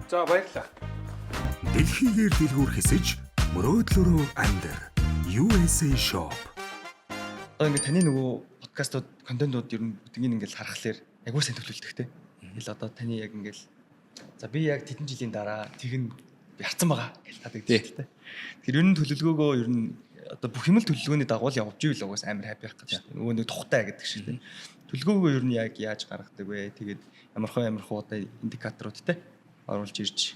За баярлалаа. Дэлхийгээр дэлгүүр хэсэж мөрөөдлөөрөө амьдар. USA Shop. Одоо ингээд таны нөгөө подкастууд, контентууд ер нь бүгдийг ингээд харахаар айгуу сайн төлөвлөлтөг те. Ингээл одоо таны яг ингээд за би яг тэдэн жилийн дараа тэгэн ярцсан байгаа гэж тадагдчих те. Тэгэхээр ер нь төлөвлөгөөгөө ер нь одоо бүх юм л төлөвлөгөөний дагуу явж ивэл угаас амар хаппи байх гэж. Нөгөө нэг тухтай гэдэг шиг те. Төлөвлөгөөгөө ер нь яг яаж гаргадаг вэ? Тэгээд ямархуу одоо индикаторууд те оруулж ирж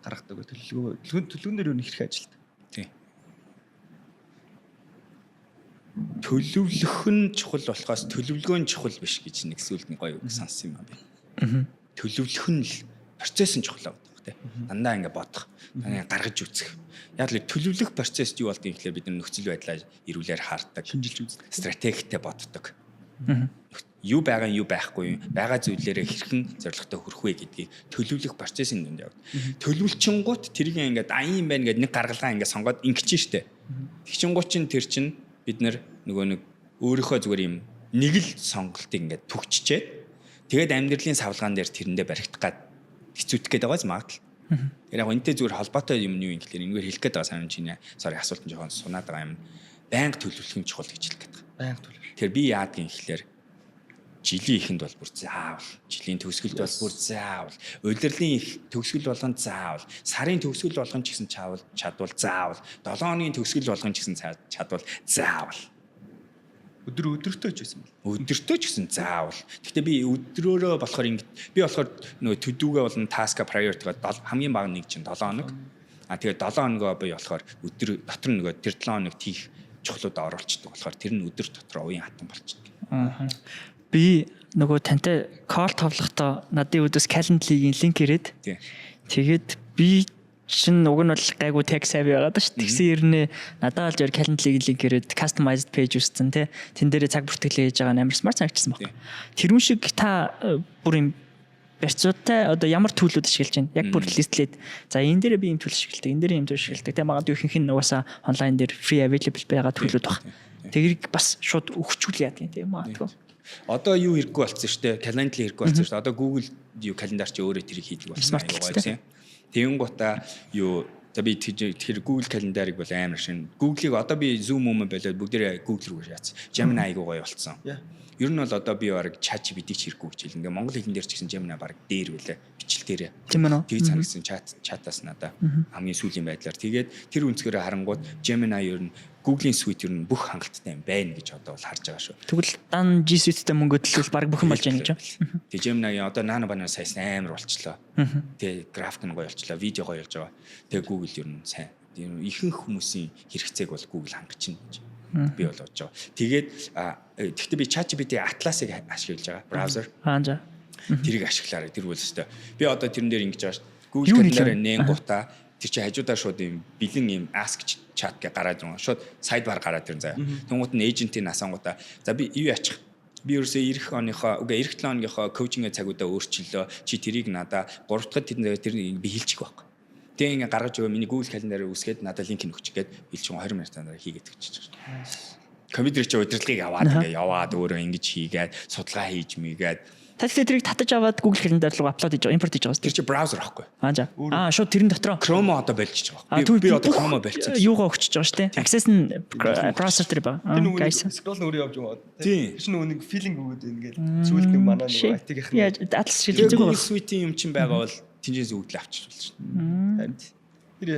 гаргадаг вэ? Төлөвлөгөөнөр ер нь их ажилтдаг. Тий. Төлөвлөх нь чухал болохоос төлөвлөгөө нь чухал биш гэж нэг зүйлд нь гоё үг сонссон юм аа би. Төлөвлөх нь л процесс нь чухал байдаг тий. Дандаа ингэ бодох, гаргаж үзэх. Яг л төлөвлөх процесс юу болдгийг гэхлээр бид нөхцөл байдлаа эрүүлэр хаардаг, шинжилж үздэг, стратегтэй боддог. Юу байгаа юу байхгүй байгаа зүйлээрээ хэрхэн зорилготой хүрэх вэ гэдгийг төлөвлөх процессын дүнд явдаг. Төлөвлөчингууд тэрийг ингээд аян байна гэдэг нэг гаргалгаа ингээд сонгоод ингэчих штэ. Тэгчингууд чинь тэр чинь бид нөгөө нэг өөрийнхөө зүгээр юм нэг л сонголтыг ингээд түгччээд тэгээд амьдралын савлгаан дээр тэрэндээ баригдах гад хэцүүдэх гээд байгааз магадл. Тэр яг энэтэй зүгээр холбоотой юм юу юм гэхэлэр энэгээр хэлэх гээд байгаа санаа чинь асуулт нь жоохон сунаад байгаа юм. Байнга төлөвлөх нь чухал гэж хэлэх гээд байгаа. Байнга төлөвлөх. Тэгэхээр би яадгийн гэхэлэр жилийн ихэнд бол бүр заавал, жилийн төгсгөлд бол бүр заавал, удирлын төгсгөл болгонд заавал, сарын төгсгөл болгонд ч гэсэн чадвал заавал, 7 хоногийн төгсгөл болгонд ч гэсэн чадвал заавал. Өдөртөө ч байсан бэл. Өдөртөө ч гэсэн заавал. Гэхдээ би өдрөөрөө болохоор ингэ би болохоор нөгөө төдүүгээ болон таска priority-га хамгийн бага нэг чинь 7 хоног. Тэгээд 7 хоногоо би болохоор өдөр дотор нөгөө тэр 7 хоног тийх чухлуудаа оруулцдаг болохоор тэр нь өдөр дотор уян хатан болчихдог. Би нөгөө тантай call тавлахдаа надын өдөөс Calendly-ийн линк ирээд тэгээд би чинь уг нь бол гайгүй tag savvy байгаад шүү. Тэгсэн хэрнээ надад олж ир Calendly-ийн линк ирээд customized page үүссэн тий. Тэн дээрээ цаг бүртгэлээ хийж байгаа нь амар smart санагдсан байна. Тэрүүн шиг та бүр юм барьцуутай одоо ямар төлөвлөд ашиглаж байна. Яг бүр листлээд за энэ дээр би ийм төлөв ашигладаг, энэ дээр ийм төлөв ашигладаг. Тэ магадгүй ихэнх нь угаасаа онлайн дээр free available байгаа төлөвлөд баг. Тэрийг бас шууд өгчүүл яадаг юм тийм магадгүй. Одоо юу хэрэггүй болсон шүү дээ. Календар хэрэггүй болсон шүү дээ. Одоо Google юу календар чи өөрөө тэрийг хийдэг болсон аюугаа тийм. Тэгэн гутаа юу би тэр Google календарыг бол амар шин. Google-ыг одоо би Zoom болоод бүгдээрээ Google руу шаац. Gemini аягүй гоё болсон. Ер нь бол одоо би баг ChatGPT-г хэрэггүй гэж хэл. Ингээ монгол хэлэн дээр ч гэсэн Gemini баг дээр үлээ. Бичлэл дээрээ. Тийм ээ. Тэг санагсан чатаас надаа хамгийн сүүлийн байдлаар. Тэгээд тэр үнцгээрээ харангууд Gemini ер нь Google-ийн suite ер нь бүх хангалттай юм байна гэж одоо бол харж байгаа шүү. Тэгвэл дан G Suite-тэй мөнгө төлөвлөл баг бүхэн болж байна гэж байна. Тэг Gemini одоо нано банаа сайс амар болчлоо. Тэг график нь гоё болчлоо, видео гоё болж байгаа. Тэг Google ер нь сайн. Ихэнх хүмүүсийн хэрэгцээг бол Google хангаж чинь гэж би бол бодож байгаа. Тэгээд тэгтээ би ChatGPT Atlas-ыг ашиглаж байгаа. Браузер. За. Тэрийг ашиглаарай. Тэр бол өстой. Би одоо тэрэн дээр ингэж байгаа шүү. Google календараа нэнгуутаа тэр чи хажуудаа шууд юм бэлэн юм ask chat гэ гараад байгаа. Шууд sidebar гараад ирэн заяа. Тэнгуут нь эйжентийн асангуудаа за би юу яачих? Би ерөөсөө эх 7 хоногийнхоо коучинг цагуудаа өөрчиллөө. Чи тэрийг надаа 3 дахь тэр би хэлчих байхгүй. Тэгээ ингээ гаргаж өгөө миний Google календараа үсгээд надад линк өгчих гээд билчин 20 минутаар хийгээд өгчих. Компьютер чи удирдлагыг аваад ингээ яваад өөрөө ингэж хийгээд судалгаа хийж мийгээд Тэгвэл тэрийг татаж аваад Google календар руу апплод хийж байгаа, импорт хийж байгаа шүү. Тэр чи браузер аахгүй. За. Шууд тэрэн дотроо Chrome одоо болчих байгаа. Би одоо Chrome болчихсон. Юугаа өгчөж байгаа шүү дээ. Access нь браузер дээр байгаа. Тэр нөгөө scroll нь өөрөө явж байгаа. Тэр чинь нөгөө нэг feeling өгөөд ингээд зүйлд нэг манаа нэг IT-гийнх нь. Яа, Atlas шилжиж байгаа. Google Suite-ийн юм чинь байгаа бол тэнцээс үүдл авчиж болж байна. Тэр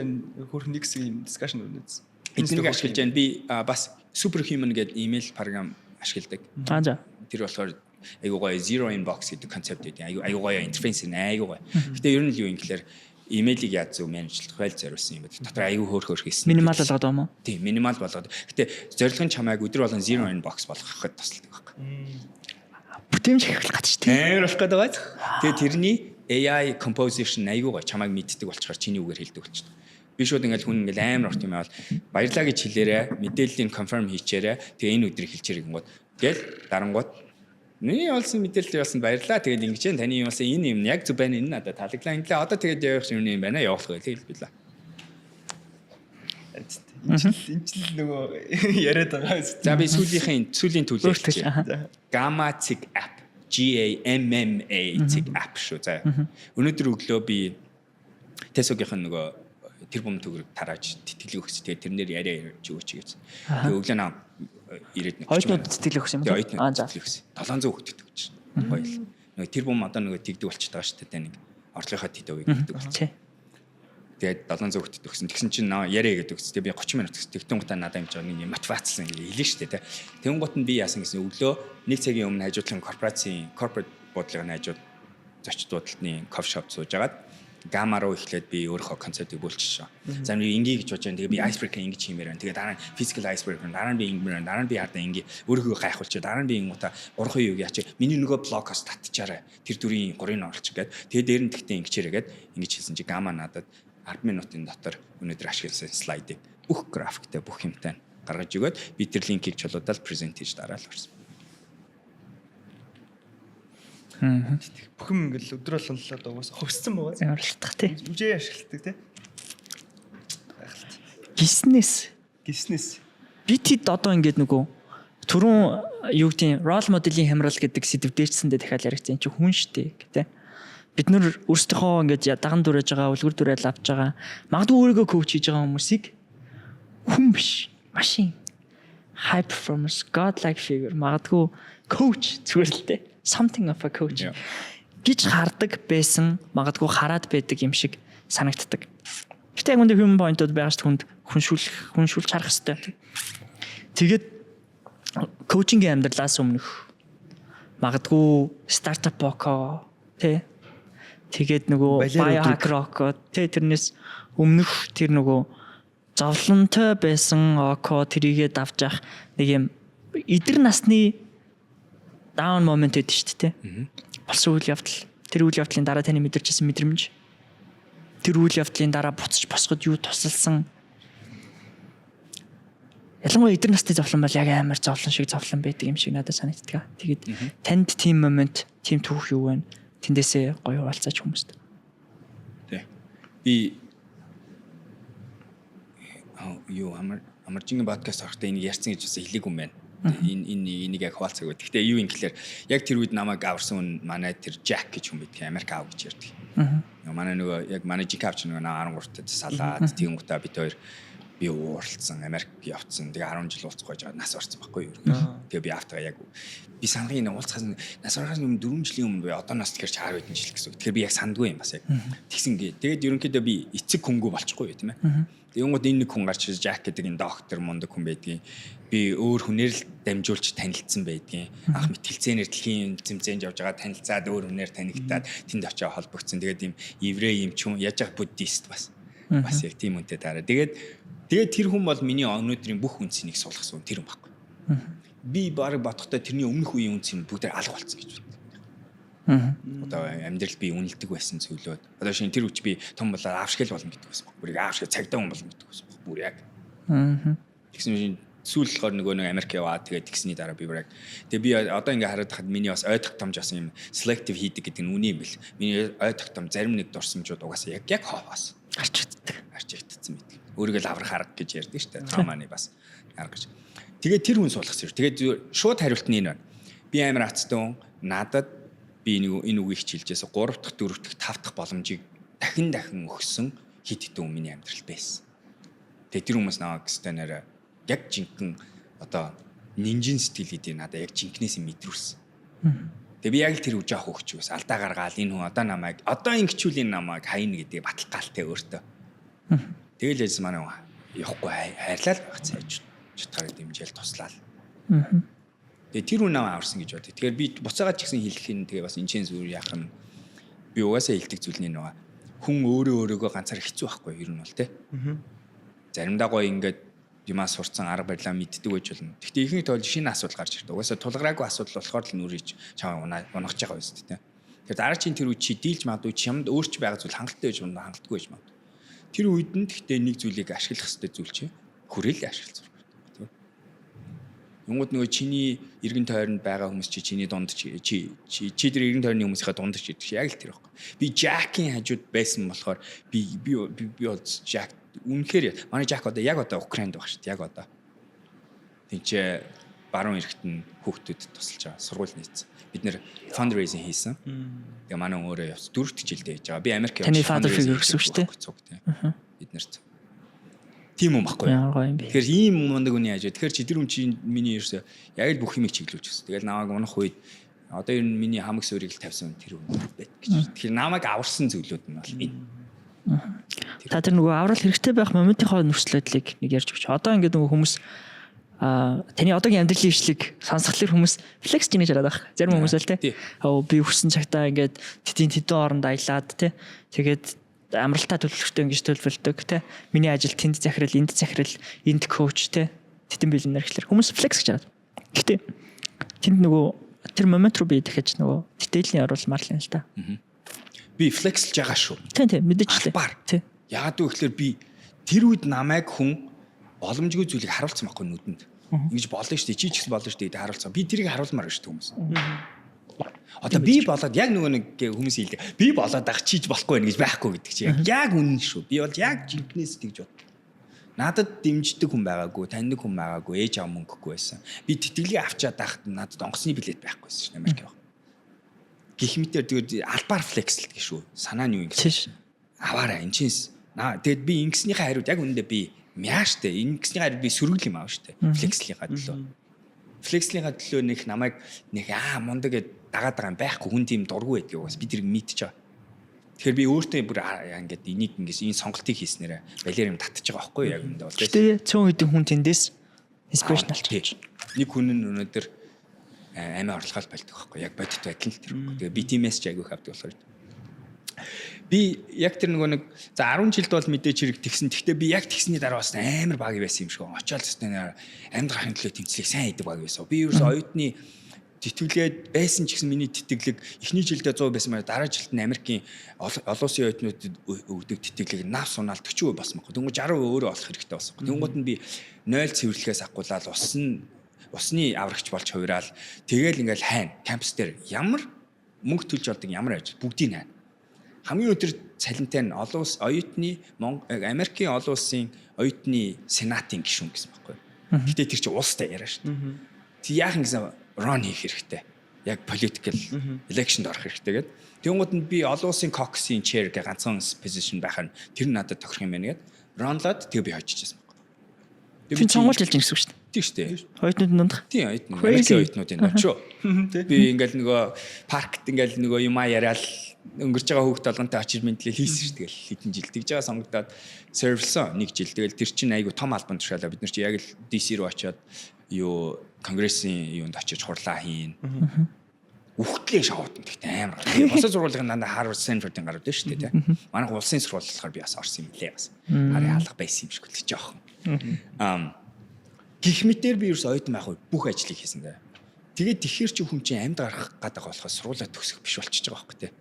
хөрх нэг хэсэг юм discussion өгнөц. Энийг ашиглаж байна. Би бас Superhuman гэдэг email програм ашигладаг. За. Тэр болохоор айгуу гоё zero inbox гэдэг концепт гэдэг. Айгуу гоё интерфейс нь айгуу гоё. Гэтэ ер нь юу юм гэхээр имэйлийг яаж зөв менежлэх байл зориулсан юм байна. Дотор айгуу хөөх хийсэн. Минимал болгоод байгаа юм уу? Тийм, минимал болгоод. Гэтэ зорилго нь чамайг өдөр болгон zero inbox болгоход тусалдаг байхгүй. Бүтэмж хийх гэж шүү дээ. Амар болох гэдэг байц. Тэгээ тэрний AI composition айгуу гоё чамайг мэддэг болчихоор чиний үгээр хэлдэг болчихно. Би шууд ингээл хүн ингээл амар урт юм аваад баярлаа гэж хэлээрэ, мэдээллийг confirm хийчээрэ. Тэгээ энэ өдрийг хэлчихэрэг гингод. Тэгэл дарангууд миний олсон мэдээлэл явуулсан баярлаа. Тэгээд ингэж энэ таны юмсан энэ юм яг зөв байна. Энэ надад таалагдлаа. Инглээ одоо тэгээд явах юм юм байна. Явуулах байл билээ. Энэ ч нөгөө яриад байгаа. За би сүүлийн төлөв хэлчихье. Gamma Zig app. GAMMA Zig app шүү. За. Өнөөдөр өглөө би Tesla-гийнх нь нөгөө тэр бом төгрөг тарааж тэтгэлэг өгсөн. Тэгээд тэрнэр яриа ярьж өгөөч гэж. Тэгээд өглөө наа ирээд нэг Оюутнууд тэтгэлэг өгсөн юм уу? За. 700 хүүхэд өгч. Гоё. Нөгөө тэр бом одоо нөгөө тэгдэг болчиход байгаа шүү дээ. Нэг орлогынхаа тэтэвийг гэдэг болчих. Тэгээд 700 хүүхэд өгсөн. Тэгсэн чинь яриа гэдэг өгсөн. Тэгээд би 30 минут өгсөн. Тэгтэн гутаа надад юм жаа нэг мотивацлсан ингэ хэлээ шүү дээ. Тэгэн гут нь би яасан гэсэн өглөө нэг цагийн өмнө хажуудлын corporate бодлогын хажууд зочид буудалтны кофе шоп сууж агаад Gamma руу эхлээд би өөрийнхөө концептыг бөлчихсөн. За би ингээ гэж бодож байна. Тэгээ би icebreaker ингээ хиймээр байна. Тэгээ дараа нь physical icebreaker, дараа нь би ингээ, дараа нь би хардаа ингээ өөрийгөө гайхуулчих. Дараа нь би ингуута 3 юу яач. Миний нөгөө блогоос татчихаарай. Тэр дүрийн 3-ыг оруулчих гээд. Тэгээ дээр нь тэгтээ ингэчээрээ гээд ингэж хэлсэн чи Gamma надад 10 минутын дотор өнөөдөр ашигласан слайдыг бүх графиктэй бүх юмтай гаргаж өгөөд би тэр линкийг чулуудаад презент хийж дараал орсон. Бүх юм ингээл өдөр болгонлоод угаасаа хувцсан байгаа. Амарлтах тий. Үжээ ашигладаг тий. Гиснес. Би тэд одоо ингээд нөгөө түрүүн юу гэдэг рол моделийн хямрал гэдэг сэдв дээрчсэндээ дахиад яригдсан чи хүн штэ гэдэг. Бид нар өөрсдийнхөө ингээд даган дүрэж байгаа, үлгэр дүрээл авч байгаа. Магадгүй өөрийгөө коуч хийж байгаа хүмүүсийг хүн биш, машин. High performance godlike figure магадгүй коуч зүгээр л дээ. Something of a coach гэж хардаг байсан, магадгүй хараад байдаг юм шиг санагддаг. Гэтэ яг үндэ human point-ууд байгаа шүү дээ хүншүүлж харах хэрэгтэй. Тэгээд коучингийн амьдралаас өмнөх магадгүй стартап боко тий. Тэгээд нөгөө biohack rock тий тэрнээс өмнөх тэр нөгөө зовлонтой байсан око тэрийгээ давж ах нэг юм эдэр насны даун момент гэдэг шүү дээ. Болсон үйл явдал. Тэр үйл явдлын дараа таны мэдэрчсэн мэдрэмж. Тэр үйл явдлын дараа буцаж босгод юу тусалсан. Ялангуяа эдгээр насны зовлон бол яг амар зовлон шиг зовлон байдаг юм шиг надад санагддаг. Тэгээд танд тийм момент, тийм түүх юу вэ? тэндээсээ гоё хуваалцаач хүмүүст. Тэ. Би амаржингийн подкаст харахтаа энийг ярьсан гэж бас хэлээгүй юм байна. Энийг яг хуваалцаг байдаг. Гэтэ юу юм гэхээр яг тэр үед намайг аварсан манай тэр Jack гэж хүн байдаг. Америк аав гэж ярьдаг. Манай нөгөө яг манай Jack авч нөгөө 13 тад салаад тийм гутаа бид хоёр би ууралцсан Америк явцсан. Тэгээ 10 жил уулзах гэж нас орсон байхгүй юу. Тэгээ би автаа яг би сангийн уулзахаас нас орохоос өмнө 4 жилийн өмнө би одоо нас тэгэхээр 60 хэдэн жил гэсэн. Тэгэхээр би яг сандгүй юм бас яг. Тэгсэн гээ. Тэгээд ерөнхийдөө би эцэг хөнгөө болчихгүй юу тийм ээ. Тэгэнгүүт энэ нэг хүн гарч ирж Jack гэдэг энэ доктор мундаг хүн байдгийн. Би өөр хүнээр л дамжуулж танилцсан байдгийн. Анх мэтгэлцээнээр дэлхийн зэмзэнд явж байгаа танилцаад өөр хүнээр танигдаад тэнд очиж холбогдсон. Тэгээд ийм еврей юм ч юм яаж буддист бас яг тийм үнтэй дараа. Тэгээд тэр хүн бол миний өнөөдрийн бүх үнцнийг суулгасан тэр хүн байхгүй. Би баг бодохдоо тэрний өмнөх үеийн үнцийг бүгдээр алга болсон гэж боддог. Одоо амьдрал би үнэлдэг байсан зүйлүүд. Одоо шинэ тэр үуч би том болоод аавшгэл болно гэдэг байсан. Бүрийг аавшгэл цагдаа хүн болно гэдэг байсан. Бүр яг. Тэгсэн сүүл болохоор нөгөө нэг Америк яваад тэгээд тэгсний дараа би бүр яг. Тэгээ би одоо ингээ хараад хахад миний бас ой тогтомж бас юм selective хийдэг гэдэг нь үний юм бэл. Миний ой тогтом зарим нэг дурсамжууд угаасаа яг хооос гарч идсэн мэт. Өөрийгөө л аврах арга гэж ярьдаг шүү дээ. Трауманы бас арга гэж. Тэгээд тэр хүн суулгасан. Тэгээд шууд хариулт нь энэ байна. Би амар хацтай надад би энэ үгийг хичээлжээс 3 дахь 4 дахь 5 дахь боломжийг дахин өгсөн хэд хэдэн миний амьдрал байсан. Тэгээд тэр хүмүүс наваа гэстэнээр яг жинхэнэ одоо нинжин сэтгэл гэдэг надад яг жинхнээс мэдрүүлсэн. Тэгээд би яг л тэр үж авах хөгч байсан. Алдаа гаргаал энэ хүн одоо намайг одоо ингэчүүлийн намайг хайна гэдэг баталгаалтай өөртөө. Тэгэл яжс манай явахгүй хайрлал байх цайж чутгаар дэмжээл туслаа. Тэгээ тэр хүн намайг аварсан гэж бод. Тэгэхээр би буцаагаад ч гэсэн хэлэх юм тэгээ бас энэ зүйл яах юм. Би угаасаа хэлдэг зүйл нь нөгөө хүн өөрөөгөө ганцаар хэцүү байхгүй ер нь бол тэ. Заримдаа гоё ингээд юмас сурцсан арга барилаа мэддэг байж болно. Гэхдээ ихэнх тохиолдолд шинэ асуудал гарч ирдэг. Угаасаа тулгараагүй асуудал болохоор л нүрийч чамаа унагч байгаа байсан тэ. Тэгэхээр дараагийн тэр үед чи дийлж магадгүй чи юмд өөрч байгаа зүйл хангалттай байж болно хангалтгүй байж магадгүй. Тэр үед нь гэхдээ нэг зүйлийг ашиглах хэрэгтэй зүйл чи хүрээл ашиглах. Юугууд нөгөө чиний эргэн тойронд байгаа хүмүүс чиний дунд чи тэр эргэн тойрны хүмүүсийнхээ дунд ч идэх яг л тэр байхгүй. Би Jack-ийн хажууд байсан болохоор би бол Jack үнэхээр манай Jack одоо Украинд байгаа шүү дээ. Яг одоо. Тинчээ баруун эрэгт нь хүүхдүүдэд тусалж байгаа сургууль нийцсэн. Бид нэр fundraising хийсэн. Тэгээ манай өөрөө явц 4-р жилдээ хийж байгаа. Би Америк явж таны father figure гэсэн үг шүү дээ. Бид нарт тийм юм баггүй. Тэгэхээр ийм мундаг үний хажуу. Тэгэхээр чи тэр хүн чинь миний ерөөсөө яг л бүх юмыг чиглүүлж өгсөн. Тэгэл намайг унах үед одоо ер нь миний хамаг суурийг л тавьсан тэр хүн байт гэж. Тэгэхээр намайг аварсан зүйлүүд нь бол энэ. Та тэр нөгөө аврал хэрэгтэй байх моментийнхоо нөхцөлөдлийг нэг ярьж өгч. Одоо ингээд нөгөө хүмүүс таны одоогийн амьдралын ившлиг сонсхолоор хүмүүс флекс гэж яриад байгаа. Зарим хүмүүс л тий. Би өссөн цагтаа ингээд тэдний орнд аялаад тий. Тэгээд амралтаа төлөвлөлтөө ингэж төлөвлөдөг тий. Миний ажил тэнд захирал, энд захирал, энд коуч тий. Тэтэн бэлэнээр гэхэлэр хүмүүс флекс гэж яриад. Гэхдээ тэнд нөгөө тэр момент руу би дахиж нөгөө детейлийн оруулмаар л юм л та. Би флекслж байгаа шүү. Тий мэдээч тий. Яагаад вэ гэхээр би тэр үед намайг хүн боломжгүй зүйлийг харуулсан байхгүй нүдэнд. Ингэж болно шүү дээ. Чи ч гэсэн болно шүү дээ харуулсан. Би тэрийг харуулмаар шүү хүмүүс. Одоо би болоод яг нөгөө нэг хүмүүс хэлдэг. Би болоод ах чиж болохгүй байх гэж байхгүй гэдэг чи яг үнэн шүү. Би бол яг жинкнээс тэгж бод. Надад дэмждэг хүн байгаагүй, таньдаг хүн байгаагүй, ээж аав мөнгөгүй байсан. Би тэтгэлийг авчаад байхад надад онгоцны билет байхгүй байсан шүү Америк явах. Гэх мэтээр тэгээд албаар флексэлдэг шүү. Санаа нь юу юм гэсэн. Аваараа энэ чинь тэгээд би ингэснийхээ хариуд яг үнэндээ би мяаштай. Ингэснийхээ хариуд би сөргөл юм аав шүү дээ. Флекслийнхаа төлөө. Флекслийнхаа төлөө нэг намайг нэг мундаг гэд дагаад байгаа юм байхгүй хүн тийм дургүй байдгийг бас би тэрийг мэдчихэж байгаа. Тэгэхээр би өөртөө бүр ингээд энийг ингээс энэ сонголтыг хийснээр балер юм татчих байгаа байхгүй яг үндэ бол. Тэгээ цөөн хэдэн хүн тэндээс инспирэшн алж. Нэг хүн нь өнөөдөр амиа орлогоол болдог байхгүй яг бодит байдал нь тэр. Тэгээ би тиймээс ч айгүй хавдаг болохоор. Би яг тэр нөгөө нэг за 10 жилд бол мэдээч хэрэг тэгсэн. Гэхдээ би яг тэгсний дараа бас амар баг байсан юм шиг. Очоод тест амьдрахын төлөө тэмцлийг сайн хийдэг баг байсан. Би ерөөс оюутны тэтгэлээд байсан ч гэсэн миний тэтгэлэг эхний жилдээ 100 байсан маа дараа жилд нь Америкийн олон улсын оюутнуудад өгдөг тэтгэлэг нав сунаал 40% болсон байхгүй. Тэнгуү 60% өөрөө олох хэрэгтэй болсон. Тэнгуут нь би 0 цэвэрлэхээс ахгуулаад усны аврагч болж хувираал тэгэл ингээл хайна кампус дээр ямар мөнгө төлж болдог ямар ажил бүгдийг хайна. Хамгийн өдөр цалинтай нь олон улс оюутны Америкийн олон улсын оюутны сенатын гишүүн гэсэн байхгүй. Гэтэ тэр чинь улстай яриа шүү дээ. Тэг яах юм гэсэн рон хийх хэрэгтэй. Яг political electionд орох хэрэгтэй гэдэг. Тэнгууд нь би олон улсын caucus-ийн chair гэх ганцхан position байхаар тэр нь надад тохирох юм байна гэдэг. Ронлоод тэг би хожижсэн байхгүй. Тэр сонгуульд хэлж ирсэн шүү дээ. Тийм шүү дээ. Оюутнууд дундах. Тийм оюутнууд. Америкийн оюутнуудын очоо. Би ингээл нөгөө паркт ингээл нөгөө юмаа яриад өнгөрч байгаа хүүхд толгонтой очиж мэдлээ хийсэн шүү. Тэгэл хэдэн жил тэгж байгаа сонгогдоод сервисэн 1 жил. Тэгэл тэр чинь айгу том албан тушаалаа бид нар чи яг л DC руу очиод юу конгрессийн юунд очиж хурлаа хийн. Үхтлээ шавууд нь гэхдээ амар. Босоо сургуулийн дандаа Harvard Stanford-ын гарууд дээ шүү дээ. Манайх улсын сургууль болохоор би бас орсон юм лээ бас. Харин алга байсан юм шиг л жоохон. Гэх мэтээр би ерөөс оюутан байх бүх ажлыг хийсэн дээ. Тэгээд тэгэхэр чи хүн чинь амьд гарах гэдэг болохоос сургуулаа төгсөх биш болчихж байгаа байхгүй тий.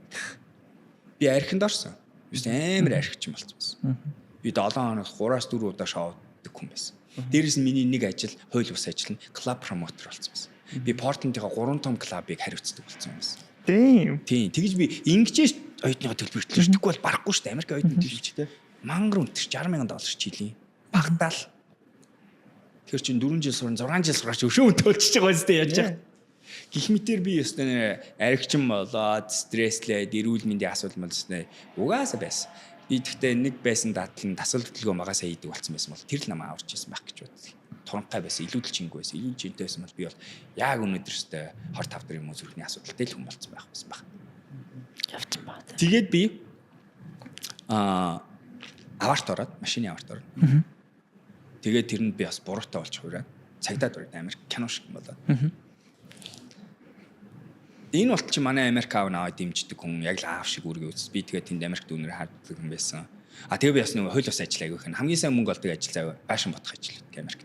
Би архинд орсон. Биш амар архич юм болсон. Би 7 хоног 3-4 удаа шоуддаг хүн байсан. Дээрээс нь миний нэг ажил хууль бус ажил нь клуб промотер болсон байсан. Би Портландынхаа 3 том клубыг хариуцдаг болсон байсан. Тийм. Тэгж би ингэж оюутныхаа төлбөртлөө штэхгүй бол барахгүй шүү дээ. Америк оюутны төлөвч мангар үнэтэй $60,000 жилийн. Багтаал. Тэр чинь 4 жил суран 6 жил сураач өшөө төлчихөж байгаа зү яаж яах. Гэх мэтэр би ёстой аригчин болоод стресслээд эрүүл мэндийн асуудал мэлснэ. Угаасаа байсан. Би тэгтээ нэг байсан дадлан тасал хөтөлгөө магаасаа хийдэг болсон байсан бол тэр л намайг аварч ирсэн байх гэж бодсон. Туранхай байсан, илүү л чингүү байсан, илүү жинтэй байсан бол би бол яг өнөөдрөөстэй 25 дэх юм уу зүрхний асуудалтай л хүн болсон байх байсан баг. Явцсан баг. Тэгээд би аварт ороод, машины аварт ороод. Тэгээд тэрэнд би бас буруутай болж хуураад цагдаад ороод Америк кино шиг болоод. Энэ бол чи манай Америк аав наваа дэмждэг хүн яг л аав шиг үргээ үзс. Би тэгээд тэнд Америк дүүнээр харддаг хүн байсан. Тэгээ би бас нэг хууль ус ажил айгүйх нь хамгийн сайн мөнгө олдог ажил заяа байшин бодох ажил гэдэг Америк.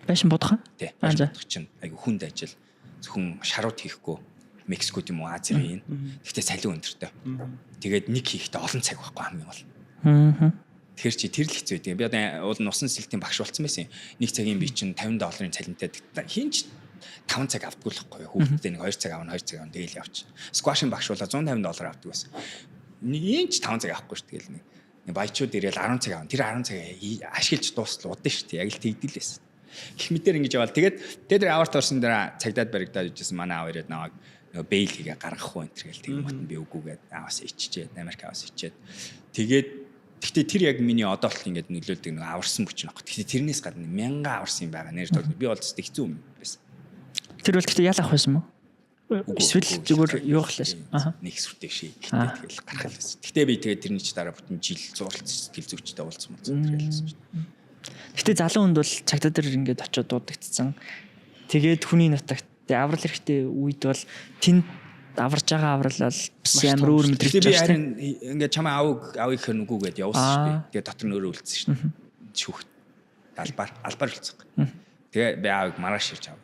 Байшин бодох. Тий. Байшин бодох чинь айгүй хүнд ажил. Зөвхөн шарууд хийхгүй Мексикод юм уу Азийн. Гэхдээ салин өндөртэй. Тэгээд нэг хийхдээ олон цаг байхгүй хамгийн гол. Тэгэхээр чи тэр л хэцүү байдаг. Би одоо уул нь усан сэлтийн багш болсон байсан. Нэг цагийн би чинь $50 цалинтай хинч 5 цаг авдаггүй л байхгүй. Хүүхдтэй нэг 2 цаг авна, 2 цаг авна тэгэл явчих. Сквашийн багш болоо $150 авдаг байсан. Нэг инч 5 цаг авахгүй шүү тэгэл нэг баячууд ирээл 10 цаг авна. Тэр 10 цаг ашиглаж дуустал удаа шүү дээ. Яг л тэгдэл байсан. Гэх мэтэр ингэж яваал. Тэгээд тэр аварт орсон дээр цагдаад баригдаад ижсэн манай аав ирээд наваг нөгөө бейл хийгээ гаргах уу энэ тэгэл тийм мот би үгүйгээд аваас иччихэд Америк аваас ичээд тэгээд гэхдээ тэр яг миний одоо л ингэж нөлөөлдөг нэг аварсан бүч нөхгүй. Гэхдээ тэрнээс гадна 1000 аварсан юм байгаа нэр бол би бол зөв хэцүү юм байсан. Тэр бол гэхдээ ял авах байсан мó? Эсвэл зүгээр юу хлээс. Нэг сүртэй шээ. Гэхдээ тэгэл гаргал байсан. Гэхдээ би тэгээд тэрний ч дараа бүтэн жил зурлц сэтгэл зүйчтэй уулзсан юм тэгэл. Гэхдээ залуу хүнд бол цагдаа дээр ингэж очиод дуудагдсан. Тэгээд хүний нутагт аврал хэрэгтэй үед бол тэнд аварж байгаа аврал бол бас амар өөр мэдрэгдэж байна. Би харин ингээд чамаа аавынх нь үгүйгээд явуулсан шүү дээ. Тэгээд дотор нь өөрөө үлдсэн шүү дээ. Шүүхт албаар үлдсэн. Тэгээд би аавыг маргааш ширж авав.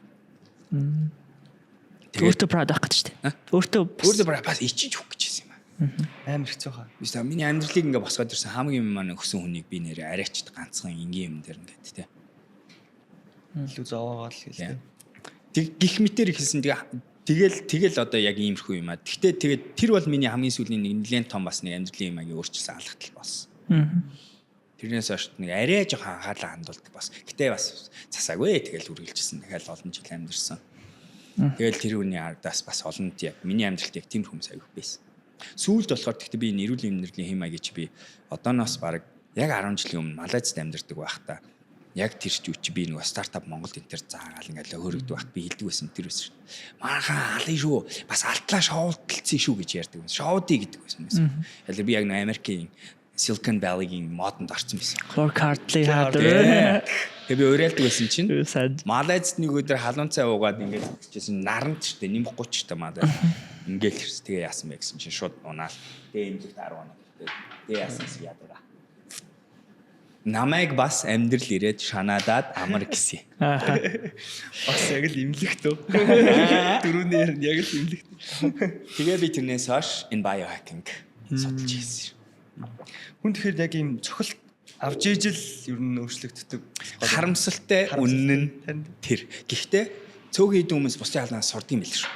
Өөртөө продакт гэж шүү дээ. Өөртөө бас ичиж өгөх гэжсэн юм аа. Амар хэцүү хаа. Биш та миний амьдралыг ингээд босгоод ирсэн хамгийн маань өгсөн хүнийг би нэрээ арайчд ганцхан энгийн юм дээр ингээд тий. Илүү зовоогоол гэлээ. Тэг гих мэтэр ихсэн тэгэл одоо яг иймэрхүү юм аа. Гэхдээ тэгээд тэр бол миний хамгийн сүүлийн нэг нэлээд том бас нэг амьдралын юмагийн өөрчилсөн алхтал болсон. Тэрнээс хойш нэг арай жоохон анхаарлаа хандуулдаг бас. Гэтэ бас цасаагүй тэгэл үргэлжилсэн. Дахиад олон жил амьдэрсэн. Тэгэл тэр үний ардаас бас олонд яг миний амьдралд яг тийм хүмүүс аяг байсан. Сүүлд болохоор гэхдээ би нэрүүлийн амьдралын хэм маяг чи би одооноос баг яг 10 жилийн өмнө Малайзад амьдардаг байхдаа яг тэр чи би нэг стартап Монголд энэ төр заагаал ингээл хөрөгдөв байхад би хэлдэг байсан тэр байсан. Маахан алын шүү. Бас алтлаа шоудалцсан шүү гэж ярьдаг байсан. Шоуди гэдэг байсан. Ялаа би яг нэг Америкийн Silicon Valley-гийн модонд орсон байсан. Clark Hartley хаадаг. Тэгээ би уриалдаг байсан чинь Малайзд нэг өдөр халуун цай уугаад ингээд хэлчихсэн наранд ч тийм 30 та Малайз. Ингээл хэрс тэгээ яасан бэ гэсэн чинь шууд унаал. Тэгээ эмзэгт 10 хоног. Тэгээ яасан си ядаа. Намайг бас амьдрал ирээд шанаадаад амар гисэн. Бас яг л имлэгт үү. Дөрөвнөр нь яг л имлэгт. Тэгээ би тэрнээс хойш энэ biohacking судалж хийсэн. Хүн тэгэхээр яг ийм цохилт авж ижил ер нь өөрчлөгддөг. Харамсалтай үнэн нь тэр. Гэхдээ цөөхөн хэдэн хүмүүс бусдын халаанаас сурдаг юм биш үү?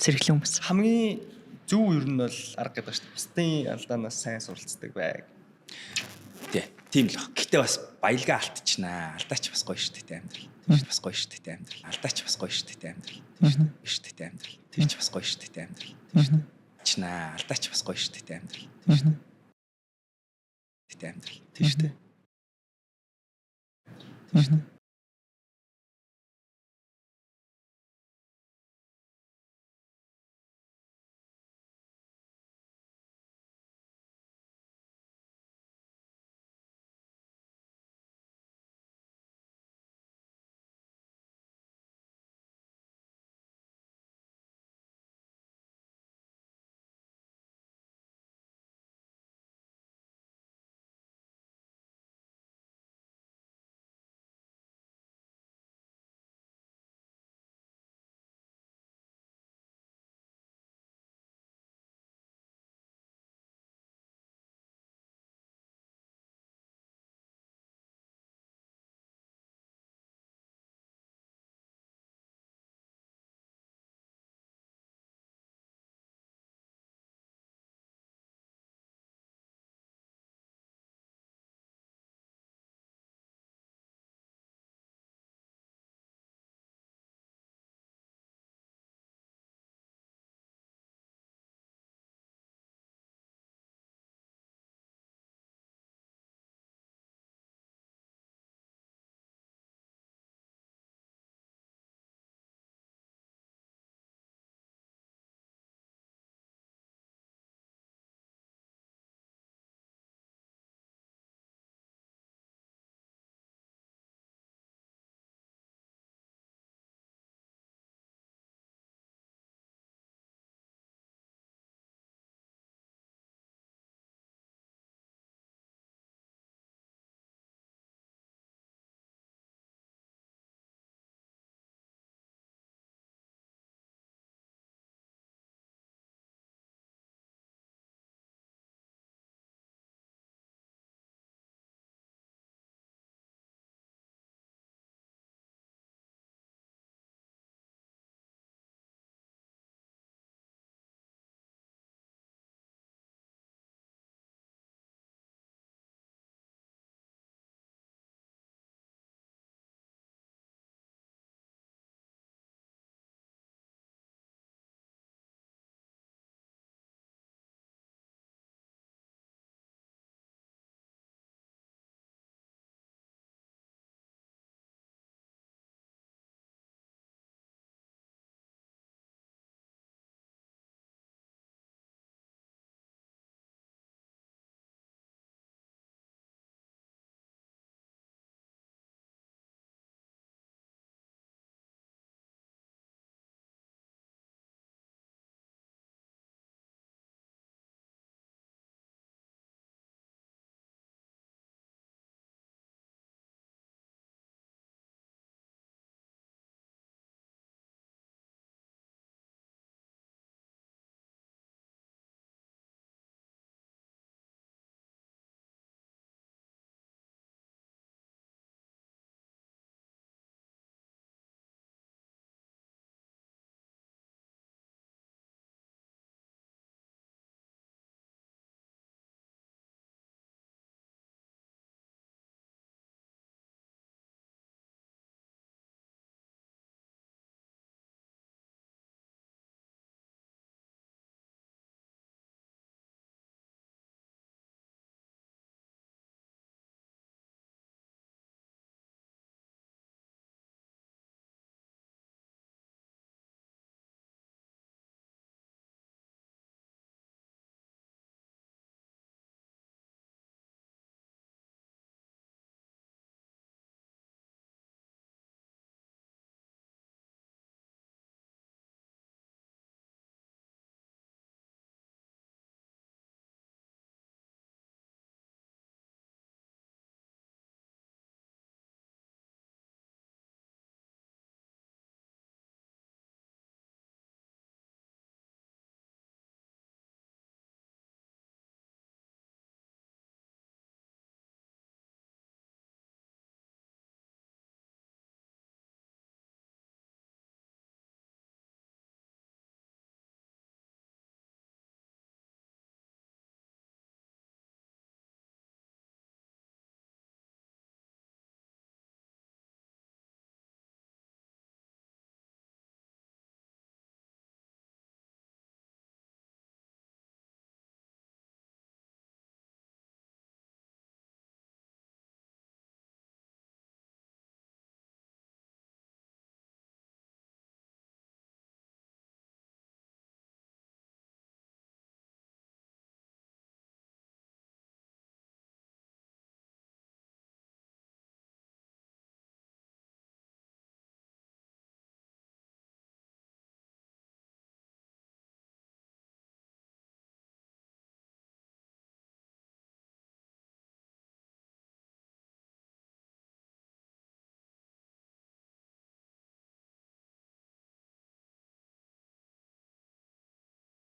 сэргэлэн хүмүүс. Хамгийн зөв ер нь бол арга гэдэг шүү дээ. Бусдын алдаанаас сайн суралцдаг байг. Тийм л баг. Гэтэ бас баялгаа алдчихнаа. Алдаач бас гоё шүү дээ амьдрал. Тийм ч бас гоё шүү дээ амьдрал. Алдаач бас гоё шүү дээ амьдрал. Тийм шүү дээ амьдрал. Тийм ч бас гоё шүү дээ амьдрал. Тийм шүү дээ. Чнаа алдаач бас гоё шүү дээ амьдрал. Тийм шүү дээ. Амьдрал. Тийм шүү дээ. Тийм шүү дээ.